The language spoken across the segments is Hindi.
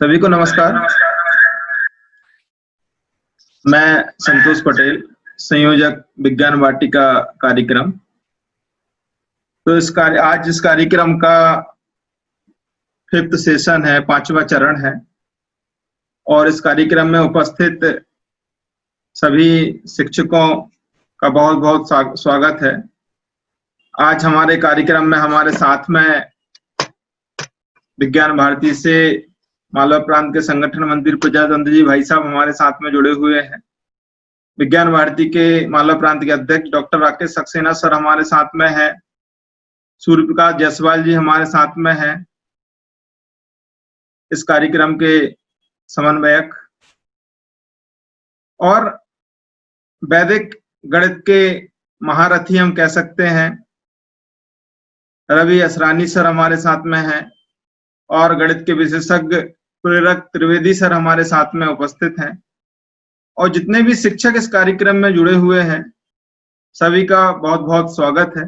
सभी को नमस्कार। मैं संतोष पटेल, संयोजक विज्ञान वाटिका कार्यक्रम। तो आज इस कार्यक्रम का 5th सेशन है, 5वां चरण है और इस कार्यक्रम में उपस्थित सभी शिक्षकों का बहुत बहुत स्वागत है। आज हमारे कार्यक्रम में हमारे साथ में विज्ञान भारती से मालवा प्रांत के संगठन मंत्री प्रजातंत्र जी भाई साहब हमारे साथ में जुड़े हुए हैं। विज्ञान भारती के मालवा प्रांत के अध्यक्ष डॉक्टर राकेश सक्सेना सर हमारे साथ में है। सूर्य प्रकाश जायसवाल जी हमारे साथ में है। इस कार्यक्रम के समन्वयक और वैदिक गणित के महारथी हम कह सकते हैं, रवि असरानी सर हमारे साथ में हैं और गणित के विशेषज्ञ प्रेरक त्रिवेदी सर हमारे साथ में उपस्थित हैं। और जितने भी शिक्षक इस कार्यक्रम में जुड़े हुए हैं सभी का बहुत बहुत स्वागत है।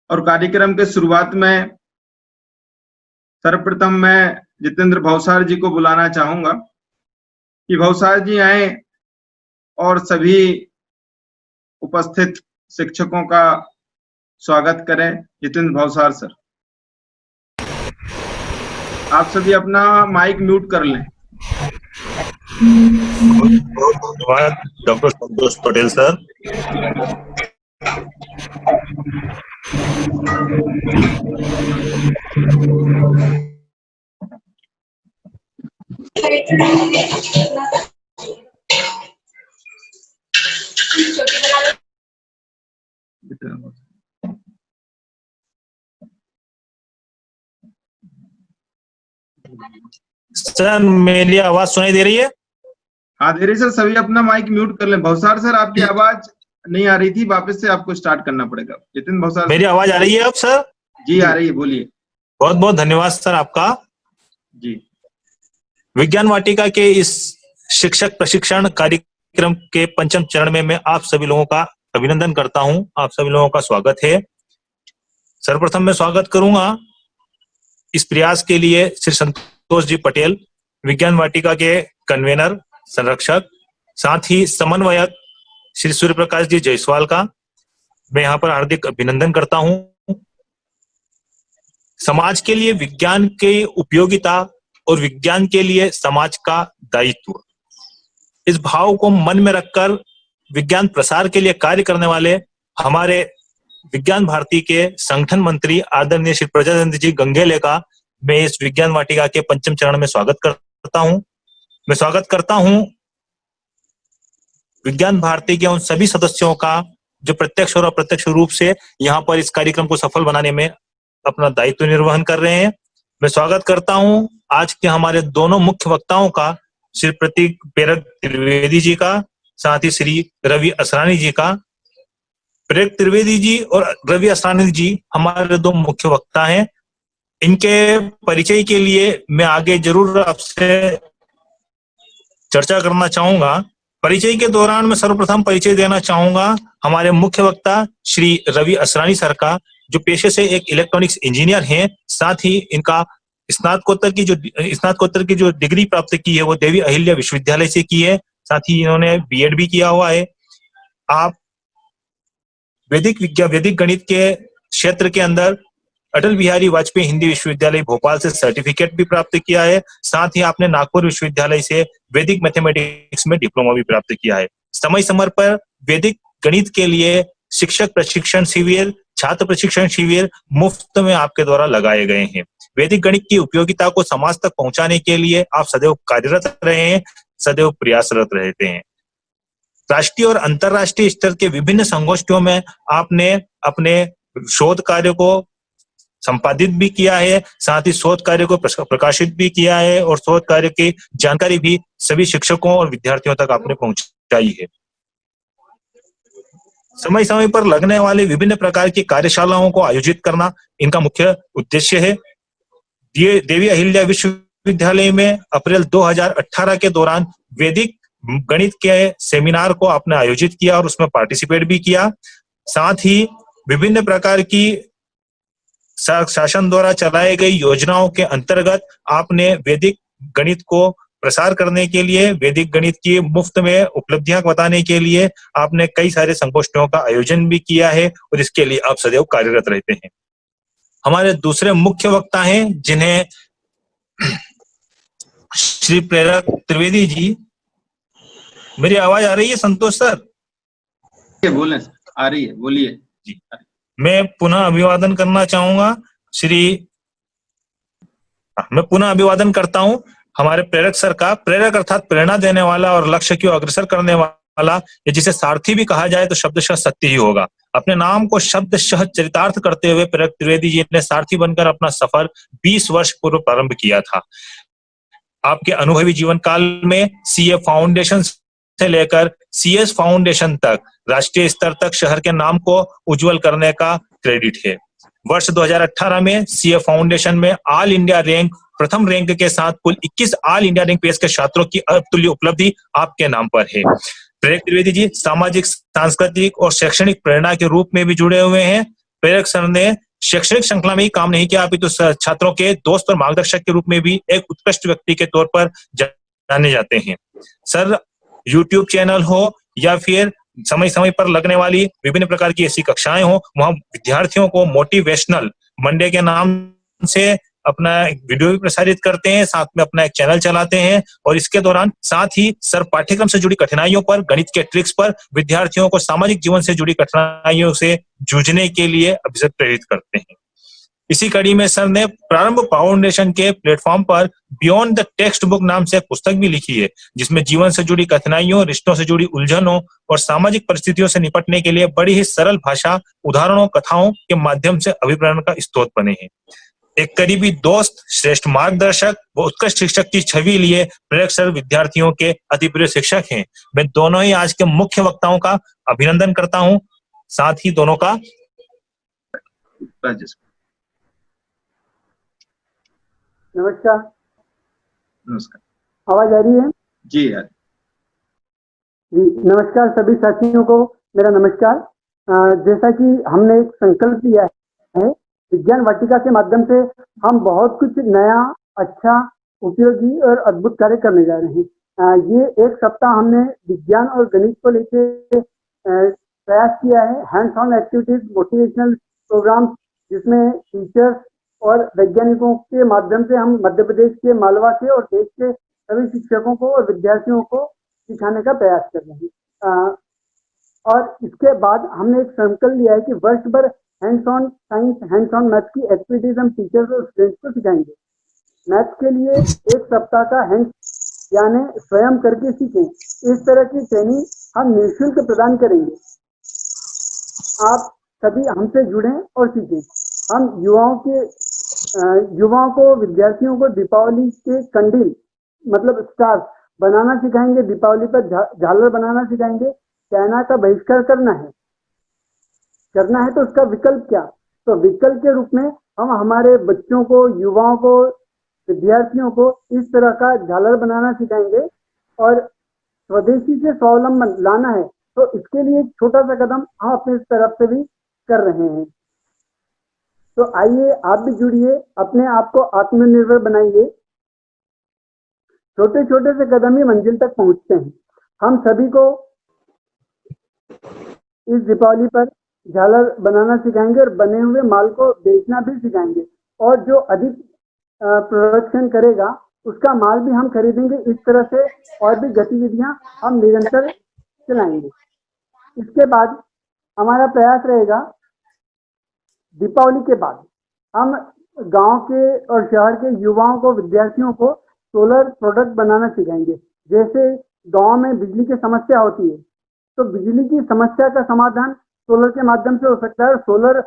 और कार्यक्रम के शुरुआत में सर्वप्रथम मैं जितेंद्र भवसार जी को बुलाना चाहूंगा कि भवसार जी आए और सभी उपस्थित शिक्षकों का स्वागत करें। जितेंद्र भवसार सर, आप सभी अपना माइक म्यूट कर लें। बहुत धन्यवाद डॉक्टर संतोष पटेल सर। सर मेरी आवाज सुनाई दे रही है? हाँ दे रही सर। सभी अपना माइक म्यूट कर लें। भवसार सर आपकी आवाज नहीं आ रही थी, वापस से आपको स्टार्ट करना पड़ेगा। जितेंद्र भवसार, मेरी आवाज आ रही है अब सर? जी आ रही है, बोलिए। बहुत बहुत धन्यवाद सर आपका। जी, विज्ञान वाटिका के इस शिक्षक प्रशिक्षण कार्यक्रम के 5वें चरण में मैं आप सभी लोगों का अभिनंदन करता हूं। आप सभी लोगों का स्वागत है। सर्वप्रथम मैं स्वागत करूंगा इस प्रयास के लिए श्री संतोष जी पटेल, विज्ञान वाटिका के कन्वेनर संरक्षक, साथ ही समन्वयक श्री सूर्य प्रकाश जी जायसवाल का मैं यहाँ पर हार्दिक अभिनंदन करता हूँ। समाज के लिए विज्ञान की उपयोगिता और विज्ञान के लिए समाज का दायित्व, इस भाव को मन में रखकर विज्ञान प्रसार के लिए कार्य करने वाले हमारे विज्ञान भारती के संगठन मंत्री आदरणीय श्री प्रजातंत्र जी गंगेले का मैं इस विज्ञान वाटिका के 5वें चरण में स्वागत करता हूँ। मैं स्वागत करता हूँ विज्ञान भारती के उन सभी सदस्यों का जो प्रत्यक्ष और अप्रत्यक्ष रूप से यहाँ पर इस कार्यक्रम को सफल बनाने में अपना दायित्व निर्वहन कर रहे हैं। मैं स्वागत करता हूँ आज के हमारे दोनों मुख्य वक्ताओं का, श्री प्रतीक प्रेरक त्रिवेदी जी का, साथ ही श्री रवि असरानी जी का। प्रेरक त्रिवेदी जी और रवि असरानी जी हमारे दो मुख्य वक्ता हैं। इनके परिचय के लिए मैं आगे जरूर आपसे चर्चा करना चाहूंगा। परिचय के दौरान मैं सर्वप्रथम परिचय देना चाहूंगा हमारे मुख्य वक्ता श्री रवि असरानी सर का, जो पेशे से एक इलेक्ट्रॉनिक्स इंजीनियर हैं। साथ ही इनका स्नातकोत्तर की जो डिग्री प्राप्त की है वो देवी अहिल्या विश्वविद्यालय से की है। साथ ही इन्होंने बीएड भी किया हुआ है। आप वैदिक गणित के क्षेत्र के अंदर अटल बिहारी वाजपेयी हिंदी विश्वविद्यालय भोपाल से सर्टिफिकेट भी प्राप्त किया है। साथ ही आपने नागपुर विश्वविद्यालय से वैदिक मैथमेटिक्स में डिप्लोमा भी प्राप्त किया है। समय समय पर वैदिक गणित के लिए शिक्षक प्रशिक्षण शिविर, छात्र प्रशिक्षण शिविर मुफ्त में आपके द्वारा लगाए गए हैं। वैदिक गणित की उपयोगिता को समाज तक पहुंचाने के लिए आप सदैव कार्यरत रहे हैं, सदैव प्रयासरत रहते हैं। राष्ट्रीय और अंतर्राष्ट्रीय स्तर के विभिन्न संगोष्ठियों में आपने अपने शोध कार्य को संपादित भी किया है, साथ ही शोध कार्य को प्रकाशित भी किया है और शोध कार्य की जानकारी भी सभी शिक्षकों और विद्यार्थियों तक आपने पहुंचाई है। समय समय पर लगने वाले विभिन्न प्रकार की कार्यशालाओं को आयोजित करना इनका मुख्य उद्देश्य है। ये देवी अहिल्या विश्वविद्यालय में अप्रैल 2018 के दौरान वैदिक गणित के सेमिनार को आपने आयोजित किया और उसमें पार्टिसिपेट भी किया। साथ ही विभिन्न प्रकार की शासन द्वारा चलाए गई योजनाओं के अंतर्गत आपने वैदिक गणित को प्रसार करने के लिए, वैदिक गणित की मुफ्त में उपलब्धियां बताने के लिए आपने कई सारे संगोष्ठियों का आयोजन भी किया है और इसके लिए आप सदैव कार्यरत रहते हैं। हमारे दूसरे मुख्य वक्ता हैं जिन्हें श्री प्रेरक त्रिवेदी जी। मेरी आवाज आ रही है संतोष सर? बोले, आ रही है, बोलिए जी। मैं पुनः अभिवादन करना चाहूंगा मैं पुनः अभिवादन करता हूं हमारे प्रेरक सर का। प्रेरक अर्थात प्रेरणा देने वाला और लक्ष्य की ओर अग्रसर करने वाला, या जिसे सारथी भी कहा जाए तो शब्दशः सत्य ही होगा। अपने नाम को शब्दशः चरितार्थ करते हुए प्रेरक त्रिवेदी जी ने सारथी बनकर अपना सफर 20 वर्ष पूर्व प्रारंभ किया था। आपके अनुभवी जीवन काल में सीए फाउंडेशन से लेकर सीएस फाउंडेशन तक राष्ट्रीय स्तर तक शहर के नाम को उज्जवल करने का क्रेडिट है। वर्ष 2018 में सीए फाउंडेशन में ऑल इंडिया रैंक, प्रथम रैंक के साथ कुल 21 ऑल इंडिया रैंक पेश के छात्रों की अतुल्य उपलब्धि आपके नाम पर है। प्रेरक त्रिवेदी जी सामाजिक, सांस्कृतिक और शैक्षणिक प्रेरणा के रूप में भी जुड़े हुए हैं। प्रेरक सर ने शैक्षणिक श्रृंखला में ही काम नहीं किया, अपितु छात्रों के दोस्त और मार्गदर्शक के रूप में भी एक उत्कृष्ट व्यक्ति के तौर पर जाने जाते हैं। सर यूट्यूब चैनल हो या फिर समय समय पर लगने वाली विभिन्न प्रकार की ऐसी कक्षाएं हो, वहां विद्यार्थियों को मोटिवेशनल मंडे के नाम से अपना वीडियो भी प्रसारित करते हैं, साथ में अपना एक चैनल चलाते हैं और इसके दौरान साथ ही सर पाठ्यक्रम से जुड़ी कठिनाइयों पर, गणित के ट्रिक्स पर, विद्यार्थियों को सामाजिक जीवन से जुड़ी कठिनाइयों से जूझने के लिए अभिषेक प्रेरित करते हैं। इसी कड़ी में सर ने प्रारंभ फाउंडेशन के प्लेटफॉर्म पर बियॉन्ड द टेक्स्ट बुक नाम से एक पुस्तक भी लिखी है, जिसमें जीवन से जुड़ी कठिनाइयों, रिश्तों से जुड़ी उलझनों और सामाजिक परिस्थितियों से निपटने के लिए बड़ी ही सरल भाषा, उदाहरणों, कथाओं के माध्यम से अभिप्रेरण का स्रोत बने हैं। एक करीबी दोस्त, श्रेष्ठ मार्गदर्शक व उत्कृष्ट शिक्षक की छवि लिए प्रेरक सर विद्यार्थियों के अति प्रिय शिक्षक हैं। मैं दोनों ही आज के मुख्य वक्ताओं का अभिनंदन करता हूं, साथ ही दोनों का नमस्कार। नमस्कार। आवाज आ रही है? जी यार। जी नमस्कार सभी साथियों को मेरा नमस्कार। जैसा कि हमने एक संकल्प लिया है, विज्ञान वाटिका के माध्यम से हम बहुत कुछ नया, अच्छा, उपयोगी और अद्भुत कार्य करने जा रहे हैं। ये एक सप्ताह हमने विज्ञान और गणित को लेकर प्रयास किया है। Hands on activities, motivational program, जिसमें टीचर्स और वैज्ञानिकों के माध्यम से हम मध्य प्रदेश के मालवा के और देश के सभी शिक्षकों को और विद्यार्थियों को सिखाने का प्रयास कर रहे हैं। और इसके बाद हमने एक संकल्प लिया है कि वर्ष भर hands on science, hands on math की एक्टिविटीज हम टीचर्स और स्टूडेंट्स को सिखाएंगे। मैथ के लिए एक सप्ताह का हैंड्स यानी स्वयं करके सीखें, इस तरह की ट्रेनिंग हम निःशुल्क प्रदान करेंगे। आप सभी हमसे जुड़ें और सीखें। हम युवाओं को, विद्यार्थियों को दीपावली के कंडील मतलब स्टार्स बनाना सिखाएंगे, दीपावली पर झालर बनाना सिखाएंगे। चाइना का बहिष्कार करना है तो उसका विकल्प क्या? तो विकल्प के रूप में हम हमारे बच्चों को, युवाओं को, विद्यार्थियों को इस तरह का झालर बनाना सिखाएंगे। और स्वदेशी से स्वावलंबन लाना है तो इसके लिए एक छोटा सा कदम हम अपनी तरफ से भी कर रहे हैं। तो आइए आप भी जुड़िए, अपने आप को आत्मनिर्भर बनाइए। छोटे छोटे से कदम ही मंजिल तक पहुंचते हैं। हम सभी को इस दीपावली पर झालर बनाना सिखाएंगे और बने हुए माल को बेचना भी सिखाएंगे। और जो अधिक प्रोडक्शन करेगा उसका माल भी हम खरीदेंगे। इस तरह से और भी गतिविधियां हम निरंतर चलाएंगे। इसके बाद हमारा प्रयास रहेगा, दीपावली के बाद हम गांव के और शहर के युवाओं को, विद्यार्थियों को सोलर प्रोडक्ट बनाना सिखाएंगे। जैसे गांव में बिजली की समस्या होती है तो बिजली की समस्या का समाधान सोलर के माध्यम से हो सकता है। सोलर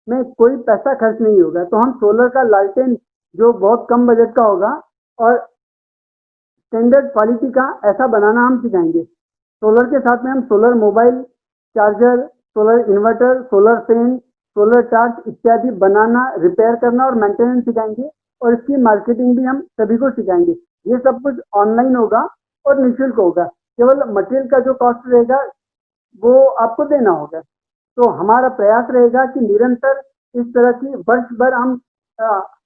में कोई पैसा खर्च नहीं होगा, तो हम सोलर का लालटेन जो बहुत कम बजट का होगा और स्टैंडर्ड क्वालिटी का ऐसा बनाना हम सिखाएंगे। सोलर के साथ में हम solar mobile charger, solar inverter, solar fan, solar charge इत्यादि बनाना, रिपेयर करना और मेंटेनेंस सिखाएंगे। और इसकी मार्केटिंग भी हम सभी को सिखाएंगे। ये सब कुछ ऑनलाइन होगा और निःशुल्क होगा। केवल मटेरियल का जो कॉस्ट रहेगा वो आपको देना होगा। तो हमारा प्रयास रहेगा कि निरंतर इस तरह की वर्ष भर हम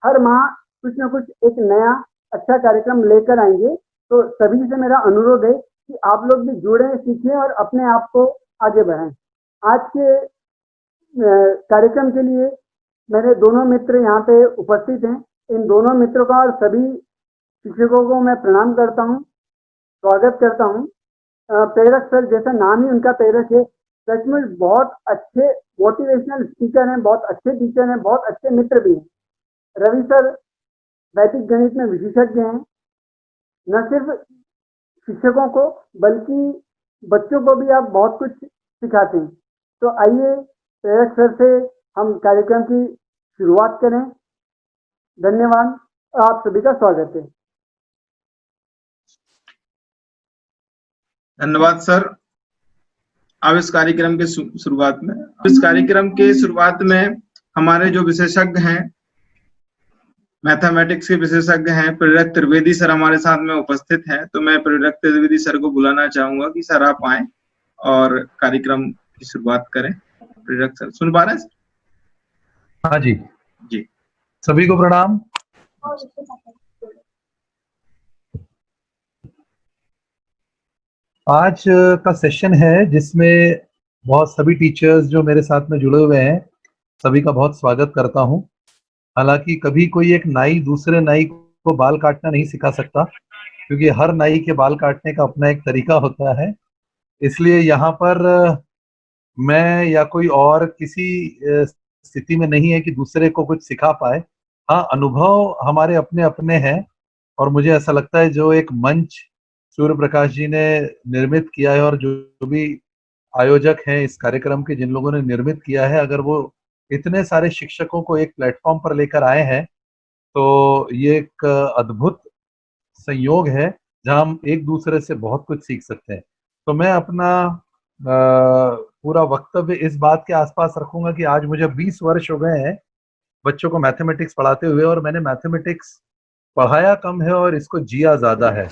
हर माह कुछ न कुछ एक नया अच्छा कार्यक्रम लेकर आएंगे। तो सभी से मेरा अनुरोध है कि आप लोग भी जुड़ें, सीखें और अपने आप को आगे बढ़ाएं। आज के कार्यक्रम के लिए मेरे दोनों मित्र यहाँ पे उपस्थित हैं। इन दोनों मित्रों का और सभी शिक्षकों को मैं प्रणाम करता हूँ, स्वागत करता हूँ। प्रेरक सर, जैसा नाम ही उनका प्रेरक है, सचमुच बहुत अच्छे मोटिवेशनल स्पीकर हैं, बहुत अच्छे टीचर हैं, बहुत अच्छे मित्र भी हैं। रवि सर वैदिक गणित में विशेषज्ञ हैं, न सिर्फ शिक्षकों को बल्कि बच्चों को भी आप बहुत कुछ सिखाते हैं। तो आइए प्रेरक सर से हम कार्यक्रम की शुरुआत करें। धन्यवाद, आप सभी का स्वागत है। धन्यवाद सर। अब इस कार्यक्रम के शुरुआत में हमारे जो विशेषज्ञ हैं, मैथमेटिक्स के विशेषज्ञ हैं, प्रेरक त्रिवेदी सर हमारे साथ में उपस्थित हैं। तो मैं प्रेरक त्रिवेदी सर को बुलाना चाहूंगा कि सर आप आए और कार्यक्रम की शुरुआत करें। प्रेरक सर सुन पा रहे हैं? हाँ जी जी, सभी को प्रणाम। आज का सेशन है जिसमें बहुत सभी टीचर्स जो मेरे साथ में जुड़े हुए हैं, सभी का बहुत स्वागत करता हूं। हालांकि कभी कोई एक नाई दूसरे नाई को बाल काटना नहीं सिखा सकता, क्योंकि हर नाई के बाल काटने का अपना एक तरीका होता है। इसलिए यहाँ पर मैं या कोई और किसी स्थिति में नहीं है कि दूसरे को कुछ सिखा पाए। हाँ, अनुभव हमारे अपने अपने हैं और मुझे ऐसा लगता है जो एक मंच सूर्य प्रकाश जी ने निर्मित किया है और जो भी आयोजक हैं इस कार्यक्रम के, जिन लोगों ने निर्मित किया है, अगर वो इतने सारे शिक्षकों को एक प्लेटफॉर्म पर लेकर आए हैं तो ये एक अद्भुत संयोग है जहां हम एक दूसरे से बहुत कुछ सीख सकते हैं। तो मैं अपना पूरा वक्तव्य इस बात के आसपास रखूंगा कि आज मुझे 20 वर्ष हो गए हैं बच्चों को मैथमेटिक्स पढ़ाते हुए, और मैंने मैथमेटिक्स पढ़ाया कम है और इसको जिया ज्यादा है।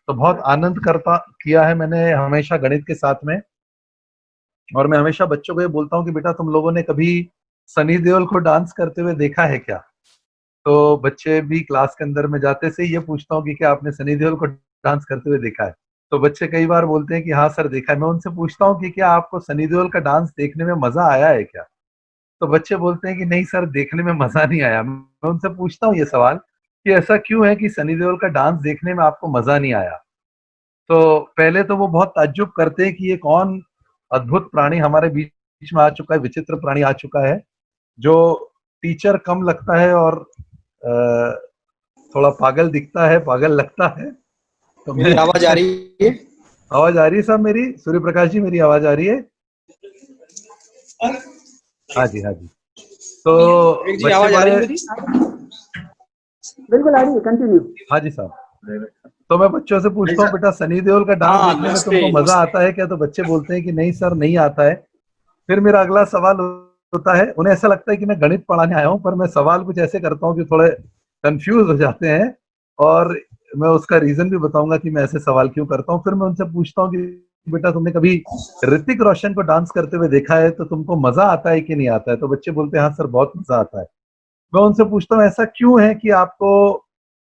तो बहुत आनंद किया है मैंने हमेशा गणित के साथ में। और मैं हमेशा बच्चों को ये बोलता हूँ कि बेटा तुम लोगों ने कभी सनी देओल को डांस करते हुए देखा है क्या? तो बच्चे भी क्लास के अंदर में जाते से ये पूछता हूँ कि क्या आपने सनी देओल को डांस करते हुए देखा है? तो बच्चे कई बार बोलते हैं कि हाँ सर देखा है। मैं उनसे पूछता हूँ कि क्या आपको सनी देओल का डांस देखने में मजा आया है क्या? तो बच्चे बोलते हैं कि नहीं सर, देखने में मजा नहीं आया। मैं उनसे पूछता हूँ ये सवाल कि ऐसा क्यों है कि सनी देओल का डांस देखने में आपको मजा नहीं आया? तो पहले तो वो बहुत ताज्जुब करते हैं कि ये कौन अद्भुत प्राणी हमारे बीच में आ चुका है, विचित्र प्राणी आ चुका है जो टीचर कम लगता है और थोड़ा पागल दिखता है, पागल लगता है। तो मेरी आवाज आ रही है? आवाज आ रही है साहब मेरी? सूर्य प्रकाश जी मेरी आवाज आ रही है? हाँ जी, हाँ जी। तो जी आवाज आ रही है मेरी? बिल्कुल आ रही है, कंटिन्यू। हाँ जी साहब। तो मैं बच्चों से पूछता हूँ बेटा सनी देओल का डांस देखने में तुमको मजा आता है क्या? तो बच्चे बोलते हैं कि नहीं सर, नहीं आता है। फिर मेरा अगला सवाल होता है, उन्हें ऐसा लगता है कि मैं गणित पढ़ाने आया हूँ, पर मैं सवाल कुछ ऐसे करता हूँ कि थोड़े कंफ्यूज हो जाते हैं और मैं उसका रीजन भी बताऊंगा कि मैं ऐसे सवाल क्यों करता हूँ। फिर मैं उनसे पूछता हूँ कि बेटा तुमने कभी ऋतिक रोशन को डांस करते हुए देखा है, तो तुमको मजा आता है कि नहीं आता है? तो बच्चे बोलते हैं हाँ सर, बहुत मजा आता है। मैं उनसे पूछता हूँ ऐसा क्यों है कि आपको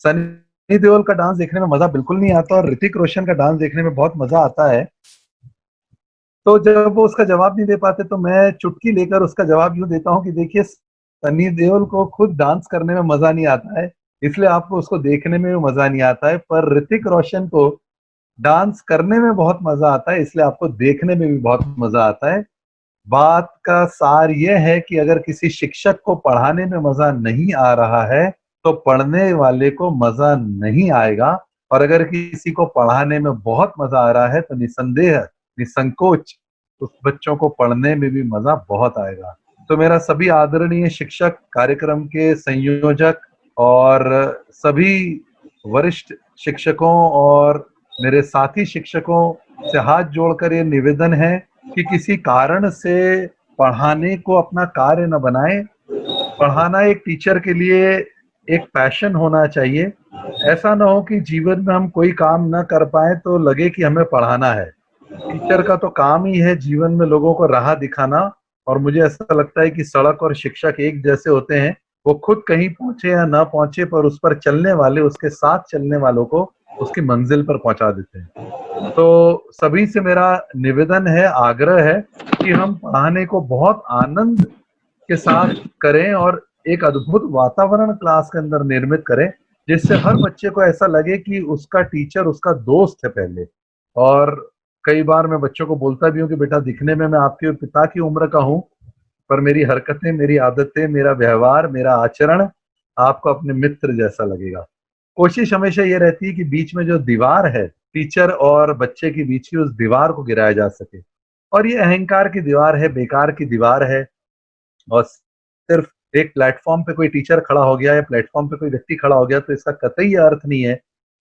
सनी देओल का डांस देखने में मजा बिल्कुल नहीं आता और ऋतिक रोशन का डांस देखने में बहुत मजा आता है? तो जब वो उसका जवाब नहीं दे पाते तो मैं चुटकी लेकर उसका जवाब यूं देता हूं कि देखिए, सनी देओल को खुद डांस करने में मजा नहीं आता है, इसलिए आपको उसको देखने में भी मजा नहीं आता है, पर ऋतिक रोशन को डांस करने में बहुत मजा आता है, इसलिए आपको देखने में भी बहुत मजा आता है। बात का सार यह है कि अगर किसी शिक्षक को पढ़ाने में मजा नहीं आ रहा है तो पढ़ने वाले को मजा नहीं आएगा, और अगर किसी को पढ़ाने में बहुत मजा आ रहा है तो निसंदेह, निसंकोच उस बच्चों को पढ़ने में भी मजा बहुत आएगा। तो मेरा सभी आदरणीय शिक्षक, कार्यक्रम के संयोजक और सभी वरिष्ठ शिक्षकों और मेरे साथी शिक्षकों से हाथ जोड़कर ये निवेदन है कि किसी कारण से पढ़ाने को अपना कार्य न बनाएं। पढ़ाना एक टीचर के लिए एक पैशन होना चाहिए। ऐसा ना हो कि जीवन में हम कोई काम ना कर पाए तो लगे कि हमें पढ़ाना है। टीचर का तो काम ही है जीवन में लोगों को राह दिखाना, और मुझे ऐसा लगता है कि सड़क और शिक्षक एक जैसे होते हैं। वो खुद कहीं पहुंचे या ना पहुंचे, पर उस पर चलने वाले, उसके साथ चलने वालों को उसकी मंजिल पर पहुंचा देते हैं। तो सभी से मेरा निवेदन है, आग्रह है कि हम पढ़ाने को बहुत आनंद के साथ करें और एक अद्भुत वातावरण क्लास के अंदर निर्मित करें, जिससे हर बच्चे को ऐसा लगे कि उसका टीचर उसका दोस्त है पहले। और कई बार मैं बच्चों को बोलता भी हूँ कि बेटा, दिखने में मैं आपके पिता की उम्र का हूँ, पर मेरी हरकतें, मेरी आदतें, मेरा व्यवहार, मेरा आचरण आपको अपने मित्र जैसा लगेगा। कोशिश हमेशा ये रहती है कि बीच में जो दीवार है, टीचर और बच्चे के बीच की, उस दीवार को गिराया जा सके। और ये अहंकार की दीवार है, बेकार की दीवार है। और सिर्फ एक प्लेटफॉर्म पे कोई टीचर खड़ा हो गया या प्लेटफॉर्म पे कोई व्यक्ति खड़ा हो गया तो इसका कतई ये अर्थ नहीं है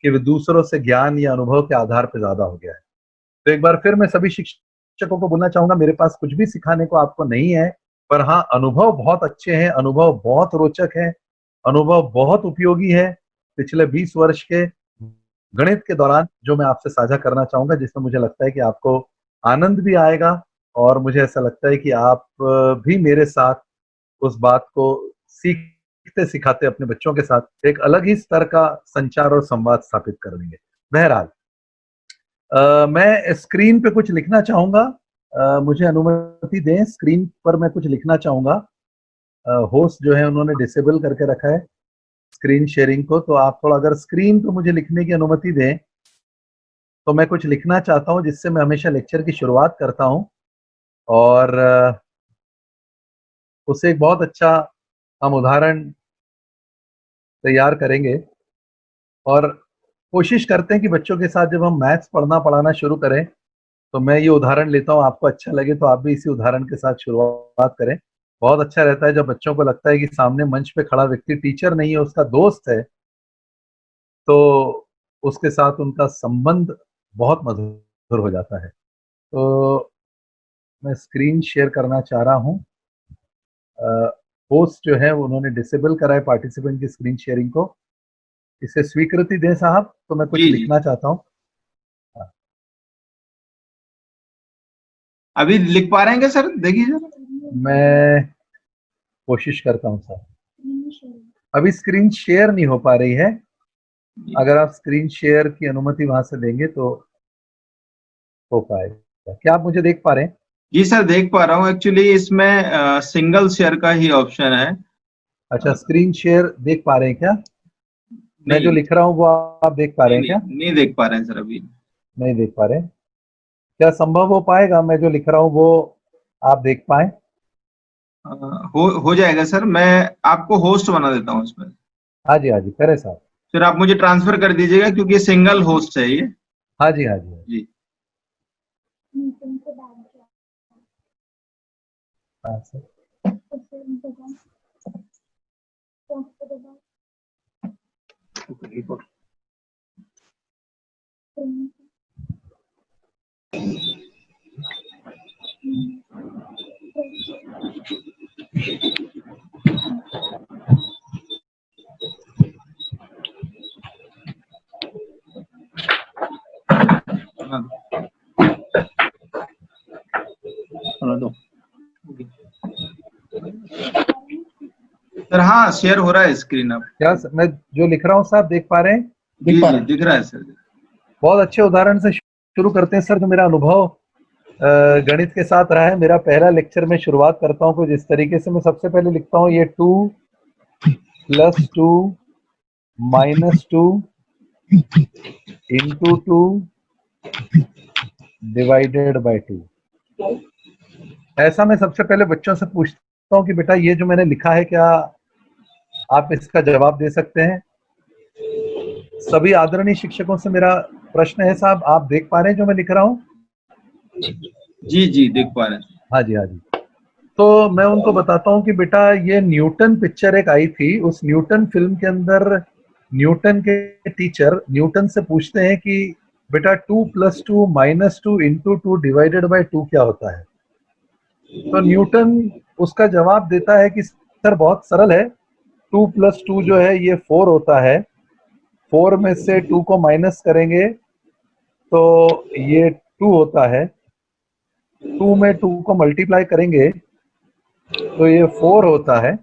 कि वो दूसरों से ज्ञान या अनुभव के आधार पर ज्यादा हो गया है। तो एक बार फिर मैं सभी शिक्षकों को बोलना चाहूंगा, मेरे पास कुछ भी सिखाने को आपको नहीं है, पर हाँ, अनुभव बहुत अच्छे हैं, अनुभव बहुत रोचक है, अनुभव बहुत उपयोगी है पिछले 20 वर्ष के गणित के दौरान, जो मैं आपसे साझा करना चाहूंगा, जिसमें मुझे लगता है कि आपको आनंद भी आएगा और मुझे ऐसा लगता है कि आप भी मेरे साथ उस बात को सीखते सिखाते अपने बच्चों के साथ एक अलग ही स्तर का संचार और संवाद स्थापित कर लेंगे। बहरहाल, मैं स्क्रीन पे कुछ लिखना चाहूंगा, मुझे अनुमति दें, स्क्रीन पर मैं कुछ लिखना चाहूंगा। होस्ट जो है उन्होंने डिसेबल करके रखा है स्क्रीन शेयरिंग को, तो आप थोड़ा अगर स्क्रीन पे मुझे लिखने की अनुमति दें तो मैं कुछ लिखना चाहता हूं, जिससे मैं हमेशा लेक्चर की शुरुआत करता हूं और उससे एक बहुत अच्छा हम उदाहरण तैयार करेंगे। और कोशिश करते हैं कि बच्चों के साथ जब हम मैथ्स पढ़ाना शुरू करें तो मैं ये उदाहरण लेता हूँ, आपको अच्छा लगे तो आप भी इसी उदाहरण के साथ शुरुआत करें। बहुत अच्छा रहता है जब बच्चों को लगता है कि सामने मंच पे खड़ा व्यक्ति टीचर नहीं है, उसका दोस्त है, तो उसके साथ उनका संबंध बहुत मधुर हो जाता है। तो मैं स्क्रीन शेयर करना चाह रहा हूँ। होस्ट जो है उन्होंने डिसेबल करा है पार्टिसिपेंट की स्क्रीन शेयरिंग को, इसे स्वीकृति दें साहब, तो मैं कुछ जी, जी। लिखना चाहता हूँ। अभी लिख पा रहे हैं क्या सर? देखिए सर। मैं कोशिश करता हूँ सर। अभी स्क्रीन शेयर नहीं हो पा रही है, अगर आप स्क्रीन शेयर की अनुमति वहां से देंगे तो हो पाएगा। क्या आप मुझे देख पा रहे हैं? जी सर, देख पा रहा हूँ। एक्चुअली इसमें सिंगल शेयर का ही ऑप्शन है। अच्छा, स्क्रीन शेयर देख पा रहे हैं क्या? मैं जो नहीं, लिख रहा हूँ वो आप देख पा रहे नहीं, हैं क्या? नहीं देख पा रहे हैं सर अभी। नहीं देख पा रहे हैं? क्या संभव हो पाएगा मैं जो लिख रहा हूँ वो आप देख पाए? हो जाएगा सर। मैं आपको होस्ट बना देता हूँ इसमें। हाँ जी, हाँ जी, करे साहब। फिर आप मुझे ट्रांसफर कर दीजिएगा क्योंकि सिंगल होस्ट है ये। हाँ जी, हाँ जी, हाँ जी। जी। हाँ सर। बना दो। सर हाँ, शेयर हो रहा है स्क्रीन अब। क्या मैं जो लिख रहा हूँ साहब देख पा रहे हैं? जी, जी, दिख रहा है सर। बहुत अच्छे उदाहरण से शुरू करते हैं सर। जो मेरा अनुभव गणित के साथ रहा है, मेरा पहला लेक्चर में शुरुआत करता हूँ कुछ इस तरीके से। मैं सबसे पहले लिखता हूँ ये 2 + 2 - 2 × 2 / 2। ऐसा मैं सबसे पहले बच्चों से पूछता हूँ कि बेटा ये जो मैंने लिखा है, क्या आप इसका जवाब दे सकते हैं? सभी आदरणीय शिक्षकों से मेरा प्रश्न है साहब, आप देख पा रहे हैं जो मैं लिख रहा हूँ? जी, जी, देख पा रहे हैं। हाँ जी, हाँ जी। तो मैं उनको बताता हूँ कि बेटा ये न्यूटन पिक्चर एक आई थी, उस न्यूटन फिल्म के अंदर न्यूटन के टीचर न्यूटन से पूछते हैं कि बेटा 2 + 2 - 2 × 2 / 2 क्या होता है? तो न्यूटन उसका जवाब देता है कि सर बहुत सरल है, 2 + 2 जो है ये 4 होता है, 4 में से 2 को माइनस करेंगे तो ये 2 होता है, 2 में 2 को मल्टीप्लाई करेंगे तो ये 4 होता है,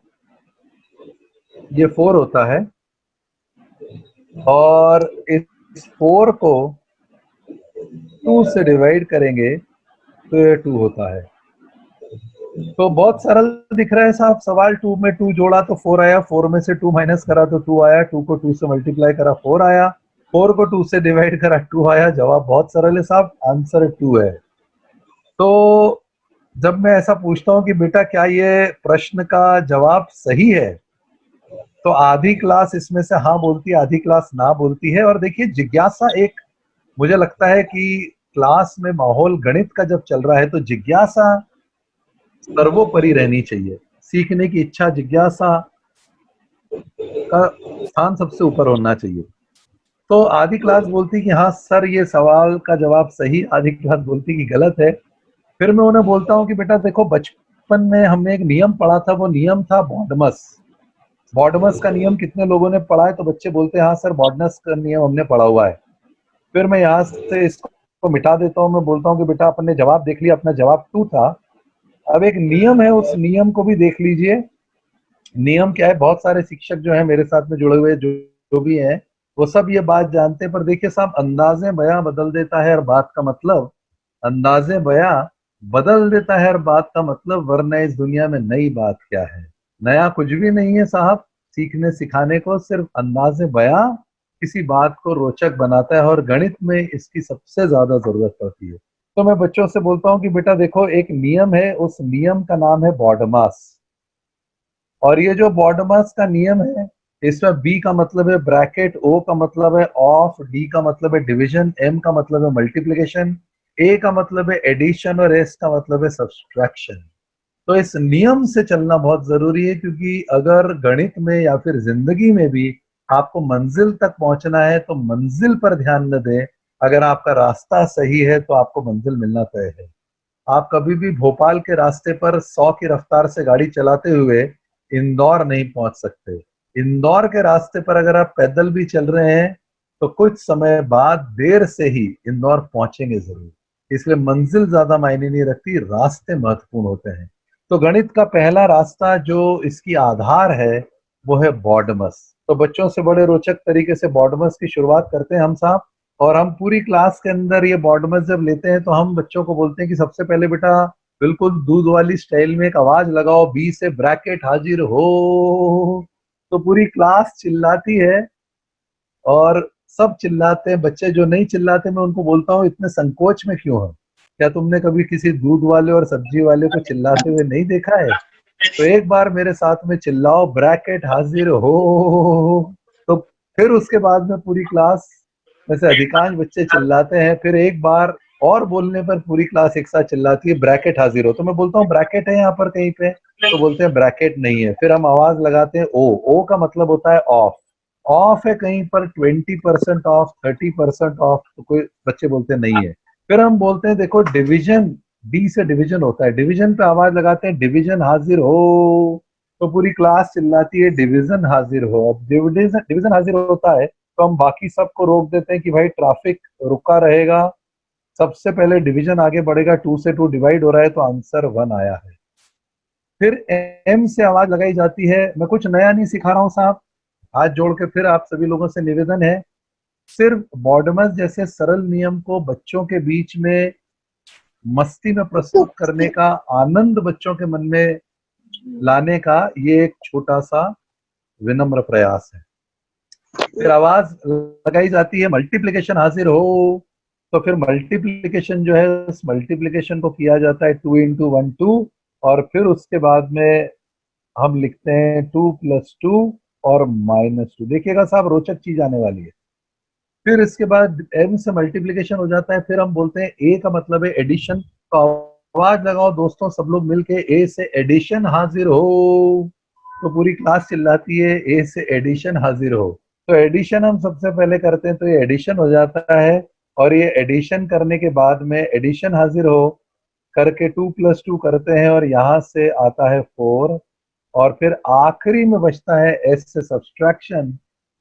ये 4 होता है, और इस 4 को 2 से डिवाइड करेंगे तो ये 2 होता है। तो बहुत सरल दिख रहा है साहब सवाल। 2 में 2 जोड़ा तो 4 आया, 4 में से 2 माइनस करा तो 2 आया, 2 को 2 से मल्टीप्लाई करा 4 आया, 4 को 2 से डिवाइड करा 2 आया। जवाब बहुत सरल है साहब, आंसर 2 है। तो जब मैं ऐसा पूछता हूं कि बेटा क्या ये प्रश्न का जवाब सही है, तो आधी क्लास इसमें से हाँ बोलती है, आधी क्लास ना बोलती है। और देखिए जिज्ञासा एक, मुझे लगता है कि क्लास में माहौल गणित का जब चल रहा है तो जिज्ञासा सर्वोपरि रहनी चाहिए। सीखने की इच्छा, जिज्ञासा का स्थान सबसे ऊपर होना चाहिए। तो आधी क्लास बोलती कि हाँ सर ये सवाल का जवाब सही, आधी क्लास बोलती कि गलत है। फिर मैं उन्हें बोलता हूँ कि बेटा देखो, बचपन में हमने एक नियम पढ़ा था, वो नियम था बॉडमस। बॉडमस का नियम कितने लोगों ने पढ़ा है? तो बच्चे बोलते हैं हाँ सर बॉडमस का नियम हमने पढ़ा हुआ है। फिर मैं यहाँ से इसको मिटा देता हूँ, मैं बोलता हूँ कि बेटा आपने जवाब देख लिया, अपना जवाब 2 था। अब एक नियम है, उस नियम को भी देख लीजिए। नियम क्या है? बहुत सारे शिक्षक जो है मेरे साथ में जुड़े हुए जो भी हैं, वो सब ये बात जानते हैं। पर देखिए साहब, अंदाजे बयां बदल देता है हर बात का मतलब, अंदाजे बयां बदल देता है हर बात का मतलब, वरना इस दुनिया में नई बात क्या है? नया कुछ भी नहीं है साहब। सीखने सिखाने को सिर्फ अंदाजे बयां किसी बात को रोचक बनाता है, और गणित में इसकी सबसे ज्यादा जरूरत पड़ती है। तो मैं बच्चों से बोलता हूँ कि बेटा देखो, एक नियम है, उस नियम का नाम है बॉडमास। और ये जो बॉडमास का नियम है, इसमें बी का मतलब है ब्रैकेट, ओ का मतलब है ऑफ, डी का मतलब है डिवीजन, एम का मतलब है मल्टीप्लिकेशन, ए का मतलब है एडिशन, और एस का मतलब है सब्सट्रैक्शन। तो इस नियम से चलना बहुत जरूरी है, क्योंकि अगर गणित में या फिर जिंदगी में भी आपको मंजिल तक पहुंचना है तो मंजिल पर ध्यान न दें। अगर आपका रास्ता सही है तो आपको मंजिल मिलना तय है। आप कभी भी भोपाल के रास्ते पर 100 की रफ्तार से गाड़ी चलाते हुए इंदौर नहीं पहुंच सकते। इंदौर के रास्ते पर अगर आप पैदल भी चल रहे हैं तो कुछ समय बाद देर से ही इंदौर पहुंचेंगे जरूर। इसलिए मंजिल ज्यादा मायने नहीं रखती, रास्ते महत्वपूर्ण होते हैं। तो गणित का पहला रास्ता जो इसकी आधार है वो है बॉडमस। तो बच्चों से बड़े रोचक तरीके से बॉडमस की शुरुआत करते हैं हम साहब। और हम पूरी क्लास के अंदर ये बॉडमस जब लेते हैं तो हम बच्चों को बोलते हैं कि सबसे पहले बेटा बिल्कुल दूध वाली स्टाइल में एक आवाज लगाओ, बी से ब्रैकेट हाजिर हो। तो पूरी क्लास चिल्लाती है और सब चिल्लाते हैं। बच्चे जो नहीं चिल्लाते मैं उनको बोलता हूँ इतने संकोच में क्यों हो? क्या तुमने कभी किसी दूध वाले और सब्जी वाले को चिल्लाते हुए नहीं देखा है? तो एक बार मेरे साथ में चिल्लाओ, ब्रैकेट हाजिर हो। तो फिर उसके बाद में पूरी क्लास में से अधिकांश बच्चे चिल्लाते हैं। फिर एक बार और बोलने पर पूरी क्लास एक साथ चिल्लाती है, ब्रैकेट हाजिर हो। तो मैं बोलता हूँ ब्रैकेट है यहाँ पर कहीं पे? तो बोलते हैं ब्रैकेट नहीं है। फिर हम आवाज लगाते हैं ओ। ओ का मतलब होता है ऑफ। ऑफ है कहीं पर 20% ऑफ, 30% ऑफ। तो कोई बच्चे बोलते हैं नहीं है। फिर हम बोलते हैं देखो डिवीजन, डी से डिवीजन होता है, डिवीजन पे आवाज लगाते हैं, डिवीजन हाजिर हो। तो पूरी क्लास चिल्लाती है डिवीजन हाजिर हो। अब डिवीजन डिवीजन हाजिर होता है तो हम बाकी सबको रोक देते हैं कि भाई ट्रैफिक रुका रहेगा, सबसे पहले डिवीजन आगे बढ़ेगा। 2 से 2 डिवाइड हो रहा है तो आंसर 1 आया है। फिर एम से आवाज लगाई जाती है। मैं कुछ नया नहीं सिखा रहा हूँ साहब, हाथ जोड़ के फिर आप सभी लोगों से निवेदन है, सिर्फ बॉडमस जैसे सरल नियम को बच्चों के बीच में मस्ती में प्रस्तुत करने का, आनंद बच्चों के मन में लाने का ये एक छोटा सा विनम्र प्रयास है। फिर आवाज लगाई जाती है मल्टीप्लिकेशन हाजिर हो। तो फिर मल्टीप्लिकेशन जो है उस मल्टीप्लिकेशन को किया जाता है 2 इंटू 1 2, और फिर उसके बाद में हम लिखते हैं 2 + 2 और -2। देखिएगा साहब रोचक चीज आने वाली है। फिर इसके बाद m से मल्टीप्लिकेशन हो जाता है। फिर हम बोलते हैं a का मतलब है एडिशन। तो आवाज लगाओ दोस्तों सब लोग मिलके, a से एडिशन हाजिर हो। तो पूरी क्लास चिल्लाती है a से एडिशन हाजिर हो। तो एडिशन हम सबसे पहले करते हैं तो ये एडिशन हो जाता है। और ये एडिशन करने के बाद में एडिशन हाजिर हो करके 2 + 2 करते हैं और यहाँ से आता है 4। और फिर आखिरी में बचता है एस से सब्सट्रैक्शन।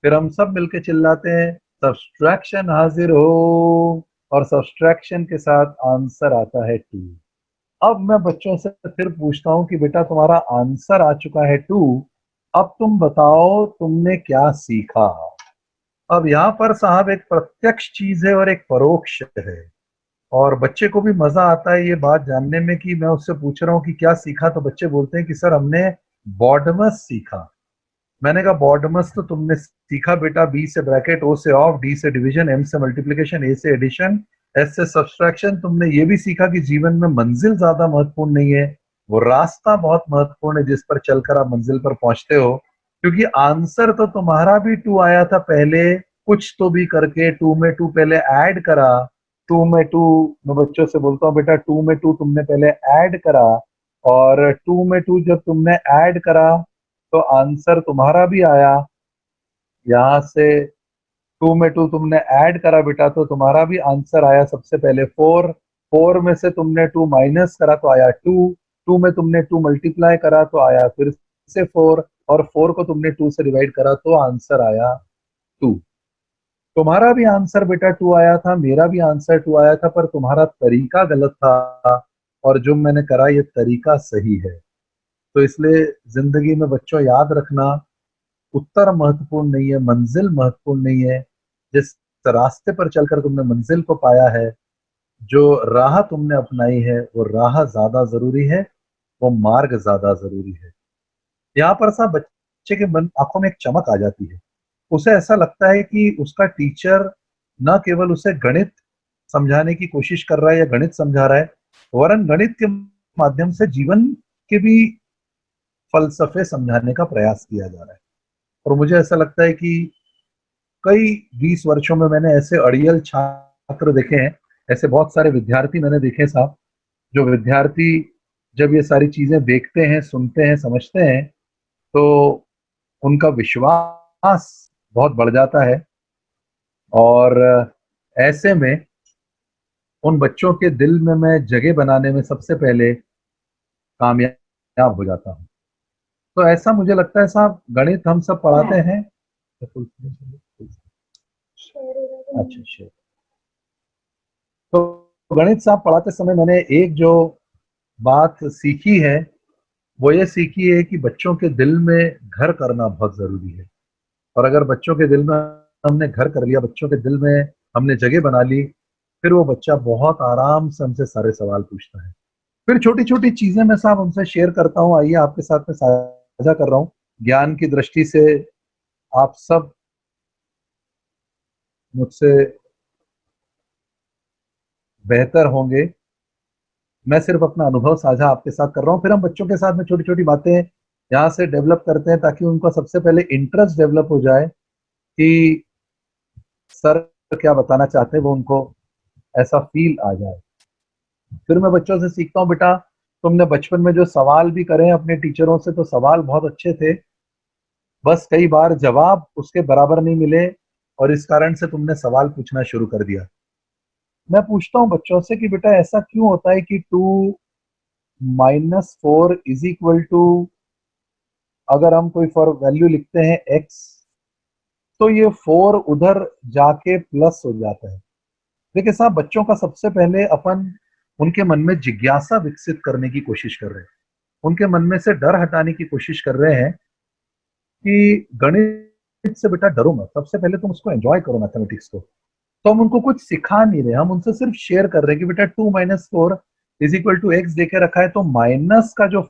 फिर हम सब मिलके चिल्लाते हैं सब्सट्रैक्शन हाजिर हो, और सब्सट्रैक्शन के साथ आंसर आता है 2। अब मैं बच्चों से फिर पूछता हूं कि बेटा तुम्हारा आंसर आ चुका है 2, अब तुम बताओ तुमने क्या सीखा। अब यहाँ पर साहब एक प्रत्यक्ष चीज है और एक परोक्ष है, और बच्चे को भी मजा आता है ये बात जानने में कि मैं उससे पूछ रहा हूँ कि क्या सीखा, तो बच्चे बोलते हैं कि सर हमने बॉडमस सीखा। मैंने कहा बॉडमस तो तुमने सीखा बेटा, बी से ब्रैकेट, ओ से ऑफ, डी से डिवीजन, एम से मल्टीप्लिकेशन, ए से एडिशन, एस से सब्सट्रैक्शन। तुमने ये भी सीखा कि जीवन में मंजिल ज्यादा महत्वपूर्ण नहीं है, वो रास्ता बहुत महत्वपूर्ण है जिस पर चलकर आप मंजिल पर पहुंचते हो। क्योंकि आंसर तो तुम्हारा भी 2 आया था पहले, कुछ तो भी करके 2 में 2 पहले ऐड करा। 2 में 2, मैं बच्चों से बोलता हूँ बेटा 2 में 2 तुमने पहले ऐड करा, और 2 में 2 जब तुमने ऐड करा तो आंसर तुम्हारा भी आया। यहां से 2 में 2 तुमने ऐड करा बेटा तो तुम्हारा भी आंसर आया सबसे पहले 4। 4 में से तुमने 2 माइनस करा तो आया 2। 2 में तुमने 2 मल्टीप्लाई करा तो आया फिर से 4, और 4 को तुमने 2 से डिवाइड करा तो आंसर आया 2। तुम्हारा भी आंसर बेटा 2 आया था, मेरा भी आंसर 2 आया था, पर तुम्हारा तरीका गलत था और जो मैंने करा ये तरीका सही है। तो इसलिए जिंदगी में बच्चों याद रखना, उत्तर महत्वपूर्ण नहीं है, मंजिल महत्वपूर्ण नहीं है। जिस रास्ते पर चलकर तुमने मंजिल को पाया है, जो राह तुमने अपनाई है, वो राह ज्यादा जरूरी है, वो मार्ग ज्यादा जरूरी है। यहाँ पर सा बच्चे के मन आंखों में एक चमक आ जाती है। उसे ऐसा लगता है कि उसका टीचर न केवल उसे गणित समझाने की कोशिश कर रहा है या गणित समझा रहा है, वरन गणित के माध्यम से जीवन के भी फलसफे समझाने का प्रयास किया जा रहा है। और मुझे ऐसा लगता है कि कई 20 वर्षों में मैंने ऐसे अड़ियल छात्र देखे हैं, ऐसे बहुत सारे विद्यार्थी मैंने देखे साहब, जो विद्यार्थी जब ये सारी चीजें देखते हैं, सुनते हैं, समझते हैं, तो उनका विश्वास बहुत बढ़ जाता है। और ऐसे में उन बच्चों के दिल में मैं जगह बनाने में सबसे पहले कामयाब हो जाता हूँ। तो ऐसा मुझे लगता है साहब, गणित हम सब पढ़ाते हैं। अच्छा शेर। तो गणित साहब पढ़ाते समय मैंने एक जो बात सीखी है वो ये सीखी है कि बच्चों के दिल में घर करना बहुत जरूरी है। और अगर बच्चों के दिल में हमने घर कर लिया, बच्चों के दिल में हमने जगह बना ली, फिर वो बच्चा बहुत आराम से हमसे सारे सवाल पूछता है। फिर छोटी छोटी चीजें मैं साहब उनसे शेयर करता हूँ, आइए आपके साथ में साझा कर रहा हूँ। ज्ञान की दृष्टि से आप सब मुझसे बेहतर होंगे, मैं सिर्फ अपना अनुभव साझा आपके साथ कर रहा हूँ। फिर हम बच्चों के साथ में छोटी छोटी बातें यहाँ से डेवलप करते हैं ताकि उनको सबसे पहले इंटरेस्ट डेवलप हो जाए कि सर क्या बताना चाहते हैं, वो उनको ऐसा फील आ जाए। फिर मैं बच्चों से सीखता हूँ, बेटा तुमने बचपन में जो सवाल भी करे हैं अपने टीचरों से, तो सवाल बहुत अच्छे थे, बस कई बार जवाब उसके बराबर नहीं मिले और इस कारण से तुमने सवाल पूछना शुरू कर दिया। मैं पूछता हूँ बच्चों से कि बेटा ऐसा क्यों होता है कि 2 माइनस 4 इज इक्वल टू, अगर हम कोई फॉर वैल्यू लिखते हैं x, तो ये 4 उधर जाके प्लस हो जाता है। देखिए साहब, बच्चों का सबसे पहले अपन उनके मन में जिज्ञासा विकसित करने की कोशिश कर रहे हैं, उनके मन में से डर हटाने की कोशिश कर रहे हैं कि गणित से बेटा डरो मत, सबसे पहले तुम उसको एंजॉय करो मैथमेटिक्स को। तो हम उनको कुछ सिखा नहीं रहे, हम उनसे सिर्फ शेयर कर रहे हैं कि बेटा 2 minus 4 is equal to X देके रखा है, तो माइनस का जो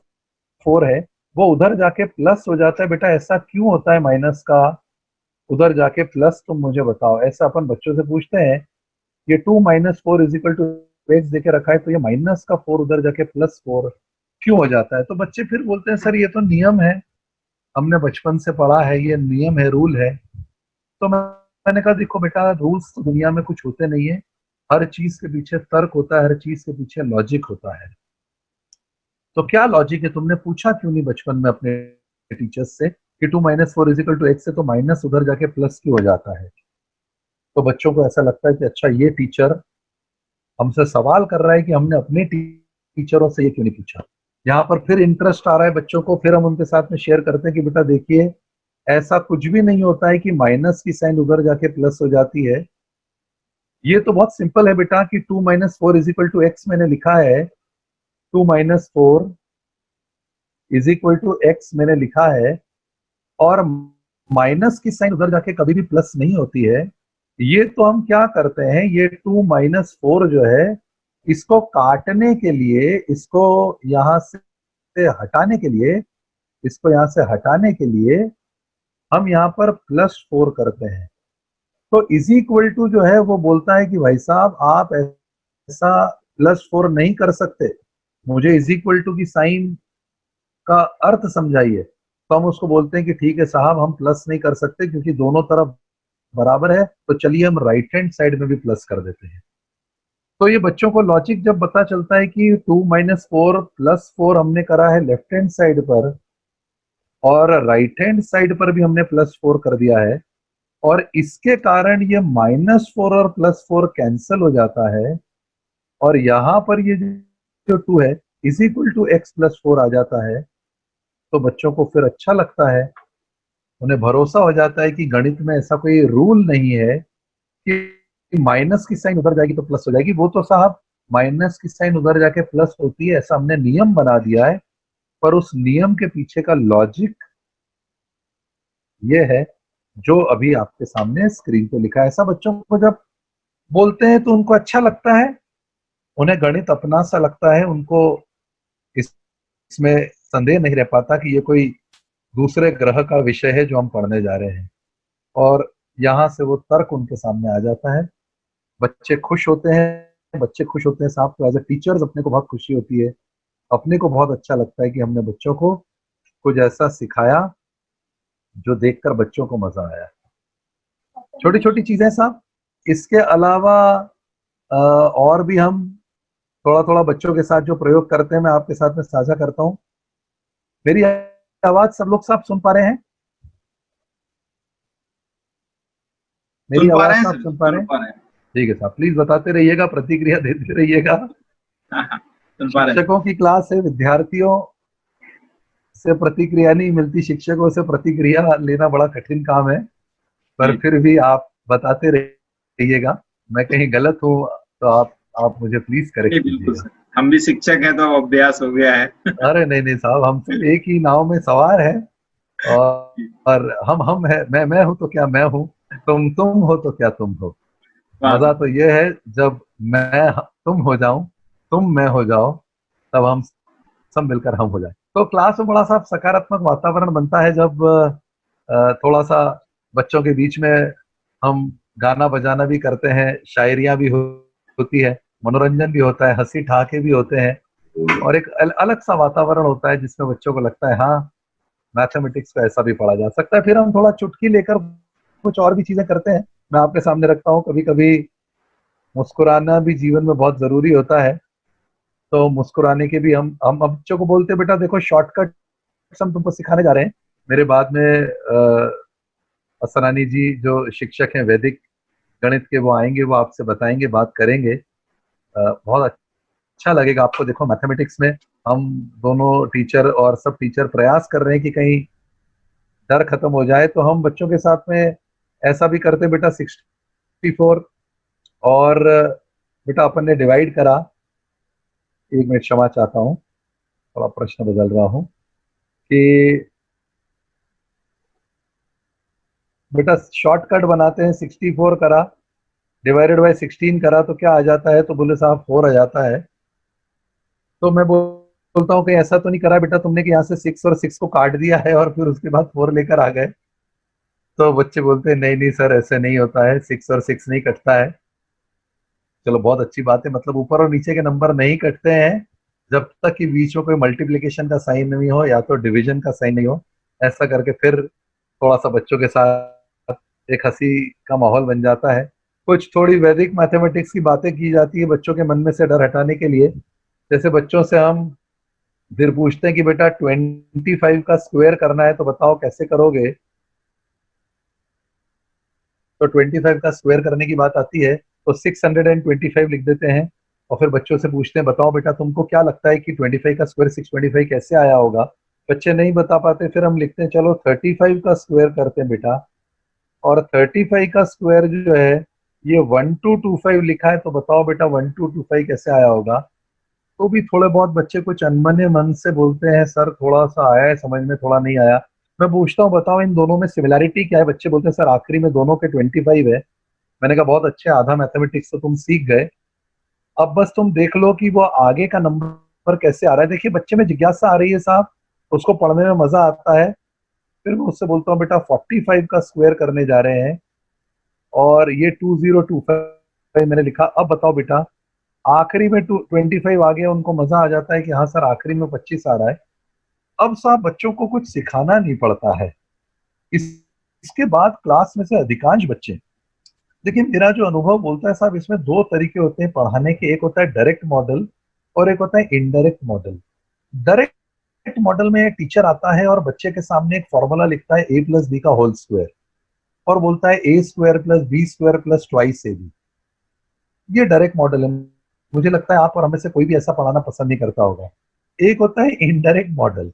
4 है वो उधर जाके प्लस हो जाता है। बेटा ऐसा क्यों होता है माइनस का उधर जाके प्लस, तुम मुझे बताओ। ऐसा अपन बच्चों से पूछते हैं, ये 2 minus 4 is equal to X देके रखा है, तो ये माइनस का 4 उधर जाके प्लस 4 क्यों हो जाता है? तो बच्चे फिर बोलते हैं सर ये तो नियम है, हमने बचपन से पढ़ा है, ये नियम है, रूल है। तो मैंने कहा देखो बेटा, रूल्स तो दुनिया में कुछ होते नहीं है, हर चीज के पीछे तर्क होता है, हर चीज के पीछे लॉजिक होता है। तो क्या लॉजिक है, तुमने पूछा क्यों नहीं बचपन में अपने टीचर्स से कि 2 माइनस 4 इजिकल टू एक्स है, तो माइनस उधर जाके प्लस क्यों हो जाता है? तो बच्चों को ऐसा लगता है कि अच्छा ये टीचर हमसे सवाल कर रहा है कि हमने अपने टीचरों से ये क्यों नहीं पूछा। यहाँ पर फिर इंटरेस्ट आ रहा है बच्चों को, फिर हम उनके साथ में शेयर करते हैं कि बेटा देखिए ऐसा कुछ भी नहीं होता है कि माइनस की साइन उधर जाके प्लस हो जाती है। ये तो बहुत सिंपल है बेटा कि 2 minus 4 is equal to X मैंने लिखा है, 2 minus 4 is equal to X मैंने लिखा है, और माइनस की साइन उधर जाके कभी भी प्लस नहीं होती है। ये तो हम क्या करते हैं, ये 2 - 4 जो है, इसको काटने के लिए, इसको यहां से हटाने के लिए, इसको यहां से हटाने के लिए हम यहाँ पर +4 करते हैं। तो इज इक्वल टू जो है वो बोलता है कि भाई साहब आप ऐसा +4 नहीं कर सकते, मुझे इज इक्वल टू की साइन का अर्थ समझाइए। तो हम उसको बोलते हैं कि ठीक है साहब, हम प्लस नहीं कर सकते क्योंकि दोनों तरफ बराबर है, तो चलिए हम राइट हैंड साइड में भी प्लस कर देते हैं। तो ये बच्चों को लॉजिक जब पता चलता है कि 2 - 4 +4 हमने करा है लेफ्ट हैंड साइड पर और राइट हैंड साइड पर भी हमने +4 कर दिया है, और इसके कारण ये -4 और +4 कैंसिल हो जाता है, और यहाँ पर ये जो 2 है इज इक्वल टू x + 4 आ जाता है। तो बच्चों को फिर अच्छा लगता है, उन्हें भरोसा हो जाता है कि गणित में ऐसा कोई रूल नहीं है कि माइनस की साइन उधर जाएगी तो प्लस हो जाएगी। वो तो साहब माइनस की साइन उधर जाके प्लस होती है, ऐसा हमने नियम बना दिया है, पर उस नियम के पीछे का लॉजिक ये है जो अभी आपके सामने स्क्रीन पे लिखा है। ऐसा बच्चों को जब बोलते हैं तो उनको अच्छा लगता है, उन्हें गणित अपना सा लगता है, उनको इसमें संदेह नहीं रह पाता कि ये कोई दूसरे ग्रह का विषय है जो हम पढ़ने जा रहे हैं, और यहाँ से वो तर्क उनके सामने आ जाता है। बच्चे खुश होते हैं, बच्चे खुश होते हैं साहब, तो एज ए टीचर्स अपने को बहुत खुशी होती है, अपने को बहुत अच्छा लगता है कि हमने बच्चों को कुछ ऐसा सिखाया जो देखकर बच्चों को मजा आया। छोटी छोटी चीजें साहब। इसके अलावा और भी हम थोड़ा थोड़ा बच्चों के साथ जो प्रयोग करते हैं मैं आपके साथ में साझा करता हूँ। मेरी आवाज सब लोग साहब सुन पा रहे हैं? मेरी आवाज साहब सुन पा रहे हैं? ठीक है साहब, प्लीज बताते रहिएगा, प्रतिक्रिया देते रहिएगा। शिक्षकों की क्लास है, विद्यार्थियों से प्रतिक्रिया नहीं मिलती, शिक्षकों से प्रतिक्रिया लेना बड़ा कठिन काम है, पर फिर भी आप बताते रहिएगा। मैं कहीं गलत हूँ तो आप मुझे प्लीज करेक्ट कीजिएगा। हम भी शिक्षक हैं तो अभ्यास हो गया है। अरे नहीं नहीं साहब, हम सब एक ही नाव में सवार है, और हम है, मैं हूं तो क्या मैं हूं, तुम हो तो क्या तुम हो। मजा तो ये है जब मैं तुम हो जाऊं, तुम मैं हो जाओ, तब हम सब मिलकर हम हो जाए। तो क्लास में बड़ा सा सकारात्मक वातावरण बनता है जब थोड़ा सा बच्चों के बीच में हम गाना बजाना भी करते हैं, शायरियां भी होती है, मनोरंजन भी होता है, हंसी ठहाके भी होते हैं, और एक अलग सा वातावरण होता है जिसमें बच्चों को लगता है हाँ मैथमेटिक्स को ऐसा भी पढ़ा जा सकता है। फिर हम थोड़ा चुटकी लेकर कुछ और भी चीजें करते हैं, मैं आपके सामने रखता हूँ। कभी कभी मुस्कुराना भी जीवन में बहुत जरूरी होता है, तो मुस्कुराने के भी हम बच्चों को बोलते हैं बेटा देखो शॉर्टकट हम तुमको सिखाने जा रहे हैं। मेरे बाद में असरानी जी जो शिक्षक हैं वैदिक गणित के, वो आएंगे, वो आपसे बताएंगे, बात करेंगे, बहुत अच्छा लगेगा आपको। देखो मैथमेटिक्स में हम दोनों टीचर और सब टीचर प्रयास कर रहे हैं कि कहीं डर खत्म हो जाए, तो हम बच्चों के साथ में ऐसा भी करते हैं बेटा 64, और बेटा अपन ने डिवाइड करा, 1 मिनट क्षमा चाहता हूँ, थोड़ा प्रश्न बदल रहा हूँ, कि बेटा शॉर्टकट बनाते हैं, 64 करा डिवाइडेड बाय 16 करा तो क्या आ जाता है, तो बोले साहब 4 आ जाता है। तो मैं बोलता हूँ कहीं ऐसा तो नहीं करा बेटा तुमने कि यहाँ से 6 और 6 को काट दिया है और फिर उसके बाद 4 लेकर आ गए। तो बच्चे बोलते हैं नहीं नहीं सर ऐसे नहीं होता है, 6 और 6 नहीं कटता है। चलो बहुत अच्छी बात है, मतलब ऊपर और नीचे के नंबर नहीं कटते हैं जब तक कि बीच में कोई मल्टीप्लिकेशन का साइन नहीं हो या तो डिवीजन का साइन नहीं हो। ऐसा करके फिर थोड़ा सा बच्चों के साथ एक हंसी का माहौल बन जाता है। कुछ थोड़ी वैदिक मैथमेटिक्स की बातें की जाती है बच्चों के मन में से डर हटाने के लिए। जैसे बच्चों से हम फिर पूछते हैं कि बेटा 25 का स्क्वायर करना है तो बताओ कैसे करोगे। तो 25 का स्क्वायर करने की बात आती है तो 625 लिख देते हैं, और फिर बच्चों से पूछते हैं बताओ बेटा तुमको क्या लगता है कि 25 का स्क्वायर 625 कैसे आया होगा। बच्चे नहीं बता पाते, फिर हम लिखते हैं चलो 35 का स्क्वायर करते हैं बेटा, और 35 का स्क्वायर जो है ये 1225 लिखा है, तो बताओ बेटा 1225 कैसे आया होगा। तो भी थोड़े बहुत बच्चे कुछ अनमने मन से बोलते हैं सर थोड़ा सा आया है समझ में, थोड़ा नहीं आया। मैं पूछता हूँ बताओ इन दोनों में सिमिलैरिटी क्या है? बच्चे बोलते हैं सर आखिरी में दोनों के 25 है। मैंने कहा बहुत अच्छे, आधा मैथमेटिक्स तो तुम सीख गए, अब बस तुम देख लो कि वो आगे का नंबर कैसे आ रहा है। देखिए बच्चे में जिज्ञासा आ रही है साहब, उसको पढ़ने में मजा आता है। फिर मैं उससे बोलता हूँ बेटा 45 का स्क्वायर करने जा रहे हैं और ये 2025 मैंने लिखा। अब बताओ बेटा, आखिरी में 25 आ गया, उनको मजा आ जाता है कि हाँ सर आखिरी में 25 आ रहा है। अब साहब बच्चों को कुछ सिखाना नहीं पड़ता है। इसके बाद क्लास में से अधिकांश बच्चे, देखिए मेरा जो अनुभव बोलता है साहब, इसमें दो तरीके होते हैं पढ़ाने के। एक होता है डायरेक्ट मॉडल और एक होता है इनडायरेक्ट मॉडल। डायरेक्ट मॉडल में टीचर आता है और बच्चे के सामने एक फॉर्मूला लिखता है a+b का होल स्क्वायर और बोलता है a² + b² + ट्वाइस ab। ये डायरेक्ट मॉडल है। मुझे लगता है आप और हमें से कोई भी ऐसा पढ़ाना पसंद नहीं करता होगा। एक होता है इनडायरेक्ट मॉडल,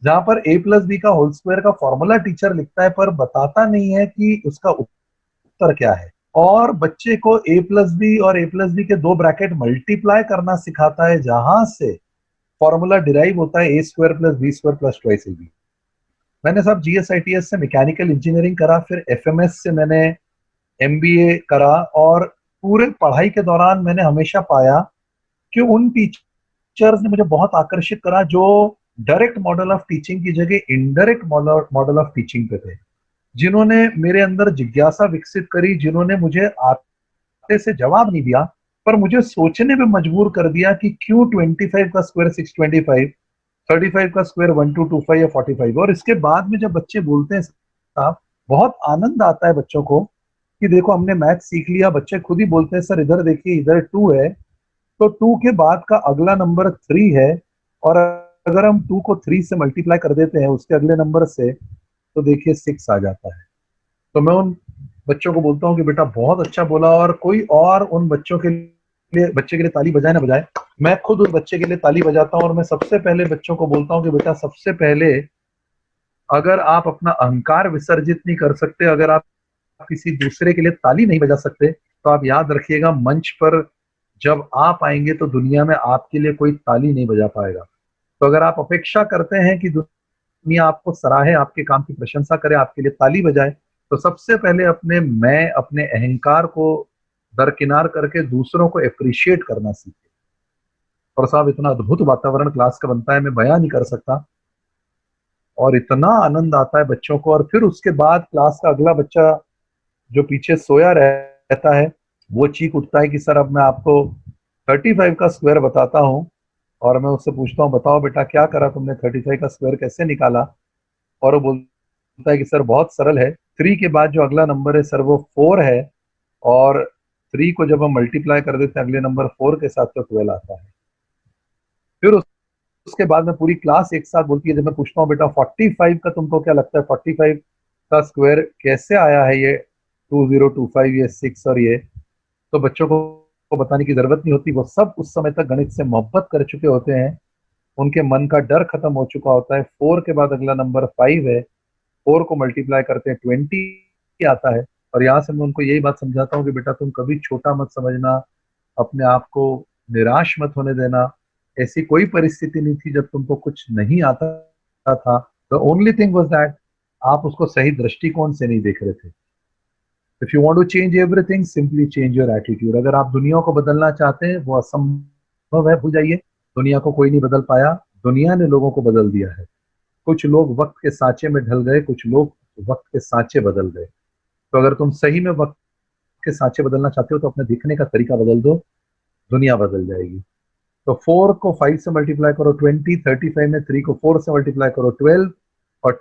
जहां पर a+b का होल स्क्वायर का फॉर्मूला टीचर लिखता है पर बताता नहीं है कि उसका उत्तर क्या है, और बच्चे को a+b और a+b के दो ब्रैकेट मल्टीप्लाई करना सिखाता है, जहां से फॉर्मूला डिराइव होता है a² + b² + ट्वाइस ab। मैंने साहब GSITS से मैकेनिकल इंजीनियरिंग करा, फिर FMS से मैंने MBA करा, और पूरे पढ़ाई के दौरान मैंने हमेशा पाया कि उन टीचर्स ने मुझे बहुत आकर्षित करा जो डायरेक्ट मॉडल ऑफ टीचिंग की जगह इनडायरेक्ट मॉडल ऑफ टीचिंग पे थे, जिन्होंने मेरे अंदर जिज्ञासा विकसित करी, जिन्होंने मुझे आते से जवाब नहीं दिया पर मुझे सोचने पे मजबूर कर दिया कि क्यों 25 का स्क्वायर 625, 35 का स्क्वायर 1225 या 45। और इसके बाद में जब बच्चे बोलते हैं साहब, बहुत आनंद आता है बच्चों को कि देखो हमने मैथ सीख लिया। बच्चे खुद ही बोलते हैं सर इधर देखिए, इधर 2 है तो 2 के बाद का अगला नंबर 3 है, और अगर हम 2 को 3 से मल्टीप्लाई कर देते हैं उसके अगले नंबर से तो देखिए 6 आ जाता है। तो मैं उन बच्चों को बोलता हूँ कि बेटा बहुत अच्छा बोला, और कोई और उन बच्चों के लिए, बच्चे के लिए ताली बजाए ना बजाए, मैं खुद उस बच्चे के लिए ताली बजाता हूँ। और मैं सबसे पहले बच्चों को बोलता हूँ कि बेटा सबसे पहले अगर आप अपना अहंकार विसर्जित नहीं कर सकते, अगर आप किसी दूसरे के लिए ताली नहीं बजा सकते, तो आप याद रखिएगा मंच पर जब आप आएंगे तो दुनिया में आपके लिए कोई ताली नहीं बजा पाएगा। तो अगर आप अपेक्षा करते हैं कि दुनिया आपको सराहे, आपके काम की प्रशंसा करे, आपके लिए ताली बजाए, तो सबसे पहले अपने अहंकार को दरकिनार करके दूसरों को अप्रिशिएट करना सीखे। और साहब इतना अद्भुत वातावरण क्लास का बनता है, मैं बयां नहीं कर सकता, और इतना आनंद आता है बच्चों को। और फिर उसके बाद क्लास का अगला बच्चा जो पीछे सोया रहता है वो चीख उठता है कि सर अब मैं आपको 35 का स्क्वायर बताता हूँ। और मैं उससे पूछता हूँ बताओ बेटा क्या करा तुमने, 35 का स्क्वायर कैसे निकाला? और वो बोलता है कि सर बहुत सरल है, 3 के बाद जो अगला नंबर है सर वो 4 है, और 3 को जब हम मल्टीप्लाई कर देते हैं अगले नंबर 4 के साथ तो 12 आता है। फिर उसके बाद में पूरी क्लास एक साथ बोलती है, जब मैं पूछता हूँ बेटा 45 का तुमको क्या लगता है, 45 का स्क्वायर कैसे आया है, ये 2025, ये 6 और ये, तो बच्चों को बताने की जरूरत नहीं होती। वो सब उस समय तक गणित से मोहब्बत कर चुके होते हैं, उनके मन का डर खत्म हो चुका होता है। 4 के बाद अगला नंबर 5 है, 4 को मल्टीप्लाई करते हैं 20 आता है। और यहाँ से मैं उनको यही बात समझाता हूँ कि बेटा तुम कभी छोटा मत समझना, अपने आप को निराश मत होने देना। ऐसी कोई परिस्थिति नहीं थी जब तुमको कुछ नहीं आता था। The only thing was that आप उसको सही दृष्टिकोण से नहीं देख रहे थे। If you want to change everything, simply change your attitude. अगर आप दुनिया को बदलना चाहते हैं, वो असंभव है, भूल जाइए। दुनिया को कोई नहीं बदल पाया, दुनिया ने लोगों को बदल दिया है। कुछ लोग वक्त के सांचे में ढल गए, कुछ लोग वक्त के सांचे बदल गए। तो अगर तुम सही में वक्त के सांचे बदलना चाहते हो तो अपने दिखने का तरीका बदल दो, दुनिया बदल जाएगी। तो 4 को 5 से मल्टीप्लाई करो 20, 35 में 3 को 4 से मल्टीप्लाई करो 12, और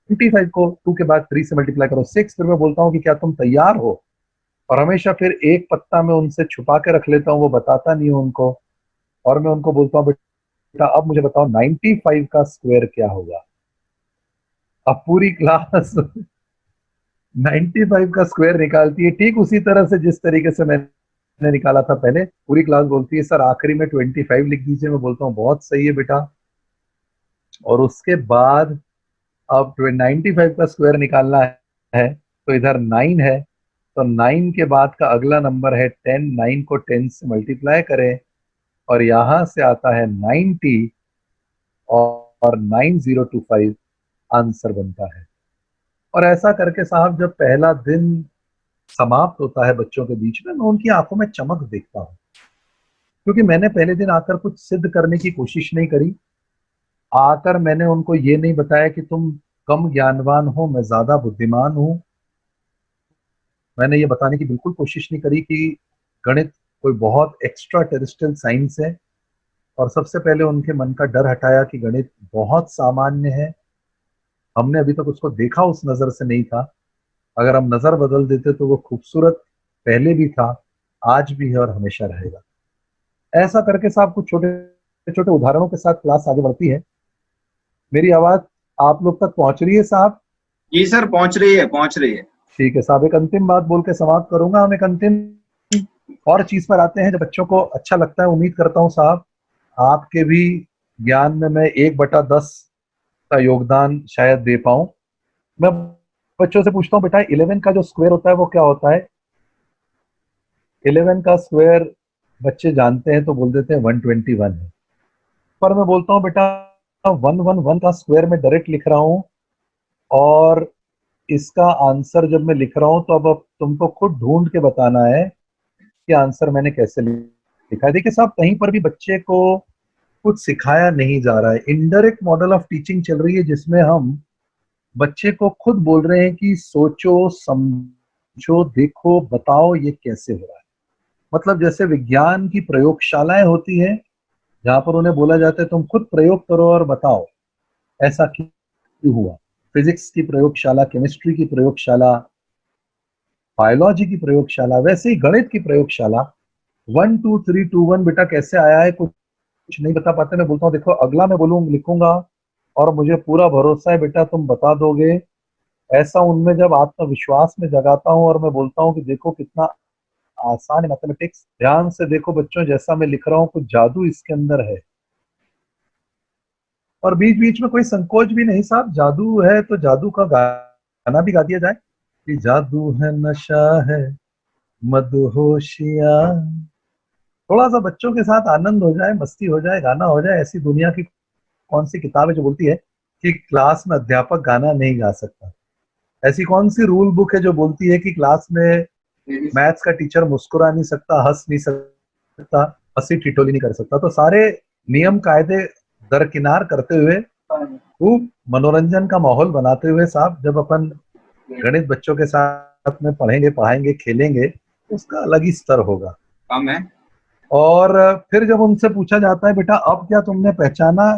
25 को 2 के बाद 3 से मल्टीप्लाई करो 6। फिर मैं बोलता हूँ कि क्या तुम तैयार हो? और हमेशा फिर एक पत्ता में उनसे छुपा के रख लेता हूँ, वो बताता नहीं हूँ उनको। और मैं उनको बोलता हूँ बेटा अब मुझे बताओ 95 का स्क्वायर क्या होगा। अब पूरी क्लास 95 का स्क्वायर निकालती है, ठीक उसी तरह से जिस तरीके से मैंने निकाला था पहले। पूरी क्लास बोलती है सर आखिरी में 25 लिख दीजिए। मैं बोलता हूँ बहुत सही है बेटा। और उसके बाद अब 95 का स्क्वायर निकालना है, तो इधर 9 है, तो 9 के बाद का अगला नंबर है 10। 9 को 10 से मल्टीप्लाई करें और यहां से आता है 90, और 9025 आंसर बनता है। और ऐसा करके साहब जब पहला दिन समाप्त होता है बच्चों के बीच में, मैं उनकी आंखों में चमक देखता हूँ, क्योंकि मैंने पहले दिन आकर कुछ सिद्ध करने की कोशिश नहीं करी। आकर मैंने उनको ये नहीं बताया कि तुम कम ज्ञानवान हो, मैं ज्यादा बुद्धिमान हूं। मैंने ये बताने की बिल्कुल कोशिश नहीं करी कि गणित कोई बहुत एक्स्ट्रा टेरेस्ट्रियल साइंस है। और सबसे पहले उनके मन का डर हटाया कि गणित बहुत सामान्य है, हमने अभी तक उसको देखा उस नजर से नहीं था। अगर हम नजर बदल देते तो वो खूबसूरत पहले भी था, आज भी है और हमेशा रहेगा। ऐसा करके साहब कुछ छोटे छोटे उदाहरणों के साथ क्लास आगे बढ़ती है। मेरी आवाज आप लोग तक पहुंच रही है साहब? जी सर, पहुंच रही है, पहुंच रही है। ठीक है साहब, एक अंतिम बात बोल के समाप्त करूंगा। हम एक अंतिम और चीज पर आते हैं जो बच्चों को अच्छा लगता है। उम्मीद करता हूं साहब आपके भी ज्ञान में मैं 1/10 का योगदान शायद दे पाऊं। मैं बच्चों से पूछता हूं, बेटा 11 का जो स्क्वायर होता है वो क्या होता है? 11 का स्क्वायर बच्चे जानते हैं तो बोल देते हैं 121 है। पर मैं बोलता हूं बेटा 111 का स्क्वायर में डायरेक्ट लिख रहा हूं, और इसका आंसर जब मैं लिख रहा हूं तो अब तुमको खुद ढूंढ के बताना है कि आंसर मैंने कैसे लिखा है। देखिए साहब, कहीं पर भी बच्चे को कुछ सिखाया नहीं जा रहा है, इनडायरेक्ट मॉडल ऑफ टीचिंग चल रही है, जिसमें हम बच्चे को खुद बोल रहे हैं कि सोचो, समझो, देखो, बताओ ये कैसे हो रहा है। मतलब जैसे विज्ञान की प्रयोगशालाएं होती हैं जहां पर उन्हें बोला जाता है तुम खुद प्रयोग करो और बताओ ऐसा क्यों हुआ। फिजिक्स की प्रयोगशाला, केमिस्ट्री की प्रयोगशाला, बायोलॉजी की प्रयोगशाला, वैसे ही गणित की प्रयोगशाला। 1 2 3 2 1 बेटा कैसे आया है कुछ नहीं बता पाते। मैं बोलता हूँ देखो अगला मैं लिखूंगा और मुझे पूरा भरोसा है बेटा तुम बता दोगे। ऐसा उनमें जब आत्मविश्वास में जगाता हूँ और मैं बोलता हूँ कि देखो कितना आसान है मैथमेटिक्स, ध्यान से देखो बच्चों जैसा मैं लिख रहा हूँ कुछ जादू इसके अंदर है। और बीच बीच में कोई संकोच भी नहीं साहब, जादू है तो जादू का गाना भी गा दिया जाए कि जादू है नशा है मदहोशिया। थोड़ा सा बच्चों के साथ आनंद हो जाए, मस्ती हो जाए, गाना हो जाए। ऐसी दुनिया की कौन सी किताब है जो बोलती है कि क्लास में अध्यापक गाना नहीं गा सकता? ऐसी कौन सी रूल बुक है जो बोलती है कि क्लास में मैथ्स का टीचर मुस्कुरा नहीं सकता, हंस नहीं सकता, हंसी ठिठोली नहीं कर सकता? तो सारे नियम कायदे दरकिनार करते हुए खूब मनोरंजन का माहौल बनाते हुए साहब जब अपन गणित बच्चों के साथ में पढ़ेंगे, पढ़ाएंगे, खेलेंगे, उसका अलग ही स्तर होगा। कम है। और फिर जब उनसे पूछा जाता है बेटा अब क्या तुमने पहचाना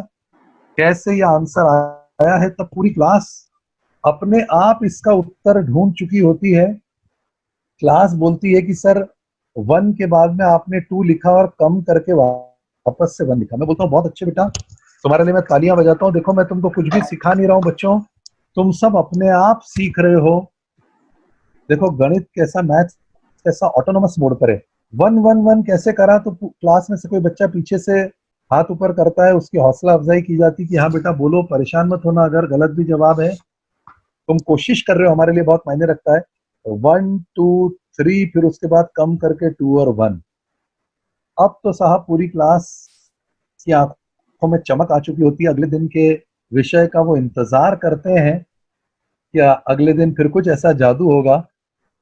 कैसे ये आंसर आया है, तब पूरी क्लास अपने आप इसका उत्तर ढूंढ चुकी होती है। क्लास बोलती है कि सर 1 के बाद में आपने 2 लिखा और कम करके वापस से 1 लिखा। मैं बोलता हूँ बहुत अच्छे बेटा, तुम्हारे लिए मैं तालियां बजाता हूँ। देखो मैं तुमको कुछ भी सिखा नहीं रहा हूँ बच्चों, तुम सब अपने आप सीख रहे हो। देखो गणित कैसा, मैथ्स कैसा ऑटोनोमस मोड पर है। 1 1 1 कैसे करा तो क्लास में से कोई बच्चा पीछे से हाथ ऊपर करता है, उसकी हौसला अफजाई की जाती कि हाँ बेटा बोलो, परेशान मत होना, अगर गलत भी जवाब है तुम कोशिश कर रहे हो, हमारे लिए बहुत मायने रखता है। 1 2 3 फिर उसके बाद कम करके 2 और 1। अब तो साहब पूरी क्लास की आंखों में चमक आ चुकी होती है। अगले दिन के विषय का वो इंतजार करते हैं कि अगले दिन फिर कुछ ऐसा जादू होगा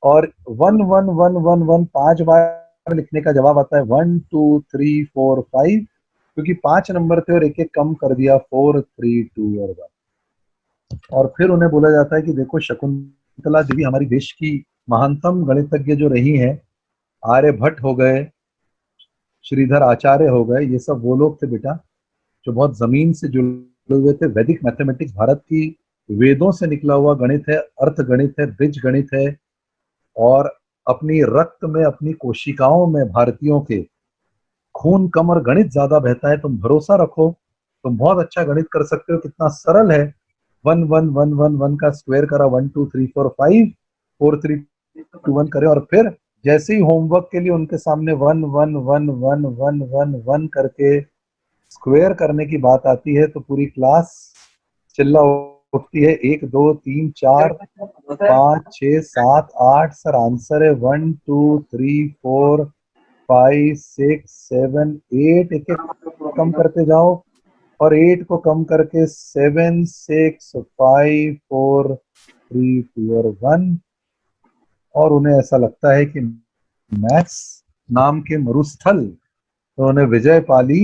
और 1 1 1 1 1 5 बार लिखने का जवाब आता है 1 2 3 4 5, क्योंकि 5 नंबर थे और एक एक कम कर दिया 4 3 2 और 1। और फिर उन्हें बोला जाता है कि देखो शकुंतला देवी हमारी देश की महानतम गणितज्ञ जो रही हैं, आर्यभट्ट हो गए, श्रीधर आचार्य हो गए, ये सब वो लोग थे बेटा जो बहुत जमीन से जुड़े हुए थे। वैदिक मैथमेटिक्स भारत की वेदों से निकला हुआ गणित है, अर्थ गणित है, बीज गणित है। और अपनी रक्त में, अपनी कोशिकाओं में भारतीयों के खून कम और गणित ज्यादा बहता है। तुम भरोसा रखो, तुम बहुत अच्छा गणित कर सकते हो। कितना सरल है, 1 1 1 1 1 का स्क्वायर करा 1 2 3 4 5 4 3 2 1 करे। और फिर जैसे ही होमवर्क के लिए उनके सामने 1 1 1 1 1 1 1 करके स्क्वायर करने की बात आती है तो पूरी क्लास चिल्ला उठती है 1 2 3 4 5 6 7 8। सर आंसर है 1 2 3 4 5 6 7 8। एक एक कम करते जाओ और 8 को कम करके 7, 6, 5, 4, 3, 2 और 1, और उन्हें ऐसा लगता है कि मैथ्स नाम के मरुस्थल तो उन्हें विजय पाली।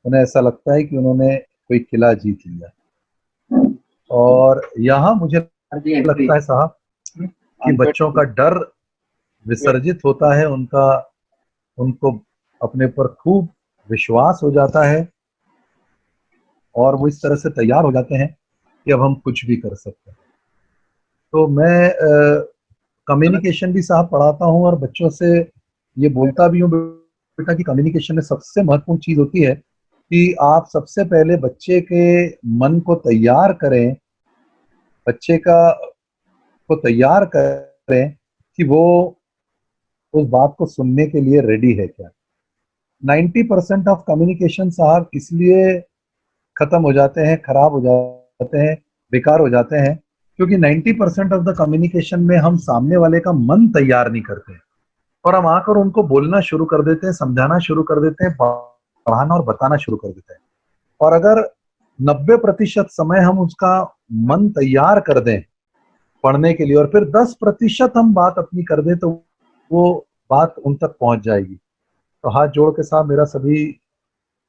उन्हें ऐसा लगता है कि उन्होंने कोई किला जीत लिया। और यहाँ मुझे लगता है साहब कि बच्चों का डर विसर्जित होता है, उनको अपने पर खूब विश्वास हो जाता है और वो इस तरह से तैयार हो जाते हैं कि अब हम कुछ भी कर सकते हैं। तो मैं कम्युनिकेशन भी साहब पढ़ाता हूँ और बच्चों से ये बोलता भी हूँ बेटा कि कम्युनिकेशन में सबसे महत्वपूर्ण चीज होती है कि आप सबसे पहले बच्चे के मन को तैयार करें, बच्चे को तैयार करें कि वो उस बात को सुनने के लिए रेडी है क्या। 90% ऑफ कम्युनिकेशन साहब इसलिए खत्म हो जाते हैं, खराब हो जाते हैं, बेकार हो जाते हैं क्योंकि 90% ऑफ द कम्युनिकेशन में हम सामने वाले का मन तैयार नहीं करते हैं और हम आकर उनको बोलना शुरू कर देते हैं, समझाना शुरू कर देते हैं, पढ़ाना और बताना शुरू कर देते हैं। और अगर 90% समय हम उसका मन तैयार कर दें पढ़ने के लिए और फिर 10% हम बात अपनी कर दें तो वो बात उन तक पहुंच जाएगी। तो हाथ जोड़ के साथ मेरा सभी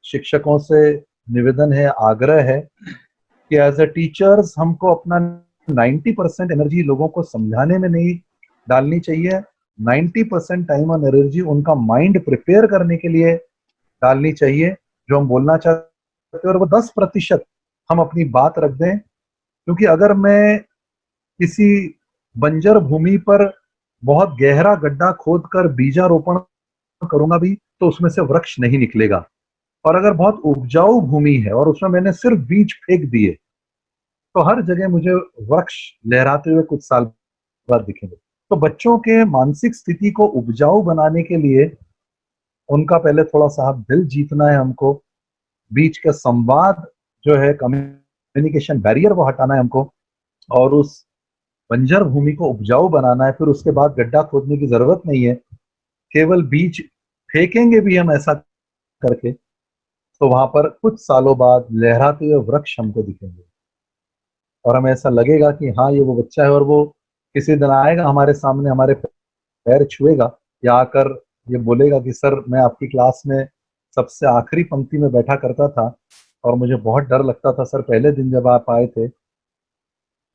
शिक्षकों से निवेदन है, आग्रह है कि एज ए टीचर्स हमको अपना 90% एनर्जी लोगों को समझाने में नहीं डालनी चाहिए, 90% टाइम और एनर्जी उनका माइंड प्रिपेयर करने के लिए डालनी चाहिए जो हम बोलना चाहते हैं, और वो 10% हम अपनी बात रख दें। क्योंकि अगर मैं किसी बंजर भूमि पर बहुत गहरा गड्ढा खोदकर बीजारोपण करूंगा भी तो उसमें से वृक्ष नहीं निकलेगा, और अगर बहुत उपजाऊ भूमि है और उसमें मैंने सिर्फ बीज फेंक दिए तो हर जगह मुझे वृक्ष लहराते हुए कुछ साल बाद दिखेंगे। तो बच्चों के मानसिक स्थिति को उपजाऊ बनाने के लिए उनका पहले थोड़ा सा दिल जीतना है हमको, बीच का संवाद जो है कम्युनिकेशन बैरियर वो हटाना है हमको और उस बंजर भूमि को उपजाऊ बनाना है। फिर उसके बाद गड्ढा खोदने की जरूरत नहीं है, केवल बीज फेंकेंगे भी हम ऐसा करके तो वहां पर कुछ सालों बाद लहराते हुए वृक्ष हमको दिखेंगे और हमें ऐसा लगेगा कि हाँ ये वो बच्चा है, और वो किसी दिन आएगा हमारे सामने, हमारे पैर छुएगा या आकर ये बोलेगा कि सर मैं आपकी क्लास में सबसे आखिरी पंक्ति में बैठा करता था और मुझे बहुत डर लगता था सर, पहले दिन जब आप आए थे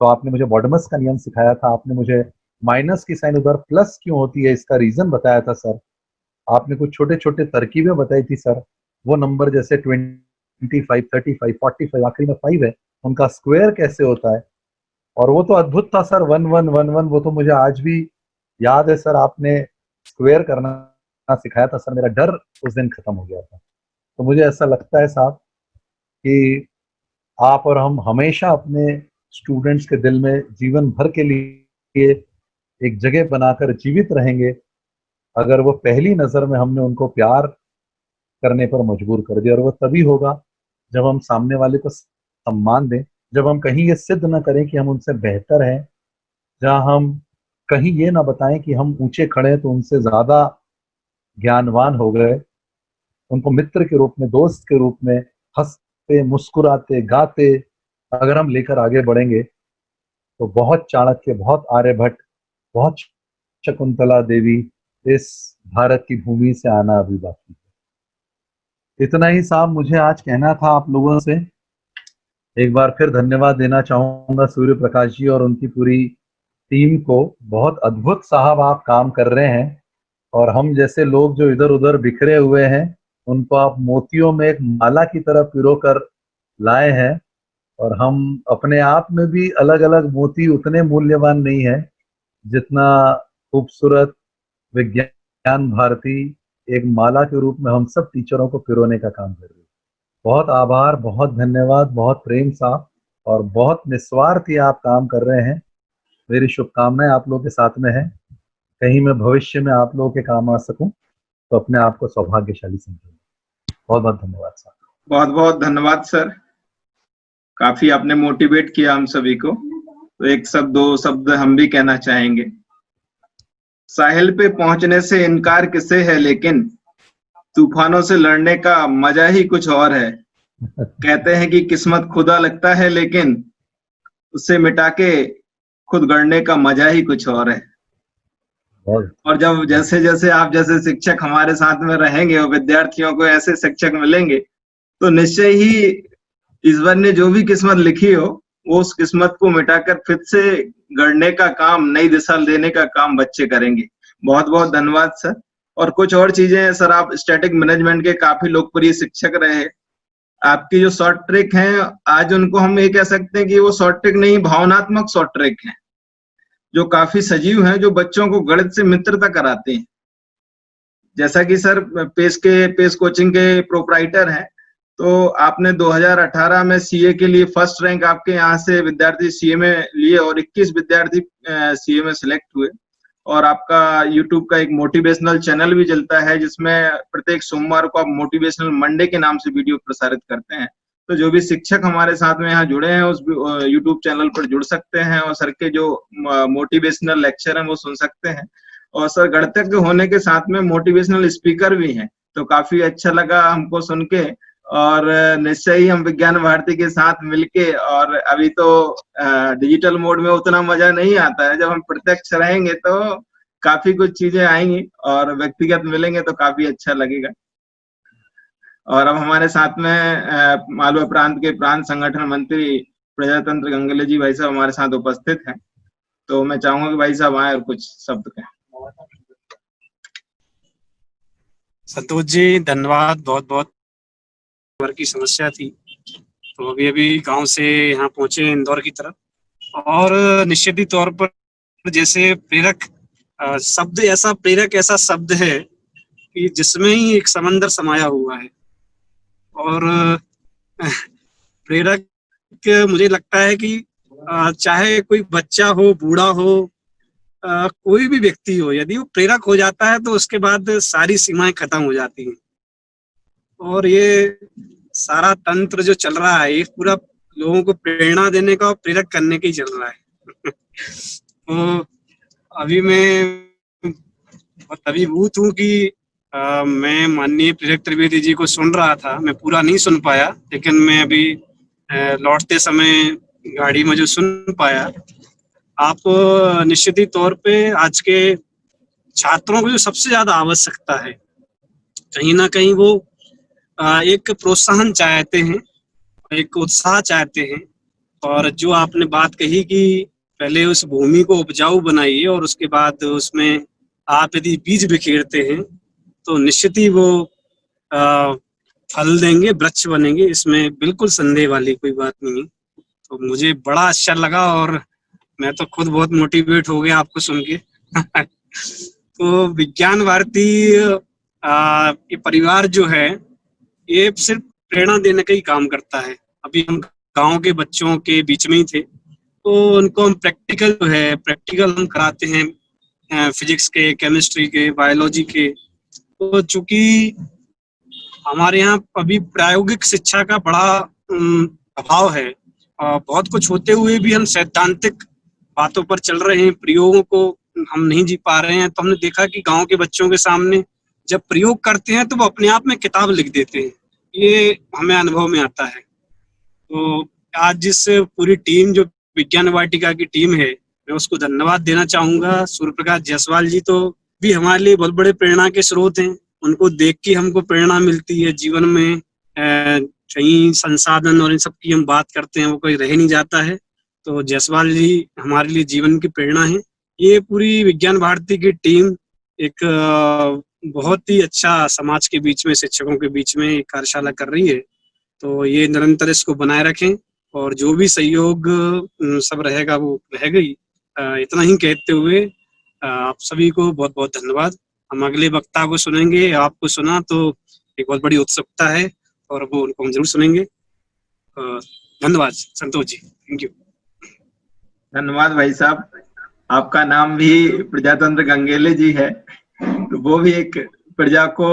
तो आपने मुझे बॉडमस का नियम सिखाया था, आपने मुझे माइनस की साइन उधर प्लस क्यों होती है इसका रीजन बताया था सर, आपने कुछ छोटे छोटे तरकीबें बताई थी सर, वो नंबर जैसे 25, 35, 45 आखिरी में 5 है उनका स्क्वायर कैसे होता है, और वो तो अद्भुत था सर 1 1 1 1, वो तो मुझे आज भी याद है सर, आपने स्क्वायर करना सिखाया था सर, मेरा डर उस दिन खत्म हो गया था। तो मुझे ऐसा लगता है साहब कि आप और हम हमेशा अपने स्टूडेंट्स के दिल में जीवन भर के लिए एक जगह बनाकर जीवित रहेंगे अगर वो पहली नजर में हमने उनको प्यार करने पर मजबूर कर दिया, और वो तभी होगा जब हम सामने वाले को सम्मान दें, जब हम कहीं ये सिद्ध न करें कि हम उनसे बेहतर हैं, जहां हम कहीं ये ना बताएं कि हम ऊंचे खड़े हैं तो उनसे ज्यादा ज्ञानवान हो गए, उनको मित्र के रूप में, दोस्त के रूप में हंसते मुस्कुराते गाते अगर हम लेकर आगे बढ़ेंगे तो बहुत चाणक्य, बहुत आर्यभट्ट, बहुत शकुंतला देवी इस भारत की भूमि से आना अभी बाकी है। इतना ही साहब मुझे आज कहना था आप लोगों से। एक बार फिर धन्यवाद देना चाहूंगा सूर्य प्रकाश जी और उनकी पूरी टीम को। बहुत अद्भुत साहब आप काम कर रहे हैं और हम जैसे लोग जो इधर उधर बिखरे हुए हैं उनको आप मोतियों में एक माला की तरह पिरो कर लाए हैं, और हम अपने आप में भी अलग अलग मोती उतने मूल्यवान नहीं है जितना खूबसूरत विज्ञान भारती एक माला के रूप में हम सब टीचरों को पिरोने का काम कर रही है। बहुत आभार, बहुत धन्यवाद, बहुत प्रेम साहब, और बहुत निस्वार्थी आप काम कर रहे हैं। मेरी शुभकामनाएं आप लोगों के साथ में है, कहीं मैं भविष्य में आप लोगों के काम आ सकूं तो अपने आप को सौभाग्यशाली समझूंगा। बहुत बहुत धन्यवाद साहब। बहुत बहुत धन्यवाद सर, काफी आपने मोटिवेट किया हम सभी को। तो एक शब्द दो शब्द हम भी कहना चाहेंगे। साहिल पे पहुंचने से इनकार किसे है, लेकिन तूफानों से लड़ने का मजा ही कुछ और है। कहते हैं कि किस्मत खुदा लगता है, लेकिन उससे मिटा के खुद गढ़ने का मजा ही कुछ और है। और जब जैसे जैसे आप जैसे शिक्षक हमारे साथ में रहेंगे और विद्यार्थियों को ऐसे शिक्षक मिलेंगे, तो निश्चय ही ईश्वर ने जो भी किस्मत लिखी हो, वो उस किस्मत को मिटाकर फिर से गढ़ने का काम, नई दिशा देने का काम बच्चे करेंगे। बहुत बहुत धन्यवाद सर। और कुछ और चीजें हैं सर, आप स्टैटिक मैनेजमेंट के काफी लोकप्रिय शिक्षक रहे। आपकी जो शॉर्ट ट्रिक हैं, आज उनको हम ये कह सकते हैं कि वो शॉर्ट ट्रिक नहीं, भावनात्मक शॉर्ट ट्रिक हैं, जो काफी सजीव हैं, जो बच्चों को गणित से मित्रता कराते हैं। जैसा कि सर पेस कोचिंग के प्रोप्राइटर हैं, तो आपने 2018 में सीए के लिए फर्स्ट रैंक आपके यहाँ से विद्यार्थी सीए में लिए और 21 विद्यार्थी सीए में सिलेक्ट हुए। और आपका यूट्यूब का एक मोटिवेशनल चैनल भी चलता है, जिसमें प्रत्येक सोमवार को आप मोटिवेशनल मंडे के नाम से वीडियो प्रसारित करते हैं। तो जो भी शिक्षक हमारे साथ में यहाँ जुड़े हैं, उस यूट्यूब चैनल पर जुड़ सकते हैं और सर के जो मोटिवेशनल लेक्चर हैं वो सुन सकते हैं। और सर गणितज्ञ होने के साथ में मोटिवेशनल स्पीकर भी हैं, तो काफी अच्छा लगा हमको सुन के। और निश्चय ही हम विज्ञान भारती के साथ मिलके, और अभी तो डिजिटल मोड में उतना मजा नहीं आता है, जब हम प्रत्यक्ष रहेंगे तो काफी कुछ चीजें आएंगी और व्यक्तिगत मिलेंगे तो काफी अच्छा लगेगा। और अब हमारे साथ में मालवा प्रांत के प्रांत संगठन मंत्री प्रजातंत्र गंगेले जी भाई साहब हमारे साथ उपस्थित हैं, तो मैं चाहूंगा कि भाई साहब आए और कुछ शब्द कहें। संतोष जी धन्यवाद, बहुत बहुत की समस्या थी, तो अभी अभी गांव से यहाँ पहुंचे इंदौर की तरफ। और निश्चित ही तौर पर जैसे प्रेरक शब्द, ऐसा प्रेरक ऐसा शब्द है कि जिसमें ही एक समंदर समाया हुआ है। और प्रेरक मुझे लगता है कि चाहे कोई बच्चा हो, बूढ़ा हो, कोई भी व्यक्ति हो, यदि वो प्रेरक हो जाता है तो उसके बाद सारी सीमाएं खत्म हो जाती हैं। और ये सारा तंत्र जो चल रहा है, ये पूरा लोगों को प्रेरणा देने का और प्रेरक करने का ही चल रहा है। तो अभी मैं बहुत अभिभूत हूँ कि मैं माननीय प्रेरक त्रिवेदी जी को सुन रहा था, मैं पूरा नहीं सुन पाया, लेकिन मैं अभी लौटते समय गाड़ी में जो सुन पाया। आप निश्चित ही तौर पे आज के छात्रों को जो सबसे ज्यादा आवश्यकता है, कहीं ना कहीं वो एक प्रोत्साहन चाहते हैं, एक उत्साह चाहते हैं। और जो आपने बात कही कि पहले उस भूमि को उपजाऊ बनाइए और उसके बाद उसमें आप यदि बीज बिखेरते हैं तो निश्चित ही वो फल देंगे, वृक्ष बनेंगे, इसमें बिल्कुल संदेह वाली कोई बात नहीं है। तो मुझे बड़ा अच्छा लगा और मैं तो खुद बहुत मोटिवेट हो गया आपको सुन के। तो विज्ञान भारती ये परिवार जो है, ये सिर्फ प्रेरणा देने का ही काम करता है। अभी हम गांव के बच्चों के बीच में ही थे, तो उनको हम प्रैक्टिकल हम कराते हैं, फिजिक्स के, केमिस्ट्री के, बायोलॉजी के। तो चूंकि हमारे यहाँ अभी प्रायोगिक शिक्षा का बड़ा अभाव है, बहुत कुछ होते हुए भी हम सैद्धांतिक बातों पर चल रहे हैं, प्रयोगों को हम नहीं जी पा रहे हैं। तो हमने देखा कि गांव के बच्चों के सामने जब प्रयोग करते हैं तो वो अपने आप में किताब लिख देते हैं, ये हमें अनुभव में आता है। तो आज जिस पूरी टीम जो विज्ञान वाटिका की टीम है, मैं उसको धन्यवाद देना चाहूंगा। सूर्य प्रकाश जायसवाल जी तो भी हमारे लिए बहुत बड़े प्रेरणा के स्रोत हैं, उनको देख के हमको प्रेरणा मिलती है जीवन में। कहीं संसाधन और इन सब की हम बात करते हैं, वो कोई रह नहीं जाता है। तो जायसवाल जी हमारे लिए जीवन की प्रेरणा है। ये पूरी विज्ञान भारती की टीम एक बहुत ही अच्छा समाज के बीच में, शिक्षकों के बीच में कार्यशाला कर रही है। तो ये निरंतर इसको बनाए रखें और जो भी सहयोग सब रहेगा वो रहेगा ही। इतना ही कहते हुए आप सभी को बहुत बहुत धन्यवाद। हम अगले वक्ता को सुनेंगे, आपको सुना तो एक बहुत बड़ी उत्सुकता है और वो उनको हम जरूर सुनेंगे। धन्यवाद संतोष जी, थैंक यू। धन्यवाद भाई साहब। आपका नाम भी प्रजातंत्र गंगेले जी है, तो वो भी एक प्रजा को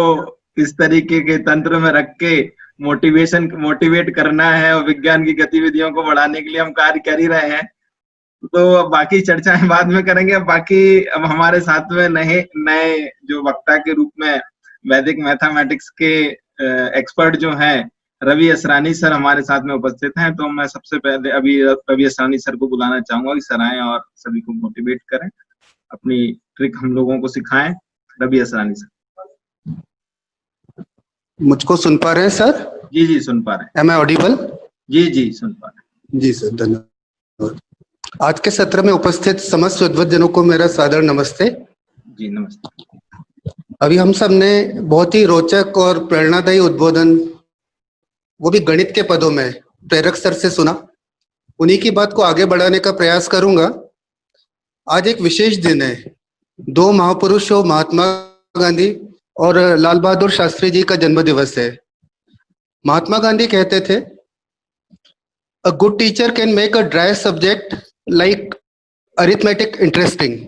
इस तरीके के तंत्र में रख के मोटिवेट करना है और विज्ञान की गतिविधियों को बढ़ाने के लिए हम कार्य कर ही रहे हैं। तो अब बाकी चर्चाएं बाद में करेंगे। अब हमारे साथ में नए जो वक्ता के रूप में वैदिक मैथमेटिक्स के एक्सपर्ट जो हैं रवि असरानी सर हमारे साथ में उपस्थित हैं, तो मैं सबसे पहले अभी रवि असरानी सर को बुलाना चाहूंगा कि सर आएं और सभी को मोटिवेट करें, अपनी ट्रिक हम लोगों को सिखाएं। रवि असरानी सर। मुझको सुन पा रहे हैं सर? जी जी सुन पा रहे हैं। M I Audible? जी जी सुन पा रहे हैं। जी सर, धन्यवाद। आज के सत्र में उपस्थित समस्त विद्वतजनों को मेरा सादर नमस्ते। जी नमस्ते। अभी हम सब ने बहुत ही रोचक और प्रेरणादायी उद्बोधन, वो भी गणित के पदों में, प्रेरक सर से सुना। उन्हीं की बात को आगे बढ़ाने का प्रयास करूंगा। आज एक विशेष दिन है। दो महापुरुषों महात्मा गांधी और लाल बहादुर शास्त्री जी का जन्म दिवस है। महात्मा गांधी कहते थे, a good teacher can make a dry subject like arithmetic interesting,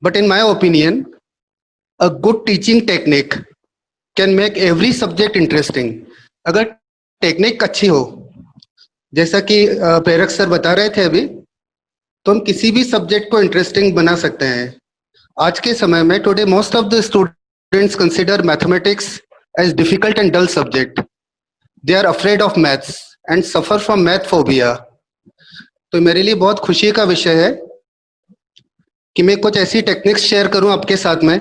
but in my opinion a good teaching technique can make every subject interesting. अगर टेक्निक अच्छी हो, जैसा कि प्रेरक सर बता रहे थे अभी, तो हम किसी भी सब्जेक्ट को इंटरेस्टिंग बना सकते हैं। आज के समय में today most of the students consider mathematics as difficult and dull subject. They are afraid of maths and suffer from math phobia. तो मेरे लिए बहुत खुशी का विषय है कि मैं कुछ ऐसी टेक्निक्स शेयर करूं आपके साथ में,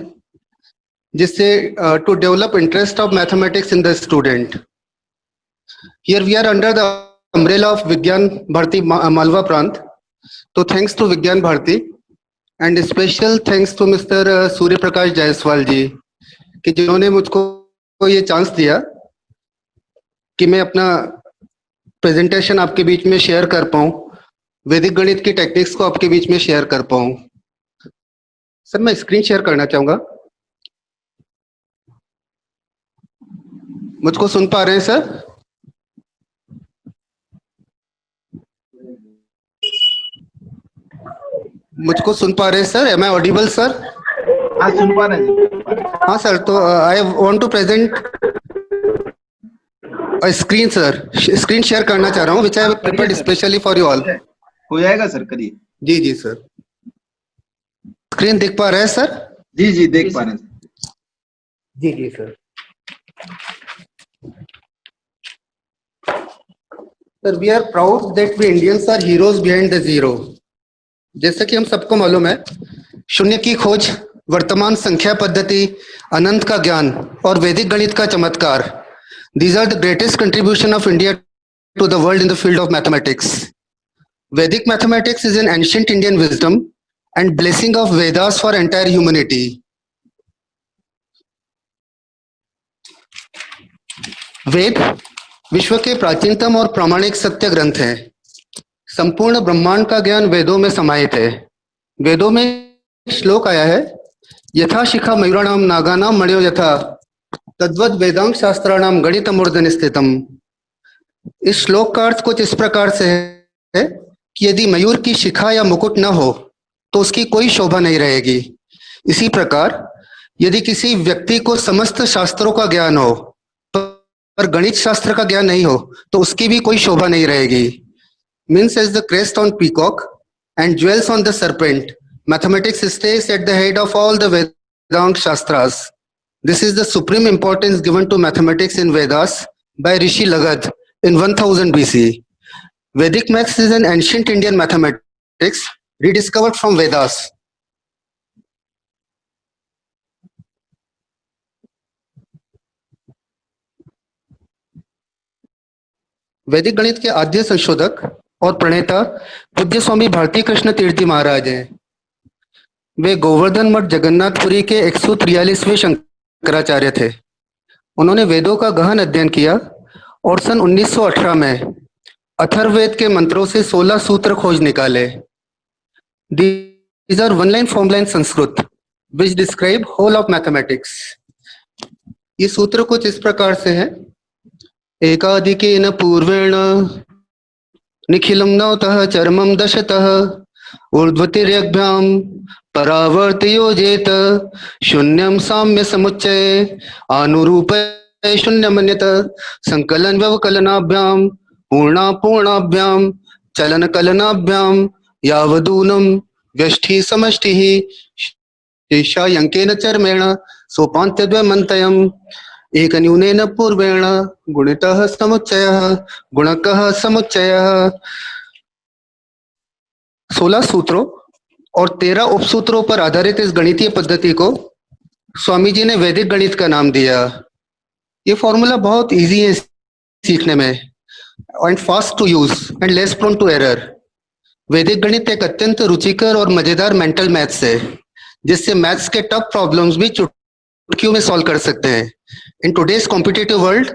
जिससे to develop interest of mathematics in the student. Here we are under the umbrella of Vigyan Bharati Malwa प्रांत। तो thanks to Vigyan Bharati and special thanks to mister Surya Prakash Jaiswal ji, कि जिन्होंने मुझको ये चांस दिया कि मैं अपना प्रेजेंटेशन आपके बीच में शेयर कर पाऊं, वैदिक गणित की टेक्निक्स को आपके बीच में शेयर कर पाऊं। सर मैं स्क्रीन शेयर करना चाहूंगा। मुझको सुन पा रहे हैं सर? मुझको सुन पा रहे हैं sir? Am I audible sir? हाँ सुन पा रहे हैं। हाँ सर, तो I want to present screen sir, screen share करना चाह रहा हूँ, which I have prepared specially for you all. हो जाएगा सर, करिए। जी जी सर। स्क्रीन देख पा रहे हैं सर? जी जी देख पा रहे हैं। जी जी sir. Sir we are proud that we Indians are heroes behind the zero. जैसे कि हम सबको मालूम है, शून्य की खोज, वर्तमान संख्या पद्धति, अनंत का ज्ञान और वैदिक गणित का चमत्कार, these are the greatest contribution of India to the world in the field of mathematics. Vedic mathematics is an ancient Indian wisdom and blessing of Vedas for entire humanity. वेद विश्व के प्राचीनतम और प्रामाणिक सत्य ग्रंथ हैं। संपूर्ण ब्रह्मांड का ज्ञान वेदों में समाहित है। वेदों में श्लोक आया है, यथा शिखा मयूराणाम नागानाम मणियो यथा तद्वद वेदांग शास्त्राणाम गणित मूर्धन स्थितम। इस श्लोक का अर्थ कुछ इस प्रकार से है कि यदि मयूर की शिखा या मुकुट न हो तो उसकी कोई शोभा नहीं रहेगी। इसी प्रकार यदि किसी व्यक्ति को समस्त शास्त्रों का ज्ञान हो पर गणित शास्त्र का ज्ञान नहीं हो तो उसकी भी कोई शोभा नहीं रहेगी। Means as the crest on peacock and jewels on the serpent, mathematics stays at the head of all the Vedanga shastras. This is the supreme importance given to mathematics in Vedas by Rishi Lagad in 1000 BC. Vedic maths is an ancient Indian mathematics rediscovered from Vedas. वैदिक गणित के आद्य संशोधक और प्रणेता पूज्य स्वामी भारती कृष्ण तीर्थ जी महाराज हैं। वे गोवर्धन मठ जगन्नाथपुरी के 143वें शंकराचार्य थे। उन्होंने वेदों का गहन अध्ययन किया और सन 1918 में अथर्ववेद के मंत्रों से 16 सूत्र खोज निकाले। These are one-line formula in Sanskrit which describe whole of mathematics. ये सूत्र कुछ इस प्रकार से हैं, एकाधिकेन पूर्वेण निखिलम नवतः चरमम दशतः ऊर्ध्वतिर्यभ्याम परावर्त योजेत शून्यम साम्य समुच्चय अनुरूप शून्यमन्यत संकलन व्यवकलनाभ्याम पूर्णा पूर्णाभ्याम चलन कलनाभ्याम यावदूनम व्यष्टि समष्टि शेषायंकेन चर्मेण सोपान्त्यद्वयमन्तयम् एकन्यूनेन पूर्वेण गुणितः समुच्चयः गुणकः समुच्चयः। 16 सूत्रों और 13 उपसूत्रों पर आधारित इस गणितीय पद्धति को स्वामी जी ने वैदिक गणित का नाम दिया। ये फॉर्मूला बहुत इजी है सीखने में and fast to use and less prone to error. वैदिक गणित एक अत्यंत रुचिकर और मजेदार मेंटल मैथ्स है जिससे मैथ्स के टफ प्रॉब्लम्स भी चुटकियों में सॉल्व कर सकते हैं। In today's competitive world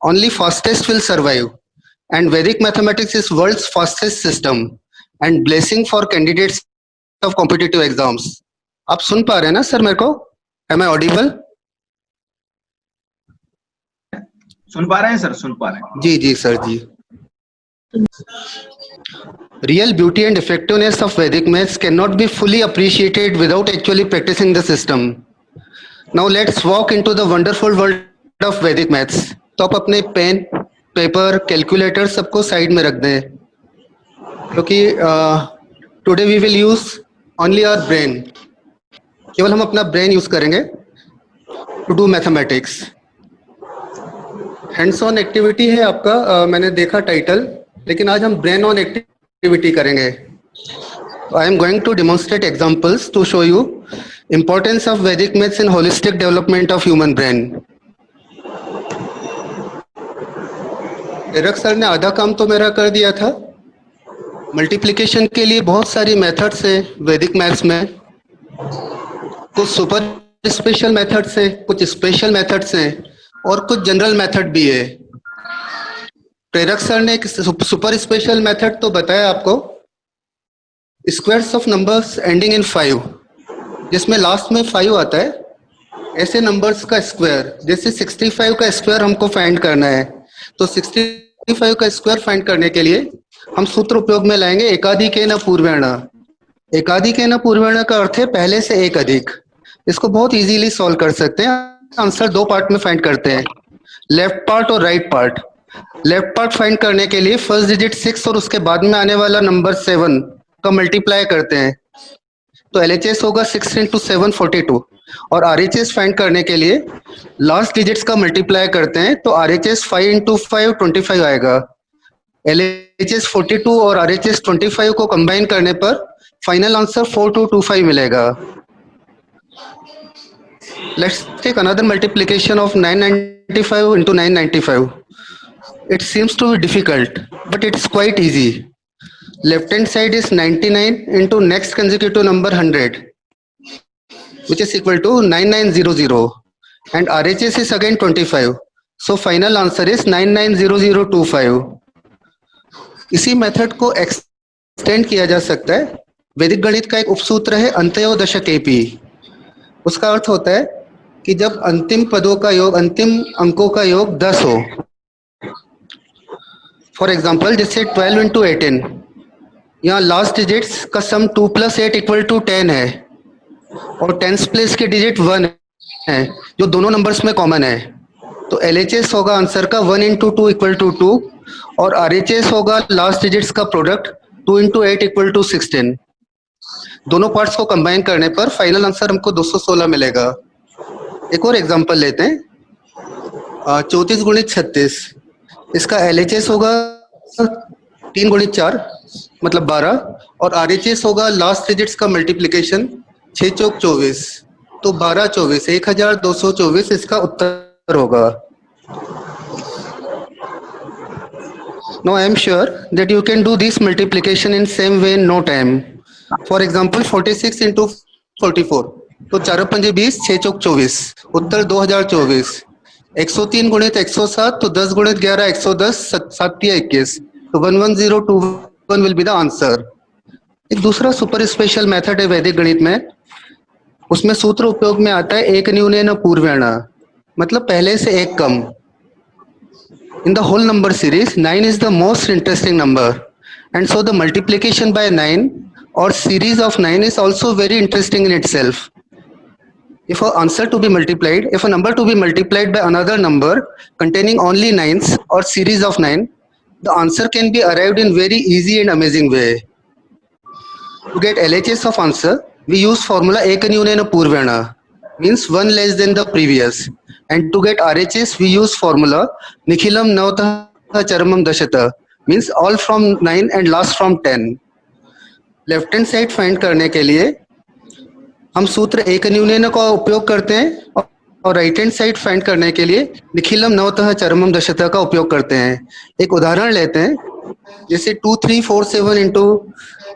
only fastest will survive and Vedic mathematics is world's fastest system and blessing for candidates of competitive exams. आप सुन पा रहे हैं ना सर मेरे को? M I Audible? सुन पा रहे हैं सर? सुन पा रहे हैं। जी जी सर जी। Real beauty and effectiveness of Vedic maths cannot be fully appreciated without actually practicing the system. Now let's walk into the wonderful world of Vedic maths. तो आप अपने पेन, पेपर, कैलकुलेटर सबको साइड में रख दें क्योंकि today we will use only our brain. केवल हम अपना ब्रेन यूज करेंगे to do mathematics. Hands on activity है आपका, मैंने देखा टाइटल, लेकिन आज हम ब्रेन ऑन एक्टिविटी करेंगे। I am going to demonstrate examples to show you importance of Vedic maths in holistic development of human brain. एरक सर ने आधा काम तो मेरा कर दिया था। मल्टीप्लिकेशन के लिए बहुत सारी मेथड्स हैं वैदिक मैथ्स में, कुछ सुपर स्पेशल मेथड्स हैं, कुछ स्पेशल मेथड्स हैं और कुछ जनरल मेथड भी है। प्रेरक सर ने एक सुपर स्पेशल मेथड तो बताया आपको, squares of numbers ending in 5, जिसमें लास्ट में 5 आता है। ऐसे नंबर्स का स्क्वायर, जैसे 65 का स्क्वायर हमको फाइंड करना है, तो 65 का स्क्वायर फाइंड करने के लिए हम सूत्र उपयोग में लाएंगे एकाधिकेन पूर्वेण। एकाधिकेन पूर्वेण का अर्थ है पहले से एक अधिक। इसको बहुत इजीली सॉल्व कर सकते हैं। आंसर 2 पार्ट में फाइंड करते हैं, लेफ्ट पार्ट और right part. Left part find करने के लिए फर्स्ट डिजिट 6 और उसके बाद में आने वाला नंबर 7 का मल्टीप्लाई करते हैं, तो LHS होगा 6 into 7 42। और RHS फाइंड करने के लिए लास्ट डिजिट्स का मल्टीप्लाई करते हैं, तो RHS 5 into 5 25 आएगा। LHS 42 और RHS 25 को कंबाइन करने पर फाइनल आंसर 4225 मिलेगा। Let's take another multiplication of 995 into 995. It seems to be difficult, but it's quite easy. Left hand side is 99 into next consecutive number 100, which is equal to 9900, and RHS is again 25. So final answer is 990025. इसी मेथड को एक्सटेंड किया जा सकता है। वैदिक गणित का एक उपसूत्र है अंत्यो दशक AP। उसका अर्थ होता है कि जब अंतिम पदों का योग, अंतिम अंकों का योग 10 हो। फॉर एग्जाम्पल जैसे 12 into 18, यहाँ लास्ट डिजिट्स का सम 2 + 8 = 10 है और 10th प्लेस के डिजिट 1 है जो दोनों नंबर्स में कॉमन है, तो LHS होगा आंसर का 1 into 2 = 2 और RHS होगा लास्ट डिजिट्स का प्रोडक्ट 2 into 8 = 16। दोनों पार्ट्स को कंबाइन करने पर फाइनल आंसर हमको 216 मिलेगा। एक और एग्जांपल लेते हैं, 34 गुणित 36, इसका LHS होगा 3 गुणित 4 मतलब 12 और RHS होगा लास्ट डिजिट्स का मल्टीप्लिकेशन 6 चौक 24, तो 12 24 1224 इसका उत्तर होगा। Now I am sure that you can do this multiplication in same way in no time. For example 46 into 44, तो 4 पंजे 20 6 चौक 24, उत्तर 2024। 103 गुणित 107, तो 10 गुणित 11 110, 7 × 21, तो 11021 will be the answer। एक दूसरा सुपर स्पेशल मेथड है वैदिक गणित में, उसमें सूत्र उपयोग में आता है एक न्यूनेन पूर्वेण, मतलब पहले से एक कम। In the whole number series, 9 is the most interesting number, and so the multiplication by 9 or series of 9 is also very interesting in itself. If a number to be multiplied by another number containing only 9s or series of 9, the answer can be arrived in very easy and amazing way. To get LHS of answer, we use formula ekanyunena purvena, means one less than the previous. And to get RHS, we use formula Nikhilam Navtah Charamam Dashata, means all from 9 and last from 10. Left hand side find करने के लिए हम सूत्र एक न्यूनन का उपयोग करते हैं और राइट हैंड साइड फाइंड करने के लिए निखिलम नवतः चरमम दशतः का उपयोग करते हैं। एक उदाहरण लेते हैं, जैसे 2347 इंटू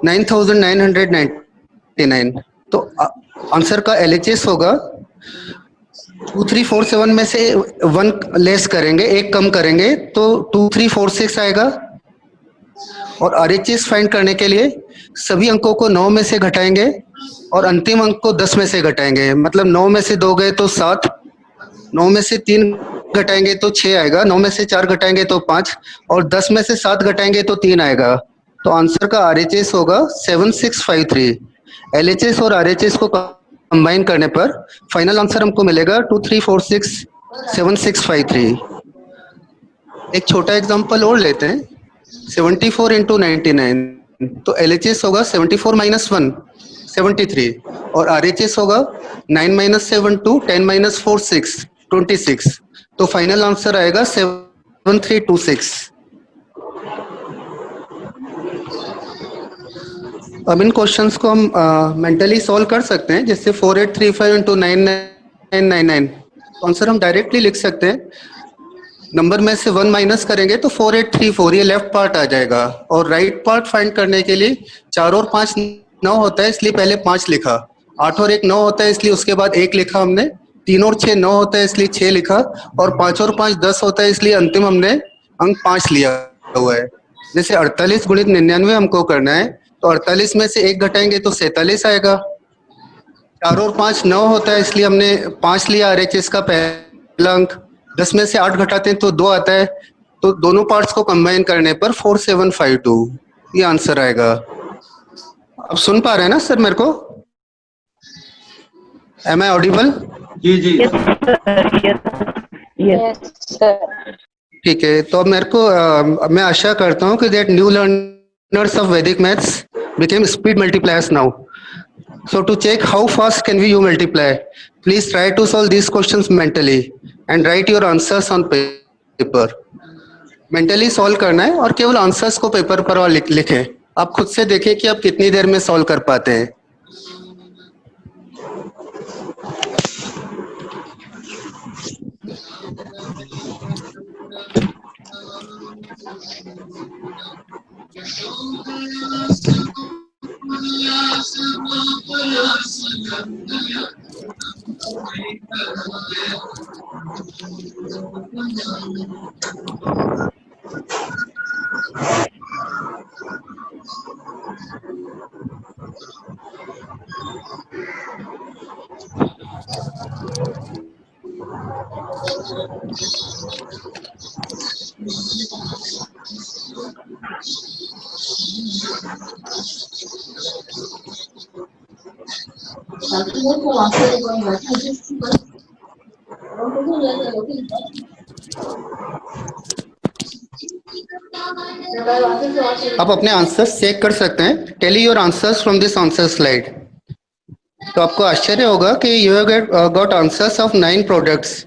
9999, तो आंसर का LHS होगा 2347 में से 1 लेस करेंगे, एक कम करेंगे तो 2346 आएगा। और RHS फाइंड करने के लिए सभी अंकों को 9 में से घटाएंगे और अंतिम अंक को 10 में से घटाएंगे, मतलब 9 में से 2 गए तो 7, 9 में से 3 घटाएंगे तो 6 आएगा, 9 में से 4 घटाएंगे तो 5 और 10 में से 7 घटाएंगे तो 3 आएगा। तो आंसर का RHS होगा 7653। LHS और RHS को कंबाइन करने पर फाइनल आंसर हमको मिलेगा 23467653। एक छोटा एग्जांपल और लेते हैं, 74 इंटू 99, तो LHS होगा 74 माइनस 1 73 और RHS होगा 9 माइनस 7 2 10 माइनस 4 6 26। तो फाइनल आंसर आएगा 7326। अब इन क्वेश्चंस को हम मेंटली सॉल्व कर सकते हैं, जैसे 4835 इंटू 9999, आंसर हम डायरेक्टली लिख सकते हैं। नंबर में से 1 माइनस करेंगे तो 4834, ये लेफ्ट पार्ट आ जाएगा। और राइट पार्ट फाइंड करने के लिए 4 और 5 9 होता है, इसलिए पहले 5 लिखा। 8 और 1 9 होता है, इसलिए उसके बाद 1 लिखा हमने। 3 और 6 9 होता है, इसलिए 6 लिखा। और 5 और 5 10 होता है, इसलिए अंतिम हमने अंक 5 लिया हुआ है। जैसे 48 गुणित 99 हमको करना है, तो 48 में से 1 घटाएंगे तो 47 आएगा। 4 और 5 9 होता है, इसलिए हमने 5 लिया RHS का पहला अंक। 10 में से 8 घटाते हैं तो 2 आता है, तो दोनों पार्ट्स को कंबाइन करने पर 4752 ये आंसर आएगा। अब सुन पा रहे हैं ना सर मेरे को? Am I audible? जी जी ठीक है, तो अब मेरे को मैं आशा करता हूँ कि that new learners of Vedic maths became speed multipliers now. So to check how fast can we multiply, please try to solve these questions mentally and write your answers on paper. Mentally solve करना है और केवल आंसर्स को पेपर पर लिखें। आप खुद से देखें कि आप कितनी देर में सॉल्व कर पाते हैं। आप अपने आंसर्स चेक कर सकते हैं। Tell your answers from this answer slide. तो आपको आश्चर्य होगा कि you have got answers of 9 products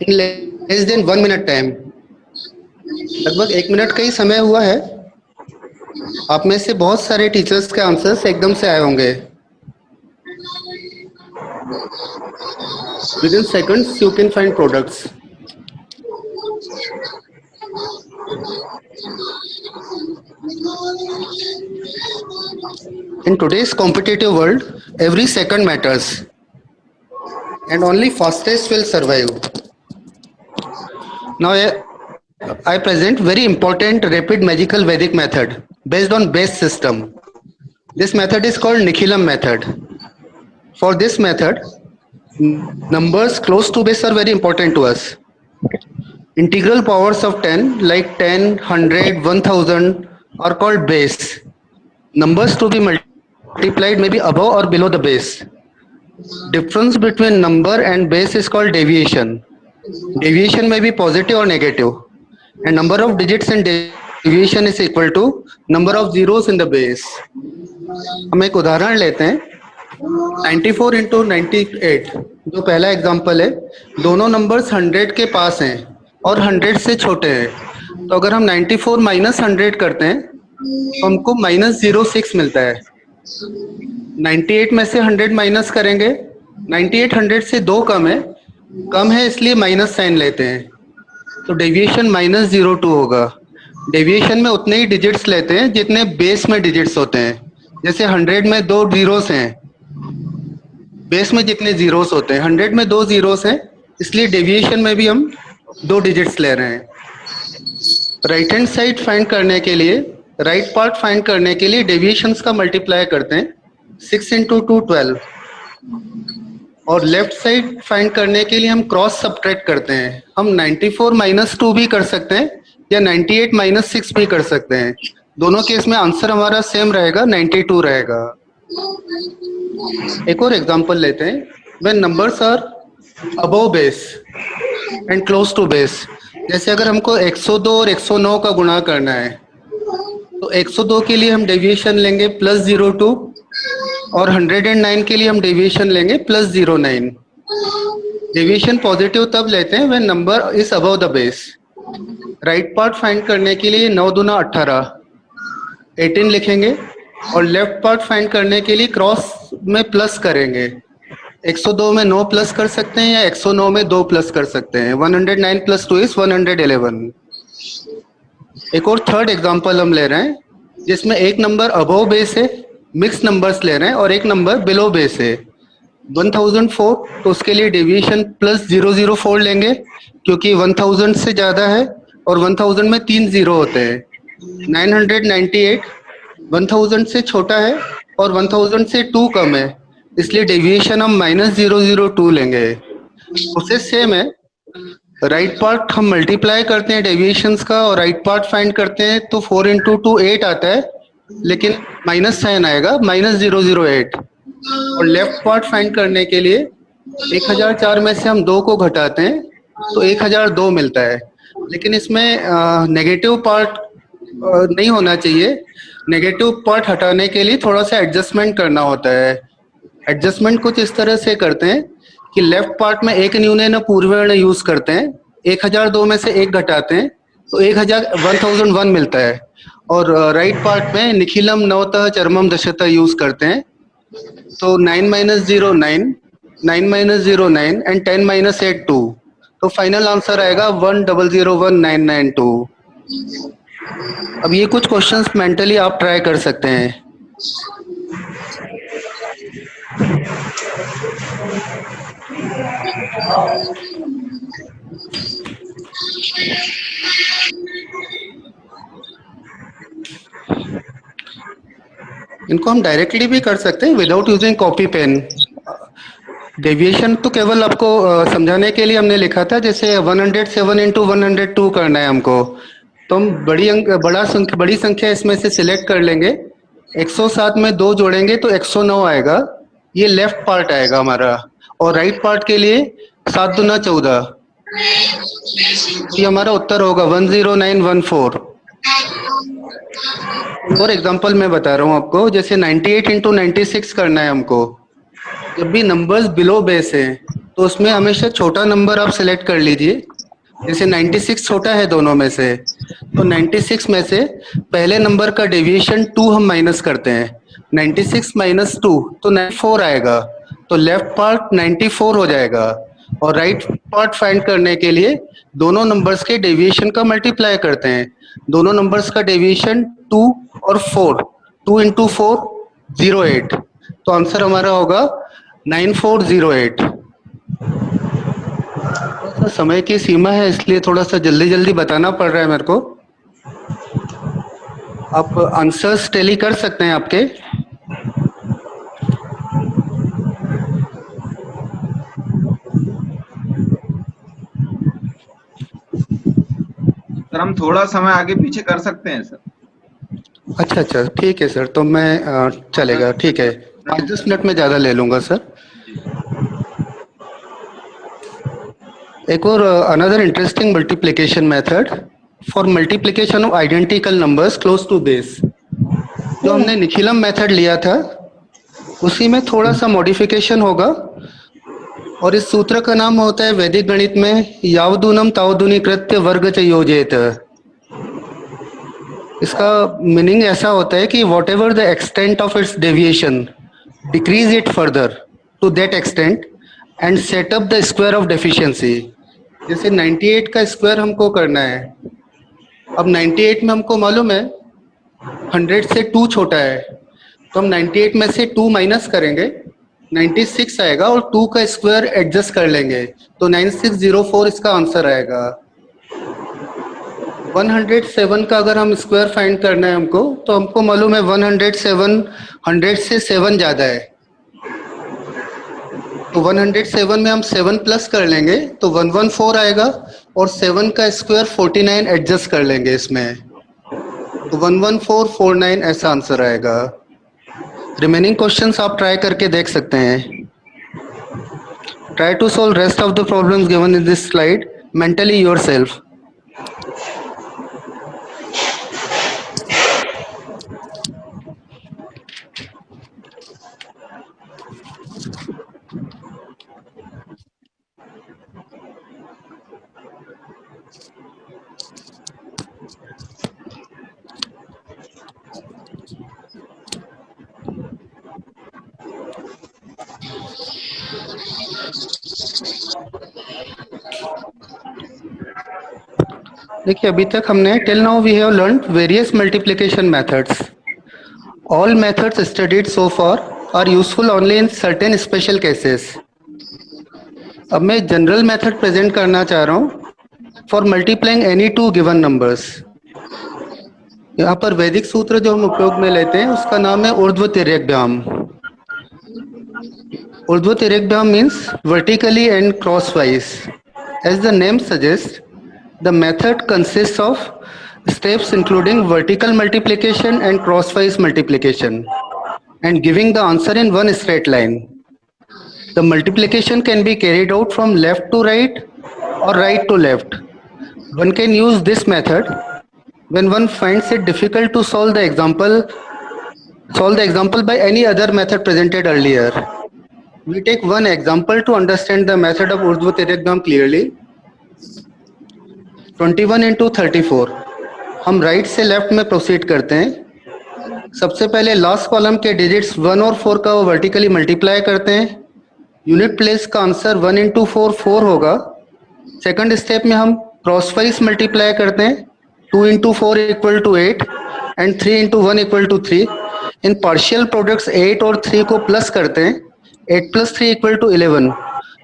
in less than 1 minute time. लगभग 1 मिनट का ही समय हुआ है। आप में से बहुत सारे टीचर्स के आंसर्स एकदम से आए होंगे। Within seconds you can find products. In today's competitive world, every second matters and only fastest will survive. Now I present very important rapid magical Vedic method based on base system. This method is called Nikhilam method. For this method, numbers close to base are very important to us. Integral powers of 10 like 10, 100, 1000 are called base. Numbers to be multiplied may be above or below the base. Difference between number and base is called deviation. Deviation may be positive or negative. And number of digits in deviation is equal to number of zeros in the base. हम एक उदाहरण लेते हैं। 94 into 98 जो पहला एग्जांपल है, दोनों नंबर्स 100 के पास हैं और 100 से छोटे हैं। तो अगर हम 94 माइनस 100 करते हैं तो हमको -06 मिलता है। 98 में से 100 माइनस करेंगे, 98 100 से 2 कम है इसलिए माइनस साइन लेते हैं, तो डेविएशन -02 होगा। डेविएशन में उतने ही डिजिट्स लेते हैं जितने बेस में डिजिट्स होते हैं। जैसे 100 में 2 जीरोस हैं, बेस में जितने जीरोस होते हैं, 100 में 2 जीरोस हैं, इसलिए डेविएशन में भी हम 2 डिजिट्स ले रहे हैं। राइट हैंड साइड फाइंड करने के लिए, राइट पार्ट फाइंड करने के लिए डेविएशंस का मल्टीप्लाई करते हैं, 6 × 2 12। और लेफ्ट साइड फाइंड करने के लिए हम क्रॉस सब्ट्रैक्ट करते हैं। हम 94 - 2 भी कर सकते हैं या 98 - 6 भी कर सकते हैं। दोनों केस में आंसर हमारा सेम रहेगा, 92 रहेगा। एक और एग्जांपल लेते हैं। When numbers are above base and close to base, जैसे अगर हमको 102 और 109 का गुणा करना है तो 102 के लिए हम डेविएशन लेंगे +02 और 109 के लिए हम डेविएशन लेंगे +09। डेविएशन पॉजिटिव तब लेते हैं when number is above the base. Right part find करने के लिए 9 दूना 18, 18 लिखेंगे और लेफ्ट पार्ट फाइंड करने के लिए क्रॉस में प्लस करेंगे। 102 में 9 प्लस कर सकते हैं या 109 में 2 प्लस कर सकते हैं। 109 + 2 = 111। एक और थर्ड एग्जांपल हम ले रहे हैं जिसमें एक नंबर अबव बेस है, मिक्स नंबर्स ले रहे हैं, और एक नंबर बिलो बेस है। 1004, तो उसके लिए डेविएशन +004 लेंगे क्योंकि 1000 से ज़्यादा है और 1000 में 3 जीरो होते हैं। 998 1000 से छोटा है और 1000 से 2 कम है, इसलिए डेविएशन हम -002 लेंगे। उसे सेम है, राइट पार्ट हम मल्टीप्लाई करते हैं डेविएशंस का और राइट पार्ट फाइंड करते हैं तो 4 × 2 8 आता है, लेकिन माइनस साइन आएगा -008। और लेफ्ट पार्ट फाइंड करने के लिए 1004 में से हम 2 को घटाते हैं तो 1002 मिलता है, लेकिन इसमें नेगेटिव पार्ट नहीं होना चाहिए। नेगेटिव पार्ट हटाने के लिए थोड़ा सा एडजस्टमेंट करना होता है। एडजस्टमेंट कुछ इस तरह से करते हैं कि लेफ्ट पार्ट में एक न्यूने न पूर्वर्ण यूज करते हैं, 1002 में से 1 घटाते हैं तो 1001 मिलता है, और राइट पार्ट में निखिलम नवतः चरमम दशतः यूज करते हैं तो 9 - 0 9, 9 - 0 9 एंड 10 - 8 2, तो फाइनल आंसर आएगा 1001992। अब ये कुछ क्वेश्चंस मेंटली आप ट्राई कर सकते हैं। इनको हम डायरेक्टली भी कर सकते हैं without using copy pen. Deviation तो केवल आपको समझाने के लिए हमने लिखा था, जैसे 107 × 102 करना है हमको, तो हम बड़ी संख्या इसमें से सिलेक्ट कर लेंगे। 107 में 2 जोड़ेंगे तो 109 आएगा, ये लेफ्ट पार्ट आएगा हमारा। और राइट पार्ट के लिए 7 दूना 14, ये हमारा उत्तर होगा 10914। और एग्जांपल मैं बता रहा हूँ आपको, जैसे 98 × 96 करना है हमको। जब भी नंबर्स बिलो बेस है तो उसमें हमेशा छोटा नंबर आप सिलेक्ट कर लीजिए। जैसे 96 छोटा है दोनों में से, तो 96 में से पहले नंबर का डेविएशन 2 हम माइनस करते हैं। 96 - 2 तो 94 आएगा, तो लेफ्ट पार्ट 94 हो जाएगा। और राइट पार्ट फाइंड करने के लिए दोनों नंबर्स के डेविएशन का मल्टीप्लाई करते हैं। दोनों नंबर्स का डेविएशन 2 और 4, 2 × 4 08, तो आंसर हमारा होगा 9408। समय की सीमा है इसलिए थोड़ा सा जल्दी बताना पड़ रहा है मेरे को। आप आंसर्स टैली कर सकते हैं आपके। सर हम थोड़ा समय आगे पीछे कर सकते हैं सर। अच्छा ठीक है सर, तो मैं चलेगा, ठीक है, 5-10 मिनट में ज़्यादा ले लूँगा सर। एक और another interesting multiplication method for multiplication of identical numbers close to base. जो हमने निखिलम मेथड लिया था उसी में थोड़ा सा मॉडिफिकेशन होगा। और इस सूत्र का नाम होता है वैदिक गणित में यावदूनम तावदूनीकृत्य वर्ग च योजयेत। इसका मीनिंग ऐसा होता है कि whatever the extent of its deviation decrease it further to that extent and set up the square of deficiency. जैसे 98 का स्क्वायर हमको करना है, अब 98 में हमको मालूम है 100 से 2 छोटा है, तो हम 98 में से 2 माइनस करेंगे, 96 आएगा और 2 का स्क्वायर एडजस्ट कर लेंगे, तो 9604 इसका आंसर आएगा। 107 का अगर हम स्क्वायर फाइंड करना है हमको, तो हमको मालूम है 107 100 से 7 ज़्यादा है, तो 107 में हम 7 प्लस कर लेंगे तो 114 आएगा और 7 का स्क्वायर 49 एडजस्ट कर लेंगे इसमें, तो 11449 ऐसा आंसर आएगा। रिमेनिंग क्वेश्चंस आप ट्राई करके देख सकते हैं। Try to solve rest of the problems given in this slide mentally yourself. देखिए अभी तक हमने till now we have learned various multiplication methods. All methods studied so far are useful only in certain special cases. अब मैं जनरल मेथड प्रेजेंट करना चाह रहा हूँ for multiplying any two given numbers. यहाँ पर वैदिक सूत्र जो हम उपयोग में लेते हैं उसका नाम है Urdhva Tiryagbhyam. Urdhva Tiryagbhyam means vertically and crosswise. As the name suggest, the method consists of steps including vertical multiplication and crosswise multiplication and giving the answer in one straight line. The multiplication can be carried out from left to right or right to left. One can use this method when one finds it difficult to solve the example by any other method presented earlier. We take one example to understand the method of Urdhva Tiryakvyam clearly. 21 into 34। हम राइट से लेफ्ट में प्रोसीड करते हैं। सबसे पहले लास्ट कॉलम के डिजिट्स 1 और 4 का वो वर्टिकली मल्टीप्लाई करते हैं। यूनिट प्लेस का आंसर 1 इंटू 4 4 होगा। सेकंड स्टेप में हम क्रॉसवाइज मल्टीप्लाई करते हैं। 2 into 4 equal to 8 and 3 into 1 equal to 3। इन पार्शियल प्रोडक्ट्स 8 और 3 को प्लस करते हैं। 8 प्लस 3 इक्वल टू 11।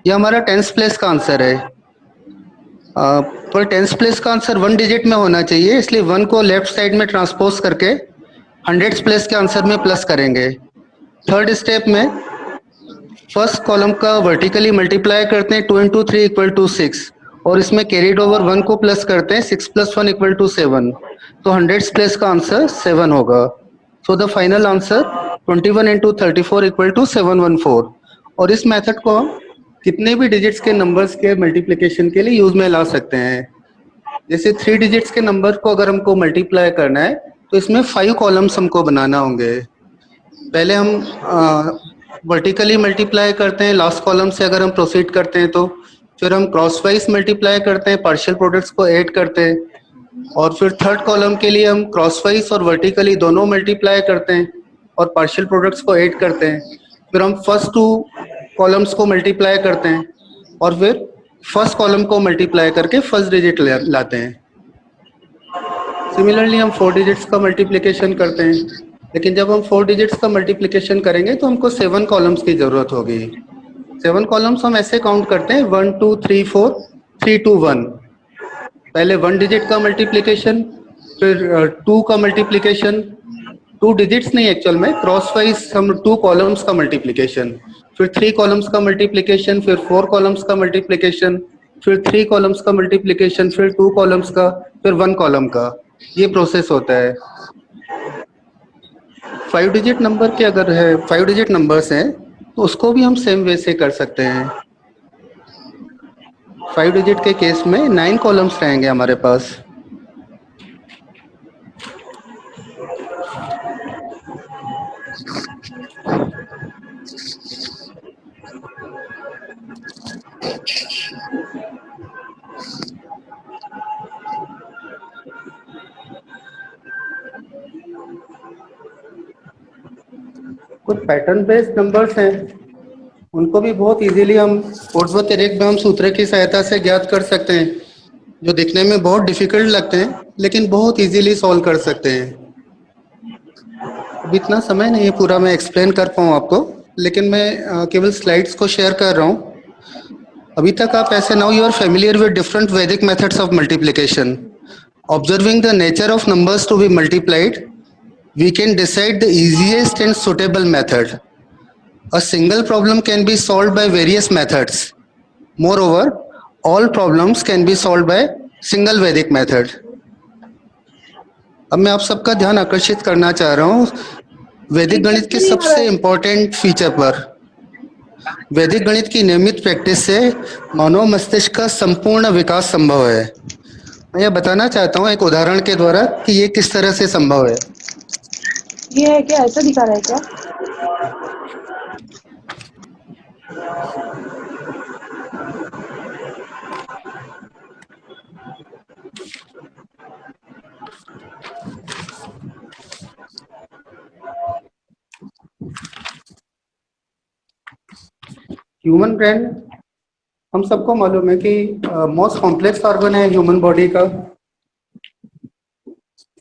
ये हमारा टेंस प्लेस का आंसर है। पर टेंस प्लेस का आंसर 1 डिजिट में होना चाहिए, इसलिए 1 को लेफ्ट साइड में ट्रांसपोज करके हंड्रेड्स प्लेस के आंसर में प्लस करेंगे। थर्ड स्टेप में फर्स्ट कॉलम का वर्टिकली मल्टीप्लाई करते हैं। 2 इंटू 3 इक्वल टू 6 और इसमें कैरीड ओवर 1 को प्लस करते हैं। 6 प्लस 1 इक्वल टू 7, तो हंड्रेड्स प्लेस का आंसर 7 होगा। So the final answer 21 into 34 equal to 714। और इस मेथड को हम कितने भी डिजिट्स के नंबर्स के मल्टीप्लिकेशन के लिए यूज में ला सकते हैं। जैसे 3 डिजिट्स के नंबर को अगर हमको मल्टीप्लाई करना है तो इसमें 5 कॉलम्स हमको बनाना होंगे। पहले हम वर्टिकली मल्टीप्लाई करते हैं, लास्ट कॉलम से अगर हम प्रोसीड करते हैं तो फिर हम क्रॉसवाइज मल्टीप्लाई करते हैं, पार्शियल प्रोडक्ट्स को ऐड करते हैं, और फिर थर्ड कॉलम के लिए हम क्रॉसवाइज और वर्टिकली दोनों मल्टीप्लाई करते हैं और पार्शियल प्रोडक्ट्स को ऐड करते हैं। फिर हम फर्स्ट 2 कॉलम्स को मल्टीप्लाई करते हैं और फिर फर्स्ट कॉलम को मल्टीप्लाई करके फर्स्ट डिजिट लाते हैं। सिमिलरली हम 4 डिजिट्स का मल्टीप्लिकेशन करते हैं, लेकिन जब हम 4 डिजिट्स का मल्टीप्लिकेशन करेंगे तो हमको 7 कॉलम्स की जरूरत होगी। 7 कॉलम्स हम ऐसे काउंट करते हैं 1 2 3 4 3 2 1। पहले 1 डिजिट का मल्टीप्लिकेशन, फिर 2 का मल्टीप्लिकेशन, 2 डिजिट्स नहीं एक्चुअल में, क्रॉसवाइज हम 2 कॉलम्स का मल्टीप्लिकेशन, फिर 3 कॉलम्स का मल्टीप्लिकेशन, फिर 4 कॉलम्स का मल्टीप्लिकेशन, फिर 3 कॉलम्स का मल्टीप्लिकेशन, फिर 2 कॉलम्स का, फिर 1 कॉलम का। ये प्रोसेस होता है। 5 डिजिट नंबर के अगर है 5 डिजिट नंबर्स हैं तो उसको भी हम सेम वे से कर सकते हैं। 5 डिजिट के केस में 9 कॉलम्स रहेंगे हमारे पास। कुछ पैटर्न बेस्ड नंबर्स हैं, उनको भी बहुत इजीली हम ऊर्ध्वतिरिक्त ब्रह्म सूत्र की सहायता से ज्ञात कर सकते हैं, जो दिखने में बहुत डिफिकल्ट लगते हैं लेकिन बहुत इजीली सॉल्व कर सकते हैं। अब इतना समय नहीं है पूरा मैं एक्सप्लेन कर पाऊँ आपको, लेकिन मैं केवल स्लाइड्स को शेयर कर रहा हूँ। अभी तक आप ऐसे now you are familiar with different Vedic methods of multiplication. Observing the nature of numbers to be multiplied, we can decide the easiest and suitable method. A single problem can be solved by various methods. Moreover, all problems can be solved by single Vedic method. अब मैं आप सबका ध्यान आकर्षित करना चाह रहा हूँ वैदिक गणित के सबसे इम्पोर्टेंट फीचर पर। वैदिक गणित की नियमित प्रैक्टिस से मानव मस्तिष्क का संपूर्ण विकास संभव है। मैं यह बताना चाहता हूँ एक उदाहरण के द्वारा कि ये किस तरह से संभव है। ये है क्या, ऐसा दिखा रहा है क्या? ह्यूमन ब्रेन हम सबको मालूम है कि मोस्ट कॉम्प्लेक्स ऑर्गन है ह्यूमन बॉडी का।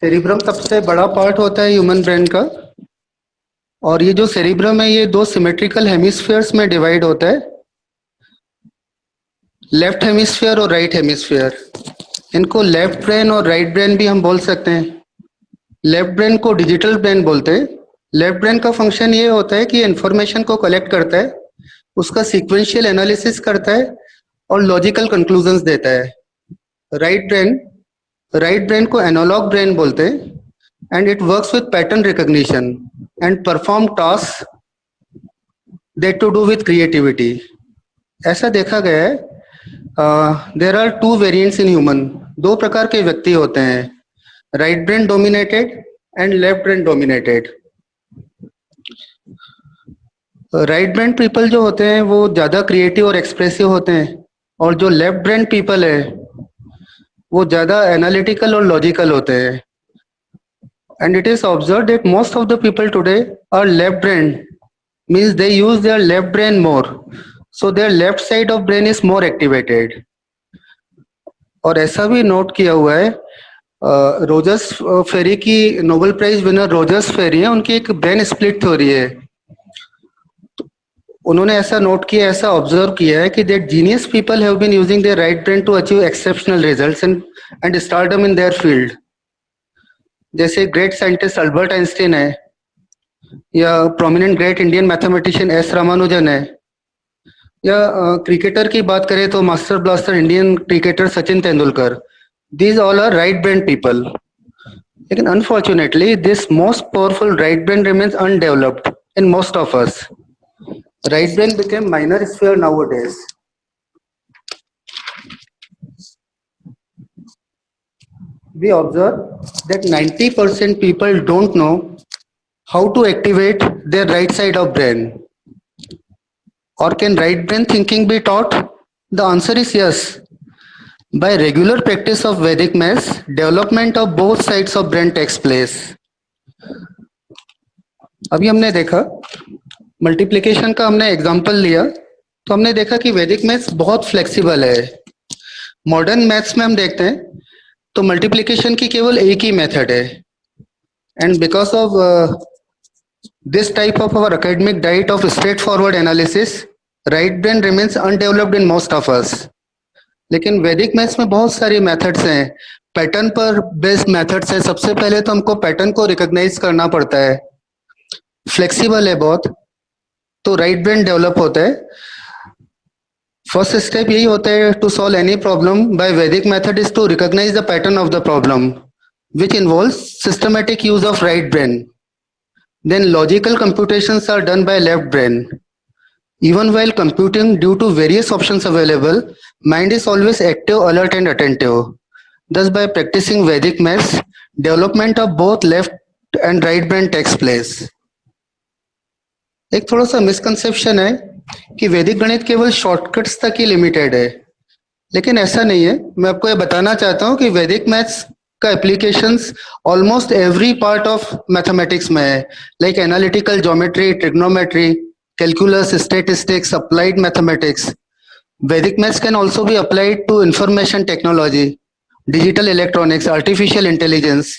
सेरिब्रम सबसे बड़ा पार्ट होता है ह्यूमन ब्रेन का, और ये जो सेरिब्रम है ये दो सिमेट्रिकल हेमिस्फीयर्स में डिवाइड होता है, लेफ्ट हेमिस्फीयर और राइट हेमिस्फीयर। इनको लेफ्ट ब्रेन और राइट ब्रेन भी हम बोल सकते हैं। लेफ्ट ब्रेन को डिजिटल ब्रेन बोलते हैं। लेफ्ट ब्रेन का फंक्शन ये होता है कि इंफॉर्मेशन को कलेक्ट करता है, उसका सीक्वेंशियल एनालिसिस करता है और लॉजिकल कंक्लूजन्स देता है। राइट ब्रेन को एनालॉग ब्रेन बोलते हैं and it works with pattern recognition and perform task that to do with creativity. ऐसा देखा गया है there are two variants in human. दो प्रकार के व्यक्ति होते हैं, right brain dominated and left brain dominated. Right brain people जो होते हैं वो ज़्यादा क्रिएटिव और एक्सप्रेसिव होते हैं, और जो लेफ्ट ब्रेन पीपल है वो ज़्यादा एनालिटिकल और लॉजिकल होते हैं। And it is observe that most of the people today are left brain, means they use their left brain more, so their left side of brain is more activated. और ऐसा भी नोट किया हुआ है, रोजर्स फेरी की नोबेल प्राइज विनर रोजर्स फेरी है, उनकी एक ब्रेन स्प्लिट थ्योरी है। उन्होंने ऐसा नोट किया, ऐसा ऑब्जर्व किया है कि that genius people have been using their right brain to achieve exceptional results and stardom in their field. जैसे ग्रेट साइंटिस्ट अल्बर्ट आइंस्टीन है, या prominent great Indian mathematician S Ramanujan है, या क्रिकेटर की बात करें तो master blaster Indian cricketer Sachin Tendulkar. These all are right brain people. लेकिन unfortunately this most powerful right brain remains undeveloped in most of us. Right brain became minor sphere nowadays. We observe that 90% people don't know how to activate their right side of brain. Or can right brain thinking be taught? The answer is yes. By regular practice of Vedic maths, development of both sides of brain takes place. अभी हमने देखा मल्टीप्लिकेशन का, हमने एग्जांपल लिया तो हमने देखा कि वैदिक मैथ्स बहुत फ्लेक्सिबल है। मॉडर्न मैथ्स में हम देखते हैं तो मल्टीप्लिकेशन की केवल एक ही मेथड है, and because of this type of our academic diet of straightforward analysis, right brain remains undeveloped in most of us. लेकिन वैदिक मैथ्स में बहुत सारी मेथड्स हैं, पैटर्न पर बेस्ड मेथड्स हैं। सबसे पहले तो हमको पैटर्न को रिकॉग्नाइज करना पड़ता है, फ्लेक्सिबल है बहुत, तो राइट ब्रेन डेवलप होता है। फर्स्ट स्टेप यही होता है to solve any problem by Vedic method is to recognise the pattern of the problem which involves systematic use of right brain. Then logical computations are done by left brain. Even while computing, due to various options available, mind is always active, alert and attentive. Thus by practicing Vedic maths, development of both left and right brain takes place. एक थोड़ा सा मिसकंसेप्शन है कि वैदिक गणित केवल शॉर्टकट्स तक ही लिमिटेड है, लेकिन ऐसा नहीं है। मैं आपको ये बताना चाहता हूँ कि वैदिक मैथ्स का applications almost every part of mathematics में है, like analytical geometry, trigonometry, calculus, statistics, applied mathematics. Vedic maths can also be applied to information technology, digital electronics, artificial intelligence,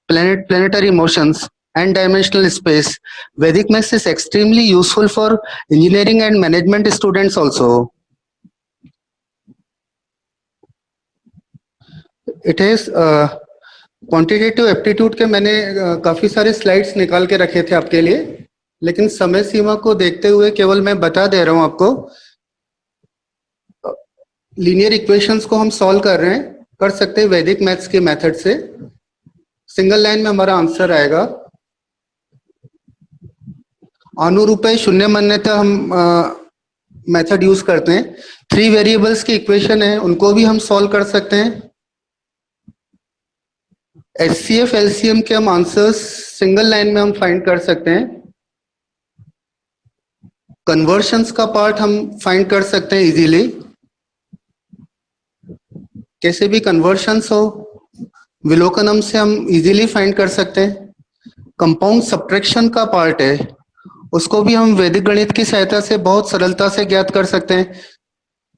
planetary motions, and dimensional space. Vedic maths is extremely useful for engineering and management students also. It is quantitative aptitude के मैंने काफी सारे स्लाइड्स निकाल के रखे थे आपके लिए, लेकिन समय सीमा को देखते हुए केवल मैं बता दे रहा हूं आपको। लीनियर इक्वेशंस को हम सॉल्व कर सकते हैं वैदिक मैथ्स के मेथड से। सिंगल लाइन में हमारा आंसर आएगा। अनुरूपय शून्य मान्यता हम मेथड यूज करते हैं। 3 वेरिएबल्स की इक्वेशन है, उनको भी हम सॉल्व कर सकते हैं। HCF LCM के हम आंसर्स सिंगल लाइन में हम फाइंड कर सकते हैं। कन्वर्शंस का पार्ट हम फाइंड कर सकते हैं इजीली। कैसे भी कन्वर्शंस हो, विलोकनम से हम इजीली फाइंड कर सकते हैं। कंपाउंड सब्ट्रैक्शन का पार्ट है, उसको भी हम वैदिक गणित की सहायता से बहुत सरलता से ज्ञात कर सकते हैं।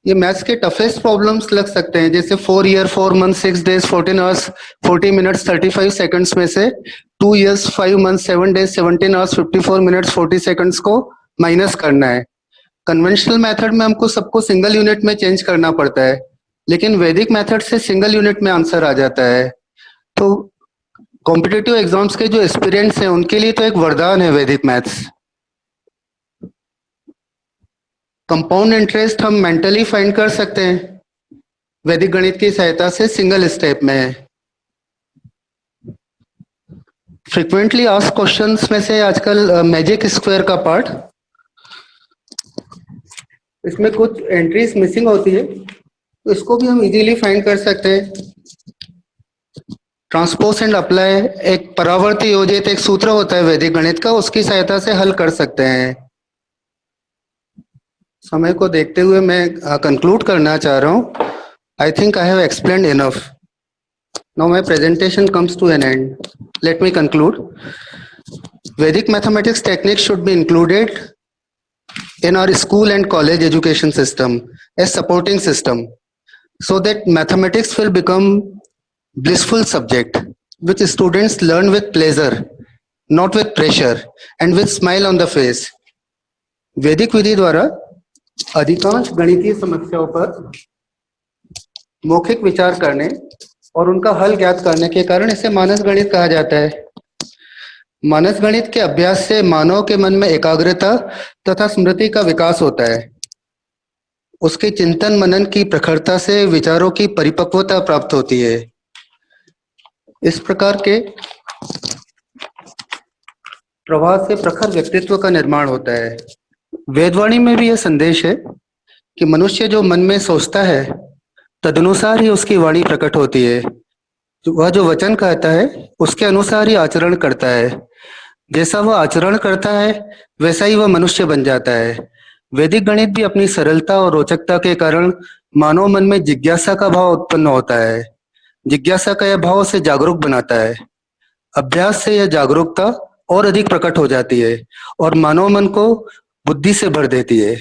ये मैथ्स के टफेस्ट प्रॉब्लम्स लग सकते हैं, जैसे 4 year 4 month 6 days 14 hours 40 minutes 35 seconds में से 2 years 5 month 7 days 17 hours 54 minutes 40 seconds को माइनस करना है। कन्वेंशनल मेथड में हमको सबको सिंगल यूनिट में चेंज करना पड़ता है, लेकिन वैदिक मेथड से सिंगल यूनिट में आंसर आ जाता है। तो कॉम्पिटिटिव एग्जाम्स के जो एस्पिरेंट्स हैं उनके लिए तो एक वरदान है वैदिक मैथ्स। कंपाउंड इंटरेस्ट हम मेंटली फाइंड कर सकते हैं वैदिक गणित की सहायता से, सिंगल स्टेप में। फ्रीक्वेंटली आस्क्ड क्वेश्चंस में से आजकल मैजिक स्क्वायर का पार्ट, इसमें कुछ एंट्रीज मिसिंग होती है, तो इसको भी हम इजीली फाइंड कर सकते हैं। ट्रांसपोज एंड अप्लाई एक परावर्ती योजित एक सूत्र होता है वैदिक गणित का, उसकी सहायता से हल कर सकते हैं। समय को देखते हुए मैं कंक्लूड करना चाह रहा हूं। I think I have explained enough. Now my presentation comes to an end. Let me conclude. Vedic mathematics techniques should be included in our school and college education system as supporting system, so that mathematics will become blissful subject which students learn with pleasure, not with pressure, and with smile on the face. वैदिक विधि द्वारा अधिकांश गणितीय समस्याओं पर मौखिक विचार करने और उनका हल ज्ञात करने के कारण इसे मानस गणित कहा जाता है। मानस गणित के अभ्यास से मानव के मन में एकाग्रता तथा स्मृति का विकास होता है। उसके चिंतन मनन की प्रखरता से विचारों की परिपक्वता प्राप्त होती है। इस प्रकार के प्रवाह से प्रखर व्यक्तित्व का निर्माण होता है। वेदवाणी में भी यह संदेश है कि मनुष्य जो मन में सोचता है तदनुसार ही उसकी वाणी प्रकट होती है। वह जो वचन कहता है उसके अनुसार ही आचरण करता है। जैसा वह आचरण करता है वैसा ही वह मनुष्य बन जाता है। वैदिक गणित भी अपनी सरलता और रोचकता के कारण मानव मन में जिज्ञासा का भाव उत्पन्न होता है। जिज्ञासा का यह भाव उसे जागरूक बनाता है। अभ्यास से यह जागरूकता और अधिक प्रकट हो जाती है और मानव मन को बुद्धि से भर देती है।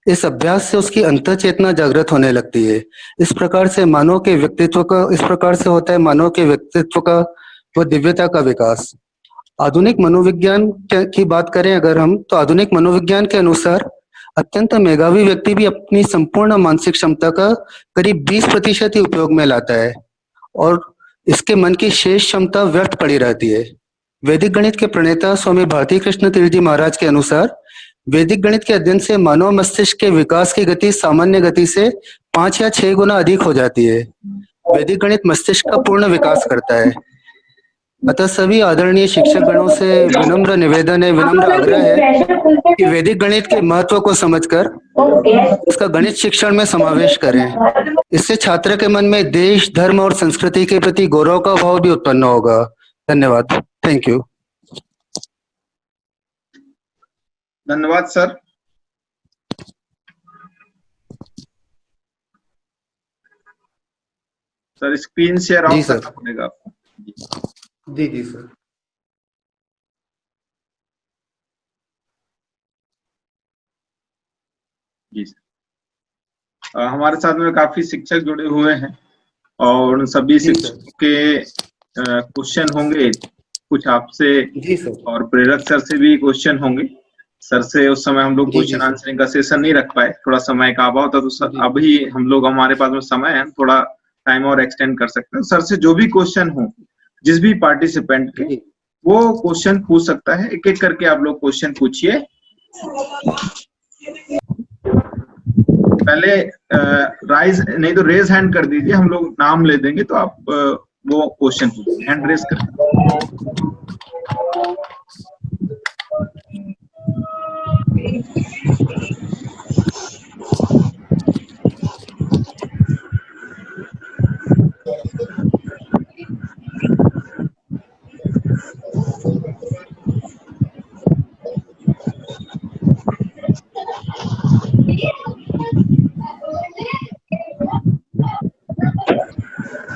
इस अभ्यास से उसकी अंतर चेतना जागृत होने लगती है। इस प्रकार से होता है मानव के व्यक्तित्व का व दिव्यता का विकास। आधुनिक मनोविज्ञान की बात करें अगर हम, तो आधुनिक मनोविज्ञान के अनुसार अत्यंत मेधावी व्यक्ति भी अपनी संपूर्ण मानसिक क्षमता का करीब 20% ही उपयोग में लाता है और इसके मन की शेष क्षमता व्यर्थ पड़ी रहती है। वैदिक गणित के प्रणेता स्वामी भारती कृष्ण तीर्थ जी महाराज के अनुसार वैदिक गणित के अध्ययन से मानव मस्तिष्क के विकास की गति सामान्य गति से 5 या 6 गुना अधिक हो जाती है। वैदिक गणित मस्तिष्क का पूर्ण विकास करता है। अतः सभी आदरणीय शिक्षक गणों से विनम्र निवेदन है, विनम्र आग्रह है कि वैदिक गणित के महत्व को समझकर इसका गणित शिक्षण में समावेश करें। इससे छात्र के मन में देश, धर्म और संस्कृति के प्रति गौरव का भाव भी उत्पन्न होगा। धन्यवाद। Thank you. धन्यवाद सर। सर स्क्रीन शेयर जी ऑफ सर। करना पड़ेगा आपको। जी सर। जी सर। हमारे साथ में काफी शिक्षक जुड़े हुए हैं और उन सभी जी सर। शिक्षकों के क्वेश्चन होंगे, कुछ आपसे जी सर। और प्रेरक सर से भी क्वेश्चन होंगे। सर से उस समय हम लोग जी क्वेश्चन सर। आंसरिंग का सेशन नहीं रख पाए, थोड़ा समय का अभाव था, तो सर जी। अभी हम लोग, हमारे पास में समय है, थोड़ा टाइम और एक्सटेंड कर सकते हैं। सर से जो भी क्वेश्चन हो, जिस भी पार्टिसिपेंट के, जी वो क्वेश्चन पूछ सकता है। एक एक करके आप लोग क्वेश्चन पूछिए। पहले राइज नहीं तो रेज हैंड कर दीजिए, हम लोग नाम ले देंगे तो आप वो क्वेश्चन पूछिए, हैंड रेज करके।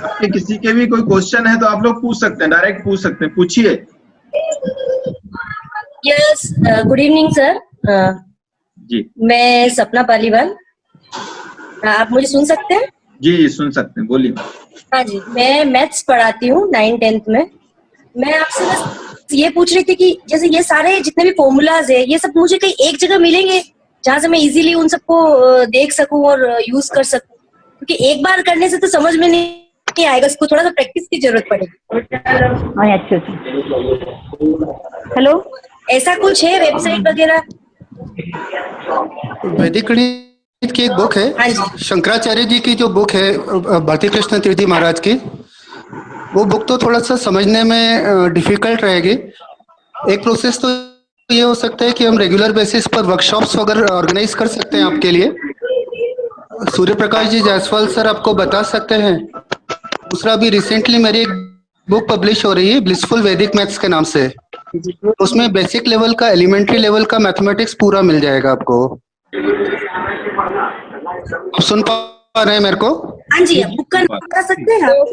आपके किसी के भी कोई क्वेश्चन है तो आप लोग पूछ सकते हैं, डायरेक्ट पूछ सकते हैं, पूछिए। Yes, good evening sir. जी मैं सपना पालीवाल। आप मुझे सुन सकते हैं? जी सुन सकते हैं, बोलिए। हाँ जी, मैं मैथ्स पढ़ाती हूँ 9th-10th में। मैं आपसे बस ये पूछ रही थी कि जैसे ये सारे जितने भी फॉर्मूलाज है, ये सब मुझे कहीं एक जगह मिलेंगे जहाँ से मैं इजीली उन सबको देख सकूं और यूज कर सकूं, क्योंकि एक बार करने से तो समझ में नहीं आएगा, इसको थोड़ा सा प्रैक्टिस की जरूरत पड़ेगी। अच्छा। हेलो, ऐसा कुछ है वेबसाइट वगैरह? वैदिक गणित की एक बुक हाँ है, जी। शंकराचार्य जी की जो बुक है भारती कृष्ण तीर्थी महाराज की, वो बुक तो थोड़ा सा समझने में डिफिकल्ट रहेगी। एक प्रोसेस तो ये हो सकता है कि हम रेगुलर बेसिस पर वर्कशॉप्स वगैरह ऑर्गेनाइज कर सकते हैं आपके लिए। सूर्य प्रकाश जी जायसवाल सर आपको बता सकते हैं। दूसरा, अभी रिसेंटली मेरी एक बुक पब्लिश हो रही है ब्लिसफुल वैदिक मैथ्स के नाम से, उसमें बेसिक लेवल का, एलिमेंट्री लेवल का मैथमेटिक्स पूरा मिल जाएगा आपको। आप सुन पा रहे हैं मेरे को? हाँ जी, बुक का नाम बता सकते हैं आप?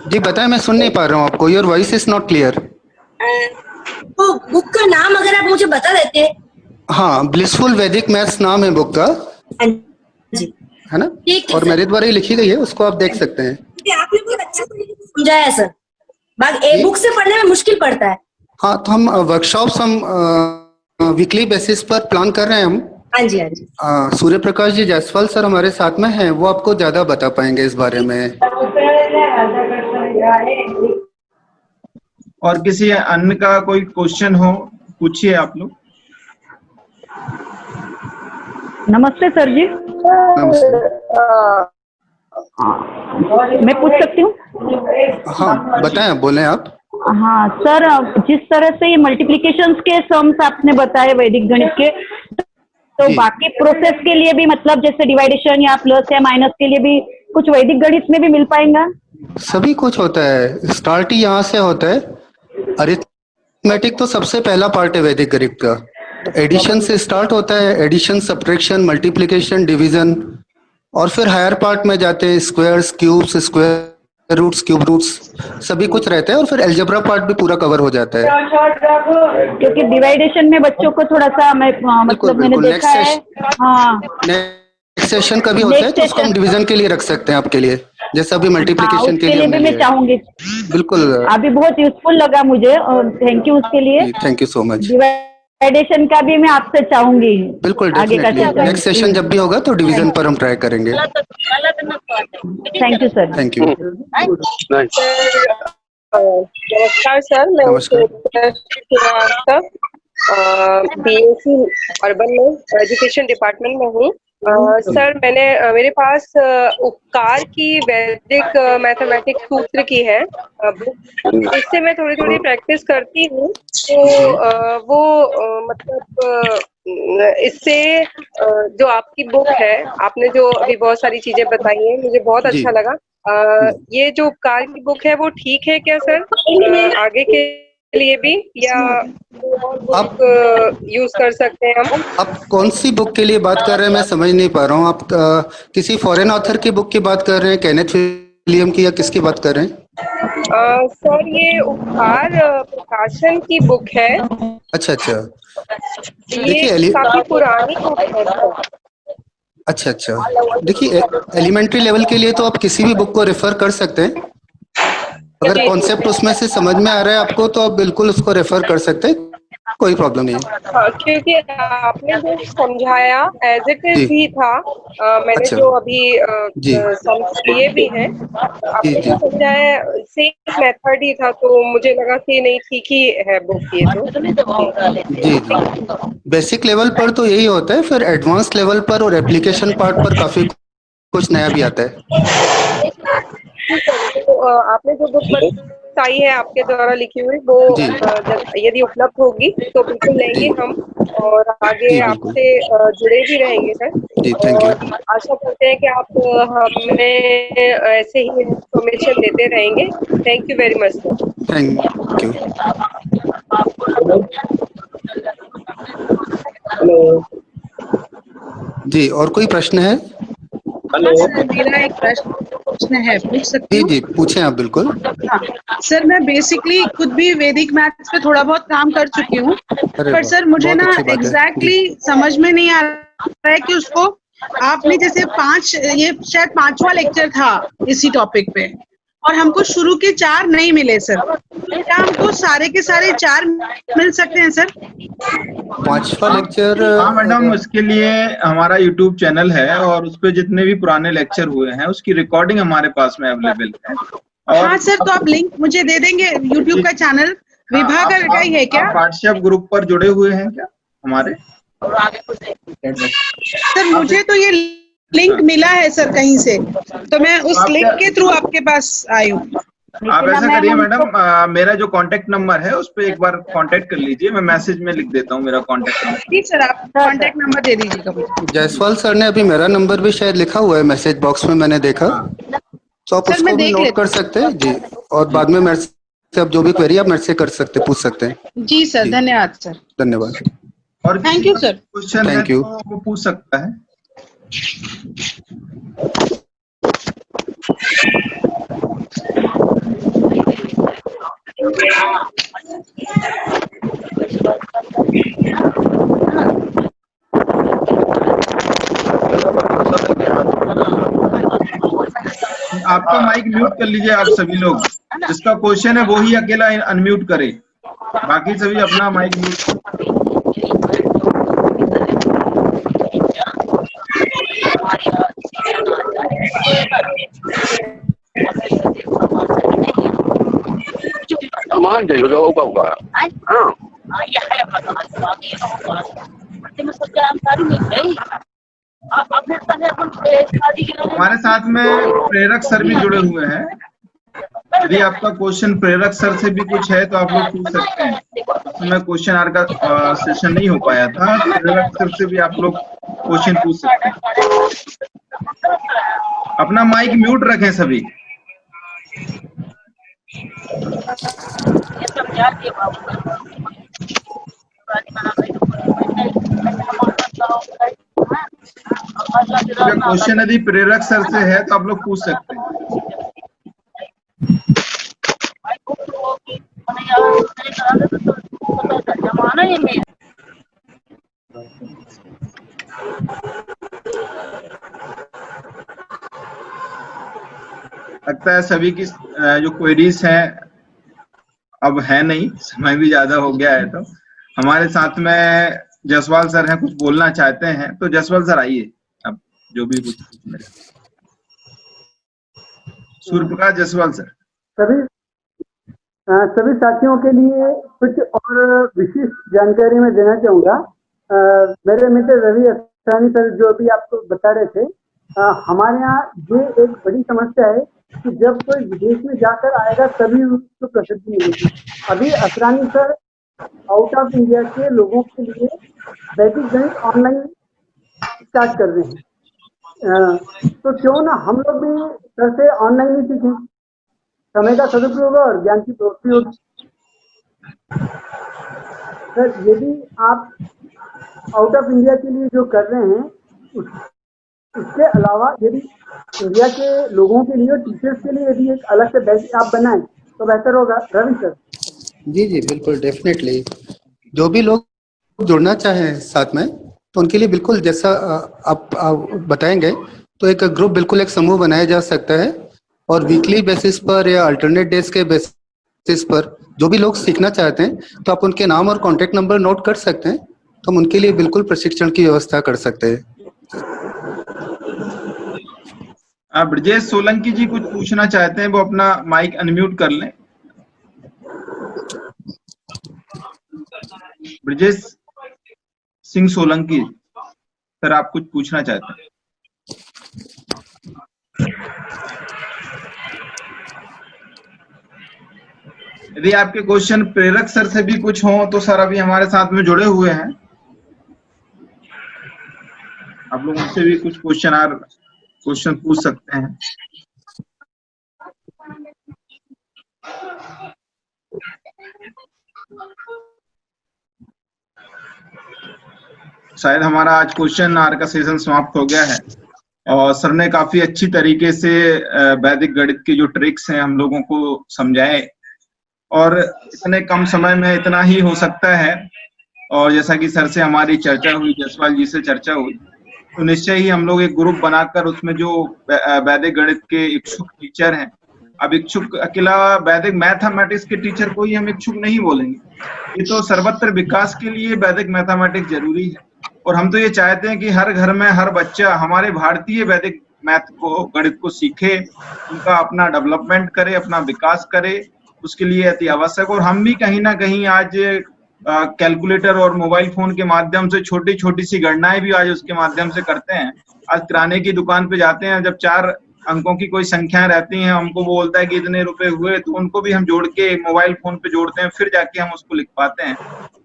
जी बताएं, मैं सुन नहीं पा रहा हूँ आपको। Your voice is not clear. तो बुक का नाम अगर आप मुझे बता देते। हाँ, ब्लिसफुल वैदिक मैथ्स नाम है बुक का, हाँ जी, है ना? ठीक है और सर। मेरे द्वारा ही लिखी गई है, उसको आप देख सकते हैं। आपने बहुत अच्छा तरीके से समझाया है सर। बाकी जी? बुक से पढ़ने में मुश्किल पड़ता है। हाँ, तो हम वर्कशॉप्स हम वीकली बेसिस पर प्लान कर रहे हैं हम। हाँ जी, हाँ जी। सूर्य प्रकाश जी जायसवाल सर हमारे साथ में हैं, वो आपको ज्यादा बता पाएंगे इस बारे में। और किसी अन्य का कोई क्वेश्चन हो, पूछिए आप लोग। नमस्ते सर जी। नमस्ते। मैं पूछ सकती हूँ? हाँ बताएं, बोलें आप। हाँ सर, जिस तरह से ये मल्टीप्लिकेशंस के सम्स आपने बताए वैदिक गणित के, तो जी। बाकी प्रोसेस के लिए भी, मतलब जैसे डिवाइडेशन या प्लस या माइनस के लिए भी कुछ वैदिक गणित में भी मिल पाएगा? सभी कुछ होता है, स्टार्ट ही यहाँ से होता है। अरिथमेटिक तो सबसे पहला पार्ट है वैदिक गणित का। एडिशन से स्टार्ट होता है, एडिशन, सब्ट्रैक्शन, मल्टीप्लिकेशन, डिवीजन, और फिर हायर पार्ट में जाते हैं squares, cubes, square roots, cube roots, सभी कुछ रहता है। और फिर अलजेब्रा पार्ट भी पूरा कवर हो जाता है। क्योंकि डिवाइडेशन में बच्चों को थोड़ा सा मतलब मैंने बिल्कुल। देखा है। हाँ, नेक्स्ट सेशन कभी होता है नेक्स्ट तो उसको हम सेशन, डिवीजन के लिए रख सकते हैं आपके लिए, जैसा अभी हाँ मल्टीप्लिकेशन के उसके लिए लिए भी हमने मैं लिया है। चाहूंगी। बिल्कुल। अभी बहुत यूजफुल लगा मुझे और थैंक यू उसके लिए। Thank you so much. डिवाइडेशन का भी मैं आपसे चाहूंगी बिल्कुल, आगे का डेफिनेटली नेक्स्ट सेशन जब भी होगा तो डिवीजन पर हम ट्राई करेंगे। Thank you sir. Thank you. नमस्कार सर, मैं नमस्कार। श्रीवास्तव बीएससी अर्बन में एजुकेशन डिपार्टमेंट में हूँ। सर मेरे पास उपकार की वैदिक मैथमेटिक्स सूत्र की है बुक, इससे मैं थोड़ी थोड़ी प्रैक्टिस करती हूँ, तो वो मतलब इससे जो आपकी बुक है, आपने जो अभी बहुत सारी चीजें बताई हैं, मुझे बहुत जी। अच्छा लगा। ये जो उपकार की बुक है वो ठीक है क्या सर आगे के लिए भी, या और बुक यूज कर सकते हैं हम? आप कौन सी बुक के लिए बात कर रहे हैं, मैं समझ नहीं पा रहा हूँ। आप किसी फॉरेन ऑथर की बुक की बात कर रहे हैं, केनेथ विलियम की, या किसकी बात कर रहे हैं? सर ये उपहार प्रकाशन की बुक है। अच्छा अच्छा, ये देखिए काफी पुरानी बुक है सर। अच्छा अच्छा, देखिए एलिमेंट्री लेवल के लिए तो आप किसी भी बुक को रेफर कर सकते हैं। अगर कॉन्सेप्ट उसमें से समझ में आ रहा है आपको तो आप बिल्कुल उसको रेफर कर सकते हैं, कोई प्रॉब्लम नहीं है। हाँ, क्योंकि आपने जो समझाया एज इट इज जी ही था। मैंने अच्छा जो अभी जी किए भी हैं, जी आपने जी जो समझाया सेम मेथड ही था, तो मुझे लगा कि नहीं ठीक ही है बुक ये तो। जी जी, बेसिक लेवल पर तो यही होता है, फिर एडवांस लेवल पर और एप्लीकेशन पार्ट पर काफी कुछ नया भी आता है। तो आपने जो बुक बताई है आपके द्वारा लिखी हुई, वो जी यदि उपलब्ध होगी तो बिल्कुल लेंगे जी हम, और आगे जी बिल्कुल आपसे जुड़े भी रहेंगे सर। जी, थैंक यू और आशा करते हैं कि आप हमें ऐसे ही इंफॉर्मेशन देते रहेंगे। Thank you very much sir. Thank you. Hello. जी, और कोई प्रश्न है? हाँ सर, मेरा एक प्रश्न है, पूछ सकती जी हूँ? जी, पूछें आप बिल्कुल। हाँ सर, मैं बेसिकली खुद भी वैदिक मैथ्स पे थोड़ा बहुत काम कर चुकी हूँ, अरे पर वाह, सर मुझे बहुत ना अच्छी बात है जी। एग्जैक्टली समझ में नहीं आ रहा है कि उसको आपने जैसे ये शायद 5वां लेक्चर था इसी टॉपिक पे, और हमको शुरू के 4 नहीं मिले सर। क्या हमको सारे के सारे 4 मिल सकते हैं सर? 5वां लेक्चर हाँ मैडम, उसके लिए हमारा यूट्यूब चैनल है और उस पे जितने भी पुराने लेक्चर हुए हैं उसकी रिकॉर्डिंग हमारे पास में अवेलेबल है। और हाँ सर, तो आप लिंक मुझे दे देंगे? यूट्यूब का चैनल विभाकर का ही है क्या? आप व्हाट्सएप ग्रुप पर जुड़े हुए हैं क्या हमारे? सर मुझे तो ये लिंक मिला है सर कहीं से, तो मैं उस लिंक के थ्रू आपके पास आई हूँ। आप ऐसा करिए मैडम, मेरा जो कांटेक्ट नंबर है उस पे एक बार कांटेक्ट कर लीजिए, मैं मैसेज में लिख देता हूँ मेरा कांटेक्ट नंबर। जी सर, आप कांटेक्ट नंबर दे दीजिएगा मुझे। जायसवाल सर ने अभी मेरा नंबर भी शायद लिखा हुआ है मैसेज बॉक्स में, मैंने देखा, तो आप सर, मैं उसको भी देख नोट लेती कर सकते हैं जी। और बाद में मेरे से आप जो भी क्वेरी आप मेरे से कर सकते, पूछ सकते हैं। हूँ। जी सर, धन्यवाद सर। धन्यवाद। और थैंक यू सर। क्वेश्चन है Thank you. तो वो पूछ सकता है। आपका माइक म्यूट कर लीजिए, आप सभी लोग, जिसका क्वेश्चन है वो ही अकेला अनम्यूट करे, बाकी सभी अपना माइक म्यूट। हमारे साथ में प्रेरक सर भी जुड़े हुए हैं। यदि आपका क्वेश्चन प्रेरक सर से भी कुछ है तो आप लोग पूछ सकते हैं। उस समय क्वेश्चन आवर का सेशन नहीं हो पाया था, प्रेरक सर से भी आप लोग क्वेश्चन पूछ सकते हैं। अपना माइक म्यूट रखें सभी। क्वेश्चन यदि प्रेरक सर से है तो आप लोग पूछ सकते हैं। लगता है सभी की जो क्वेरीज हैं अब है नहीं, समय भी ज्यादा हो गया है। तो हमारे साथ में जसवाल सर हैं, कुछ बोलना चाहते हैं तो जसवाल सर आइए, अब जो भी कुछ सूर्यप्रकाश जसवाल सर। सभी साथियों के लिए कुछ और विशिष्ट जानकारी मैं देना चाहूँगा। मेरे मित्र रवि असरानी सर जो अभी आपको बता रहे थे, हमारे यहाँ ये एक बड़ी समस्या है कि जब कोई विदेश में जाकर आएगा तभी उसको प्रसिद्धि मिलेगी। अभी Asrani sir out of India के लोगों के लिए वैदिक गणित ऑनलाइन स्टार्ट कर रहे हैं, तो क्यों ना हम लोग भी सर से ऑनलाइन ही सीखें। समय का सदुपयोग और ज्ञान की बढ़ोतरी होगी। सर यदि आप आउट ऑफ इंडिया के लिए जो कर रहे हैं उसके अलावा यदि इंडिया के लोगों के लिए और टीचर्स के लिए यदि एक अलग से बैच आप बनाएं तो बेहतर होगा। रवि सर। जी जी बिल्कुल, डेफिनेटली जो भी लोग जुड़ना चाहें साथ में तो उनके लिए बिल्कुल जैसा आप बताएंगे तो एक ग्रुप, बिल्कुल एक समूह बनाया जा सकता है और वीकली बेसिस पर या अल्टरनेट डेज के बेसिस पर जो भी लोग सीखना चाहते हैं तो आप उनके नाम और कॉन्टेक्ट नंबर नोट कर सकते हैं, तो हम उनके लिए बिल्कुल प्रशिक्षण की व्यवस्था कर सकते हैं। ब्रजेश सोलंकी जी कुछ पूछना चाहते हैं, वो अपना माइक अनम्यूट कर लें। ब्रजेश सिंह सोलंकी सर, आप कुछ पूछना चाहते हैं? यदि आपके क्वेश्चन प्रेरक सर से भी कुछ हो तो सर अभी हमारे साथ में जुड़े हुए हैं, आप लोग उनसे भी कुछ क्वेश्चन पूछ सकते हैं। शायद हमारा आज क्वेश्चन आवर का सेशन समाप्त हो गया है और सर ने काफी अच्छी तरीके से वैदिक गणित की जो ट्रिक्स हैं हम लोगों को समझाए और इतने कम समय में इतना ही हो सकता है। और जैसा कि सर से हमारी चर्चा हुई, जसवाल जी से चर्चा हुई, तो निश्चय ही हम लोग एक ग्रुप बनाकर उसमें जो वैदिक गणित के इच्छुक टीचर हैं, अब इच्छुक अकेला वैदिक मैथमेटिक्स के टीचर को ही हम इच्छुक नहीं बोलेंगे, ये तो सर्वत्र विकास के लिए वैदिक मैथमेटिक्स जरूरी है। और हम तो ये चाहते हैं कि हर घर में हर बच्चा हमारे भारतीय वैदिक मैथ को, गणित को सीखे, उनका अपना डेवलपमेंट करे, अपना विकास करे, उसके लिए अति आवश्यक। और हम भी कहीं ना कहीं आज कैलकुलेटर और मोबाइल फोन के माध्यम से छोटी छोटी सी गणनाएं भी आज उसके माध्यम से करते हैं। आज किराने की दुकान पे जाते हैं, जब 4 अंकों की कोई संख्याएं रहती हैं, हमको वो बोलता है कि इतने रुपए हुए, तो उनको भी हम जोड़ के मोबाइल फोन पे जोड़ते हैं, फिर जाके हम उसको लिख पाते हैं।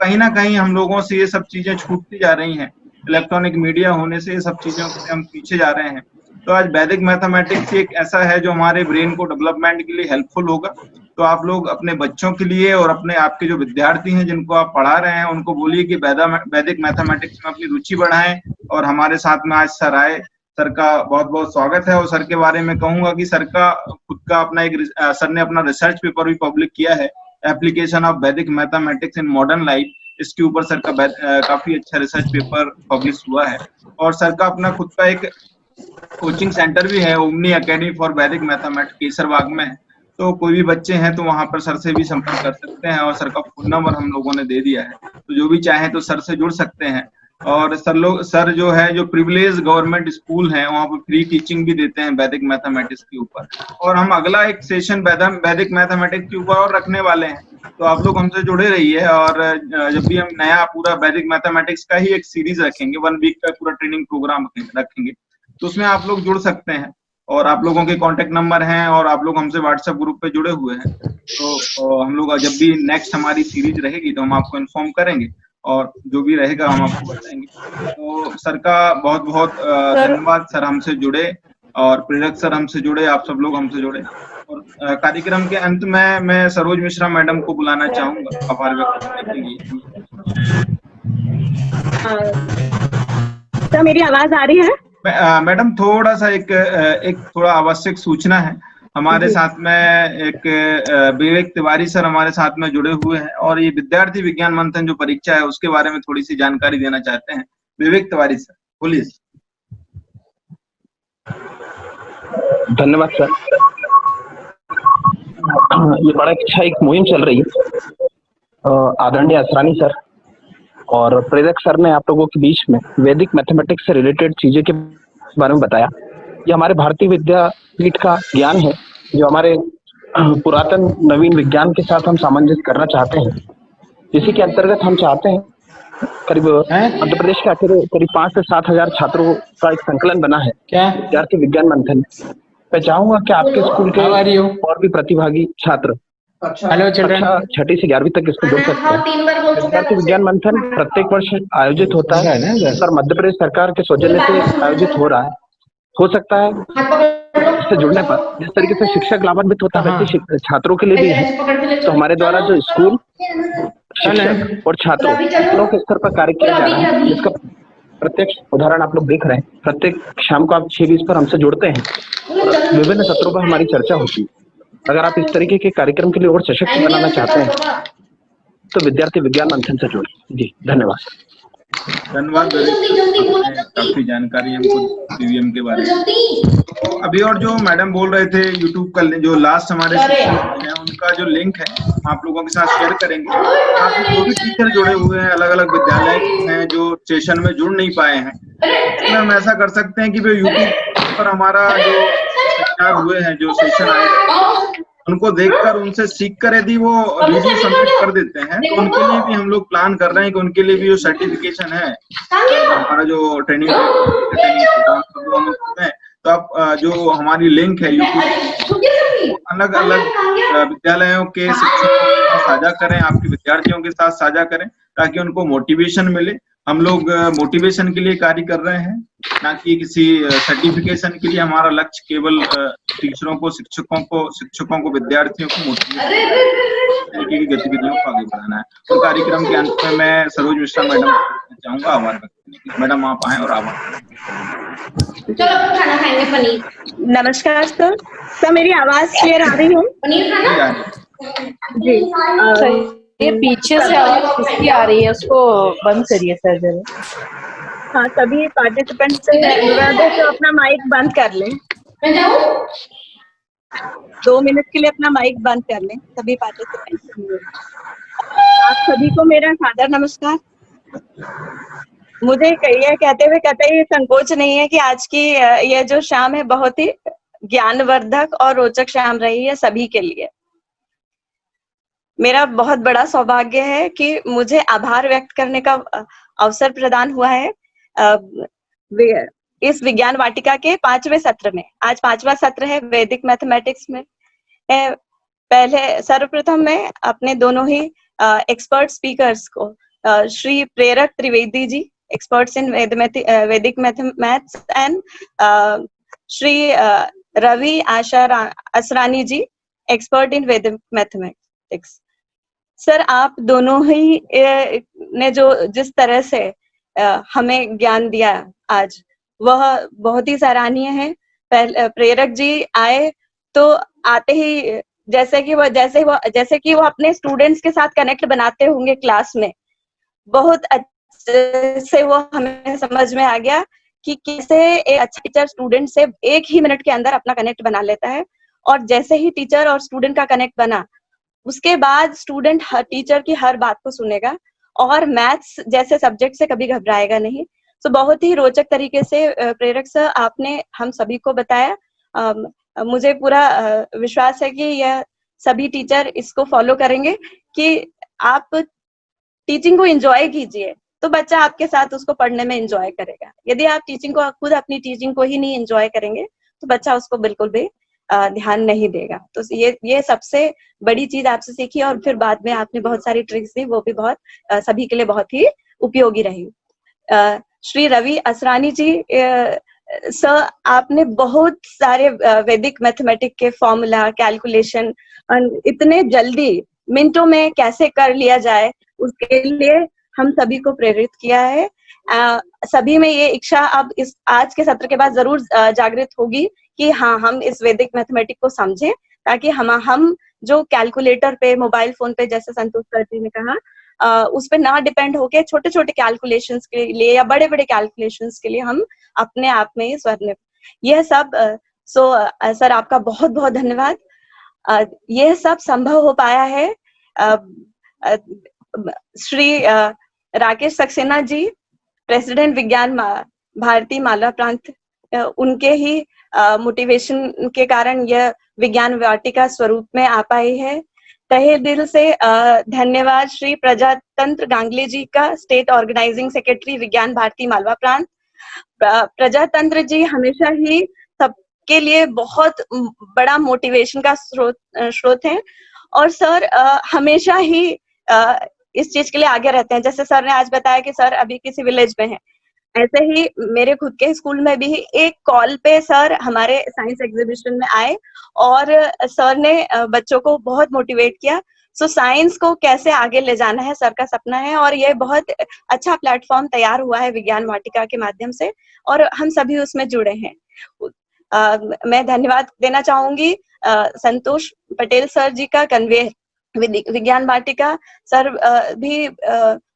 कहीं ना कहीं हम लोगों से ये सब चीजें छूटती जा रही हैं, इलेक्ट्रॉनिक मीडिया होने से ये सब चीजों से हम पीछे जा रहे हैं। तो आज वैदिक मैथमेटिक्स एक ऐसा है जो हमारे ब्रेन को डेवलपमेंट के लिए हेल्पफुल होगा। तो आप लोग अपने बच्चों के लिए और अपने आपके जो विद्यार्थी हैं जिनको आप पढ़ा रहे हैं उनको बोलिए कि वैदिक मैथमेटिक्स में अपनी रुचि बढ़ाएं। और हमारे साथ में आज सर आए, सर का बहुत बहुत स्वागत है। और सर के बारे में कहूंगा कि सर का खुद का अपना सर ने अपना रिसर्च पेपर भी पब्लिक किया है, एप्लीकेशन ऑफ वैदिक मैथमेटिक्स इन मॉडर्न लाइफ। इसके ऊपर सर का काफी अच्छा रिसर्च पेपर पब्लिश हुआ है। और सर का अपना खुद का एक कोचिंग सेंटर भी है, ओमनी एकेडमी फॉर वैदिक मैथमेटिक्स, केसरबाग में। तो कोई भी बच्चे हैं तो वहां पर सर से भी संपर्क कर सकते हैं और सर का फोन नंबर हम लोगों ने दे दिया है, तो जो भी चाहे तो सर से जुड़ सकते हैं। और सर जो है जो प्रिविलेज गवर्नमेंट स्कूल है वहाँ पर फ्री टीचिंग भी देते हैं वैदिक मैथमेटिक्स के ऊपर। और हम अगला एक सेशन वैदिक मैथमेटिक्स के ऊपर और रखने वाले हैं, तो आप लोग हमसे जुड़े रहिए। और जब भी हम नया पूरा वैदिक मैथमेटिक्स का ही एक सीरीज रखेंगे, 1 वीक का पूरा ट्रेनिंग प्रोग्राम रखेंगे, तो उसमें आप लोग जुड़ सकते हैं। और आप लोगों के कांटेक्ट नंबर हैं और आप लोग हमसे व्हाट्सएप ग्रुप पे जुड़े हुए हैं, तो हम लोग जब भी नेक्स्ट हमारी सीरीज रहेगी तो हम आपको इन्फॉर्म करेंगे और जो भी रहेगा हम आपको बताएंगे। तो सर का बहुत बहुत धन्यवाद, सर हमसे जुड़े और प्रेरक सर हमसे जुड़े, आप सब लोग हमसे जुड़े। और कार्यक्रम के अंत में मैं सरोज मिश्रा मैडम को बुलाना चाहूंगा आभार व्यक्त करने के लिए। तो मेरी आवाज आ रही है? मैडम थोड़ा सा एक थोड़ा आवश्यक सूचना है, हमारे साथ में एक विवेक तिवारी सर हमारे साथ में जुड़े हुए हैं और ये विद्यार्थी विज्ञान मंथन जो परीक्षा है उसके बारे में थोड़ी सी जानकारी देना चाहते हैं। विवेक तिवारी सर बोलिए। धन्यवाद सर। ये बड़ा अच्छा एक मुहिम चल रही है। आदरणीय असरानी सर और प्रेरक सर ने आप लोगों के बीच में वैदिक मैथमेटिक्स से रिलेटेड चीजें के बारे में बताया। ये हमारे भारतीय विद्यापीठ का ज्ञान है जो हमारे पुरातन नवीन विज्ञान के साथ हम सामंजस्य करना चाहते हैं। इसी के अंतर्गत हम चाहते हैं करीब मध्य प्रदेश के करीब 5 से 7 हजार छात्रों का एक संकलन बना है विद्यार्थी विज्ञान मंथन। मैं चाहूंगा कि आपके स्कूल के और भी प्रतिभागी छात्र हेलो चिल्ड्रन 6ठी से 11वीं तक इसको जुड़ सकते हैं। विद्यार्थी विज्ञान मंथन प्रत्येक वर्ष आयोजित होता है और मध्य प्रदेश सरकार के सौजन्य से आयोजित हो रहा है। हो सकता है इससे जुड़ने पर जिस तरीके से शिक्षक लाभान्वित होता है वैसे छात्रों के लिए भी है। तो हमारे द्वारा जो स्कूल, शिक्षक और छात्रों दोनों के स्तर पर कार्य किया जा रहा है, जिसका प्रत्यक्ष उदाहरण आप लोग देख रहे हैं। प्रत्येक शाम को आप 6:20 पर हमसे जुड़ते हैं और विभिन्न सत्रों पर हमारी चर्चा होती है। अगर आप इस तरीके के कार्यक्रम के लिए और सशक्त बनाना चाहते हैं तो विद्यार्थी विज्ञान मंथन से जुड़े। जी धन्यवाद। धन्यवाद। काफी जानकारी हमको पीवीएम के बारे में। तो अभी और जो मैडम बोल रहे थे यूट्यूब का जो लास्ट हमारे है उनका जो लिंक है आप लोगों के साथ शेयर करेंगे। आप जो भी टीचर जुड़े हुए हैं अलग अलग विद्यालय हैं जो सेशन में जुड़ नहीं पाए हैं, इसमें हम ऐसा कर सकते हैं कि वे यूट्यूब पर हमारा जो सेमिनार हुए हैं जो सेशन आए उनको देखकर उनसे सीखकर यदि वो वीडियो सबमिट कर देते हैं तो उनके लिए भी हम लोग प्लान कर रहे हैं कि उनके लिए भी जो सर्टिफिकेशन है हमारा जो ट्रेनिंग प्रोग्राम है, तो आप जो हमारी लिंक है यूट्यूब अलग अलग विद्यालयों के शिक्षकों के साथ साझा करें, आपके विद्यार्थियों के साथ साझा करें ताकि उनको मोटिवेशन मिले। हम लोग मोटिवेशन के लिए कार्य कर रहे हैं, ना कि किसी सर्टिफिकेशन के लिए। हमारा लक्ष्य केवल टीचरों को, शिक्षकों को, विद्यार्थियों को मोटिवेशन की गतिविधियों को आगे बढ़ाना है। तो कार्यक्रम के अंत में मैं सरोज मिश्रा मैडम चाहूंगा आभार व्यक्त करने के लिए। मैडम आप आए और आभार। चलो खाना खाएंगे पनीर। नमस्कार सर, मेरी आवाज क्लियर आ रही है? पनीर खाना जी ये पीछे से आवाज किसकी आ रही है उसको बंद करिए सर जरा। हाँ, सभी पार्टिसिपेंट से अनुरोध है तो अपना माइक बंद कर लें। 2 मिनट के लिए अपना माइक बंद कर लें सभी पार्टिसिपेंट। आप सभी को मेरा सादर नमस्कार। मुझे ये कहते हुए कतई संकोच नहीं है कि आज की ये जो शाम है बहुत ही ज्ञानवर्धक और रोचक शाम रही है सभी के लिए। मेरा बहुत बड़ा सौभाग्य है कि मुझे आभार व्यक्त करने का अवसर प्रदान हुआ है इस विज्ञान वाटिका के 5वें सत्र में। आज 5वां सत्र है वैदिक मैथमेटिक्स में। पहले सर्वप्रथम मैं अपने दोनों ही एक्सपर्ट स्पीकर्स को श्री प्रेरक Trivedi ji, experts in Vedic maths, and Shri Ravi Asrani ji, expert in Vedic mathematics. Sir, आप दोनों ही ने जो जिस तरह से हमें ज्ञान दिया आज वह बहुत ही सराहनीय है। प्रेरक जी आए तो आते ही जैसे कि वो अपने स्टूडेंट्स के साथ कनेक्ट बनाते होंगे क्लास में, बहुत अच्छे से वो हमें समझ में आ गया कि कैसे एक अच्छा टीचर स्टूडेंट से 1 ही मिनट के अंदर अपना कनेक्ट बना लेता है। और जैसे ही टीचर और स्टूडेंट का कनेक्ट बना उसके बाद स्टूडेंट टीचर की हर बात को सुनेगा और मैथ्स जैसे सब्जेक्ट से कभी घबराएगा नहीं। तो बहुत ही रोचक तरीके से प्रेरक सर आपने हम सभी को बताया। मुझे पूरा विश्वास है कि यह सभी टीचर इसको फॉलो करेंगे कि आप टीचिंग को एंजॉय कीजिए तो बच्चा आपके साथ उसको पढ़ने में एंजॉय करेगा। यदि आप टीचिंग को खुद अपनी टीचिंग को ही नहीं एंजॉय करेंगे तो बच्चा उसको बिल्कुल भी ध्यान नहीं देगा। तो ये सबसे बड़ी चीज आपसे सीखी और फिर बाद में आपने बहुत सारी ट्रिक्स दी, वो भी बहुत सभी के लिए बहुत ही उपयोगी रही। श्री रवि असरानी जी सर, आपने बहुत सारे वैदिक मैथमेटिक्स के फॉर्मूला, कैलकुलेशन इतने जल्दी मिनटों में कैसे कर लिया जाए उसके लिए हम सभी को प्रेरित किया है। सभी में ये इच्छा अब इस आज के सत्र के बाद जरूर जागृत होगी कि हाँ, हम इस वैदिक मैथमेटिक्स को समझें ताकि हम जो कैलकुलेटर पे, मोबाइल फोन पे, जैसे संतोष सर जी ने कहा, उस पे ना डिपेंड होके छोटे छोटे कैलकुलेशंस के लिए या बड़े बड़े कैलकुलेशंस के लिए हम अपने आप में ही स्वर्णिम यह सब। सर आपका बहुत बहुत धन्यवाद। यह सब संभव हो पाया है श्री राकेश सक्सेना जी, प्रेसिडेंट विज्ञान भारती मालवा प्रांत, उनके ही मोटिवेशन के कारण यह विज्ञान वाटिका स्वरूप में आ पाई है। तहे दिल से धन्यवाद श्री प्रजातंत्र गांगले जी का, स्टेट ऑर्गेनाइजिंग सेक्रेटरी विज्ञान भारती मालवा प्रांत। प्रजातंत्र जी हमेशा ही सबके लिए बहुत बड़ा मोटिवेशन का स्रोत है और सर हमेशा ही इस चीज के लिए आगे रहते हैं। जैसे सर ने आज बताया कि सर अभी किसी विलेज में है ऐसे ही मेरे खुद के स्कूल में भी एक कॉल पे सर हमारे साइंस एग्जीबिशन में आए और सर ने बच्चों को बहुत मोटिवेट किया। सो साइंस को कैसे आगे ले जाना है सर का सपना है, और ये बहुत अच्छा प्लेटफॉर्म तैयार हुआ है विज्ञान वाटिका के माध्यम से, और हम सभी उसमें जुड़े हैं। मैं धन्यवाद देना चाहूंगी संतोष पटेल सर जी का, कन्वेयर विज्ञान वाटिका सर भी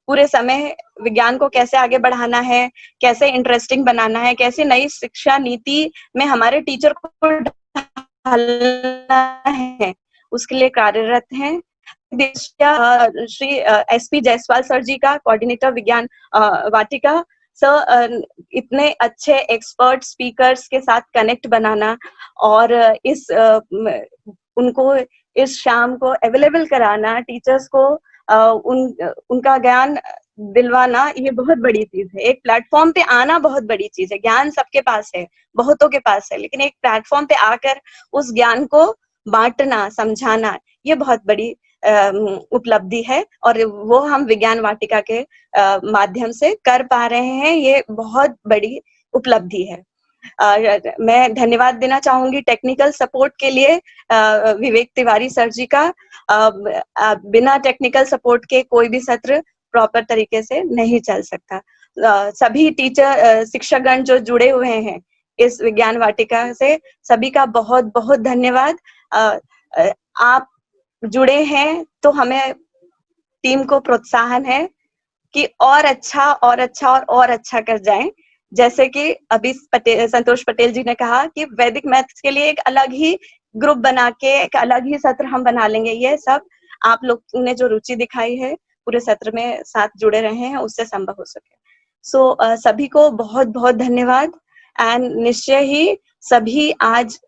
पूरे समय विज्ञान को कैसे आगे बढ़ाना है, कैसे इंटरेस्टिंग बनाना है, कैसे नई शिक्षा नीति में हमारे टीचर को ढालना है, उसके लिए कार्यरत हैं। श्री SP जायसवाल सर जी का, कोऑर्डिनेटर विज्ञान वाटिका सर, इतने अच्छे एक्सपर्ट स्पीकर्स के साथ कनेक्ट बनाना और उनको इस शाम को अवेलेबल कराना, टीचर्स को उनका ज्ञान दिलवाना, ये बहुत बड़ी चीज है। एक प्लेटफॉर्म पे आना बहुत बड़ी चीज है। ज्ञान सबके पास है, बहुतों के पास है, लेकिन एक प्लेटफॉर्म पे आकर उस ज्ञान को बांटना, समझाना, ये बहुत बड़ी उपलब्धि है, और वो हम विज्ञान वाटिका के माध्यम से कर पा रहे हैं। ये बहुत बड़ी उपलब्धि है। मैं धन्यवाद देना चाहूंगी टेक्निकल सपोर्ट के लिए विवेक तिवारी सर जी का। बिना टेक्निकल सपोर्ट के कोई भी सत्र प्रॉपर तरीके से नहीं चल सकता। सभी टीचर शिक्षकगण जो जुड़े हुए हैं इस विज्ञान वाटिका से, सभी का बहुत बहुत धन्यवाद। आप जुड़े हैं तो हमें टीम को प्रोत्साहन है कि और अच्छा और अच्छा और अच्छा कर जाएं। जैसे कि अभी संतोष पटेल जी ने कहा कि वैदिक मैथ्स के लिए एक अलग ही ग्रुप बना के एक अलग ही सत्र हम बना लेंगे। ये सब आप लोग ने जो रुचि दिखाई है पूरे सत्र में साथ जुड़े रहे हैं, उससे संभव हो सके। सो सभी को बहुत बहुत धन्यवाद। एंड निश्चय ही सभी आज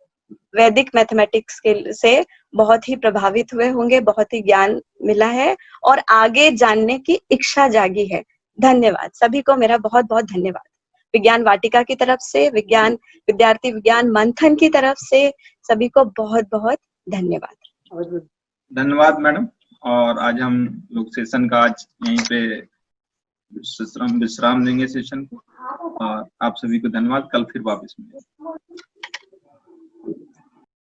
वैदिक मैथमेटिक्स के से बहुत ही प्रभावित हुए होंगे, बहुत ही ज्ञान मिला है और आगे जानने की इच्छा जागी है। धन्यवाद सभी को, मेरा बहुत बहुत धन्यवाद। विज्ञान वाटिका की तरफ से, विज्ञान विद्यार्थी विज्ञान मंथन की तरफ से सभी को बहुत बहुत धन्यवाद। धन्यवाद मैडम। और आज हम लोग सेशन का आज यहीं पे विश्राम देंगे सेशन को, और आप सभी को धन्यवाद। कल फिर वापस मिलेंगे।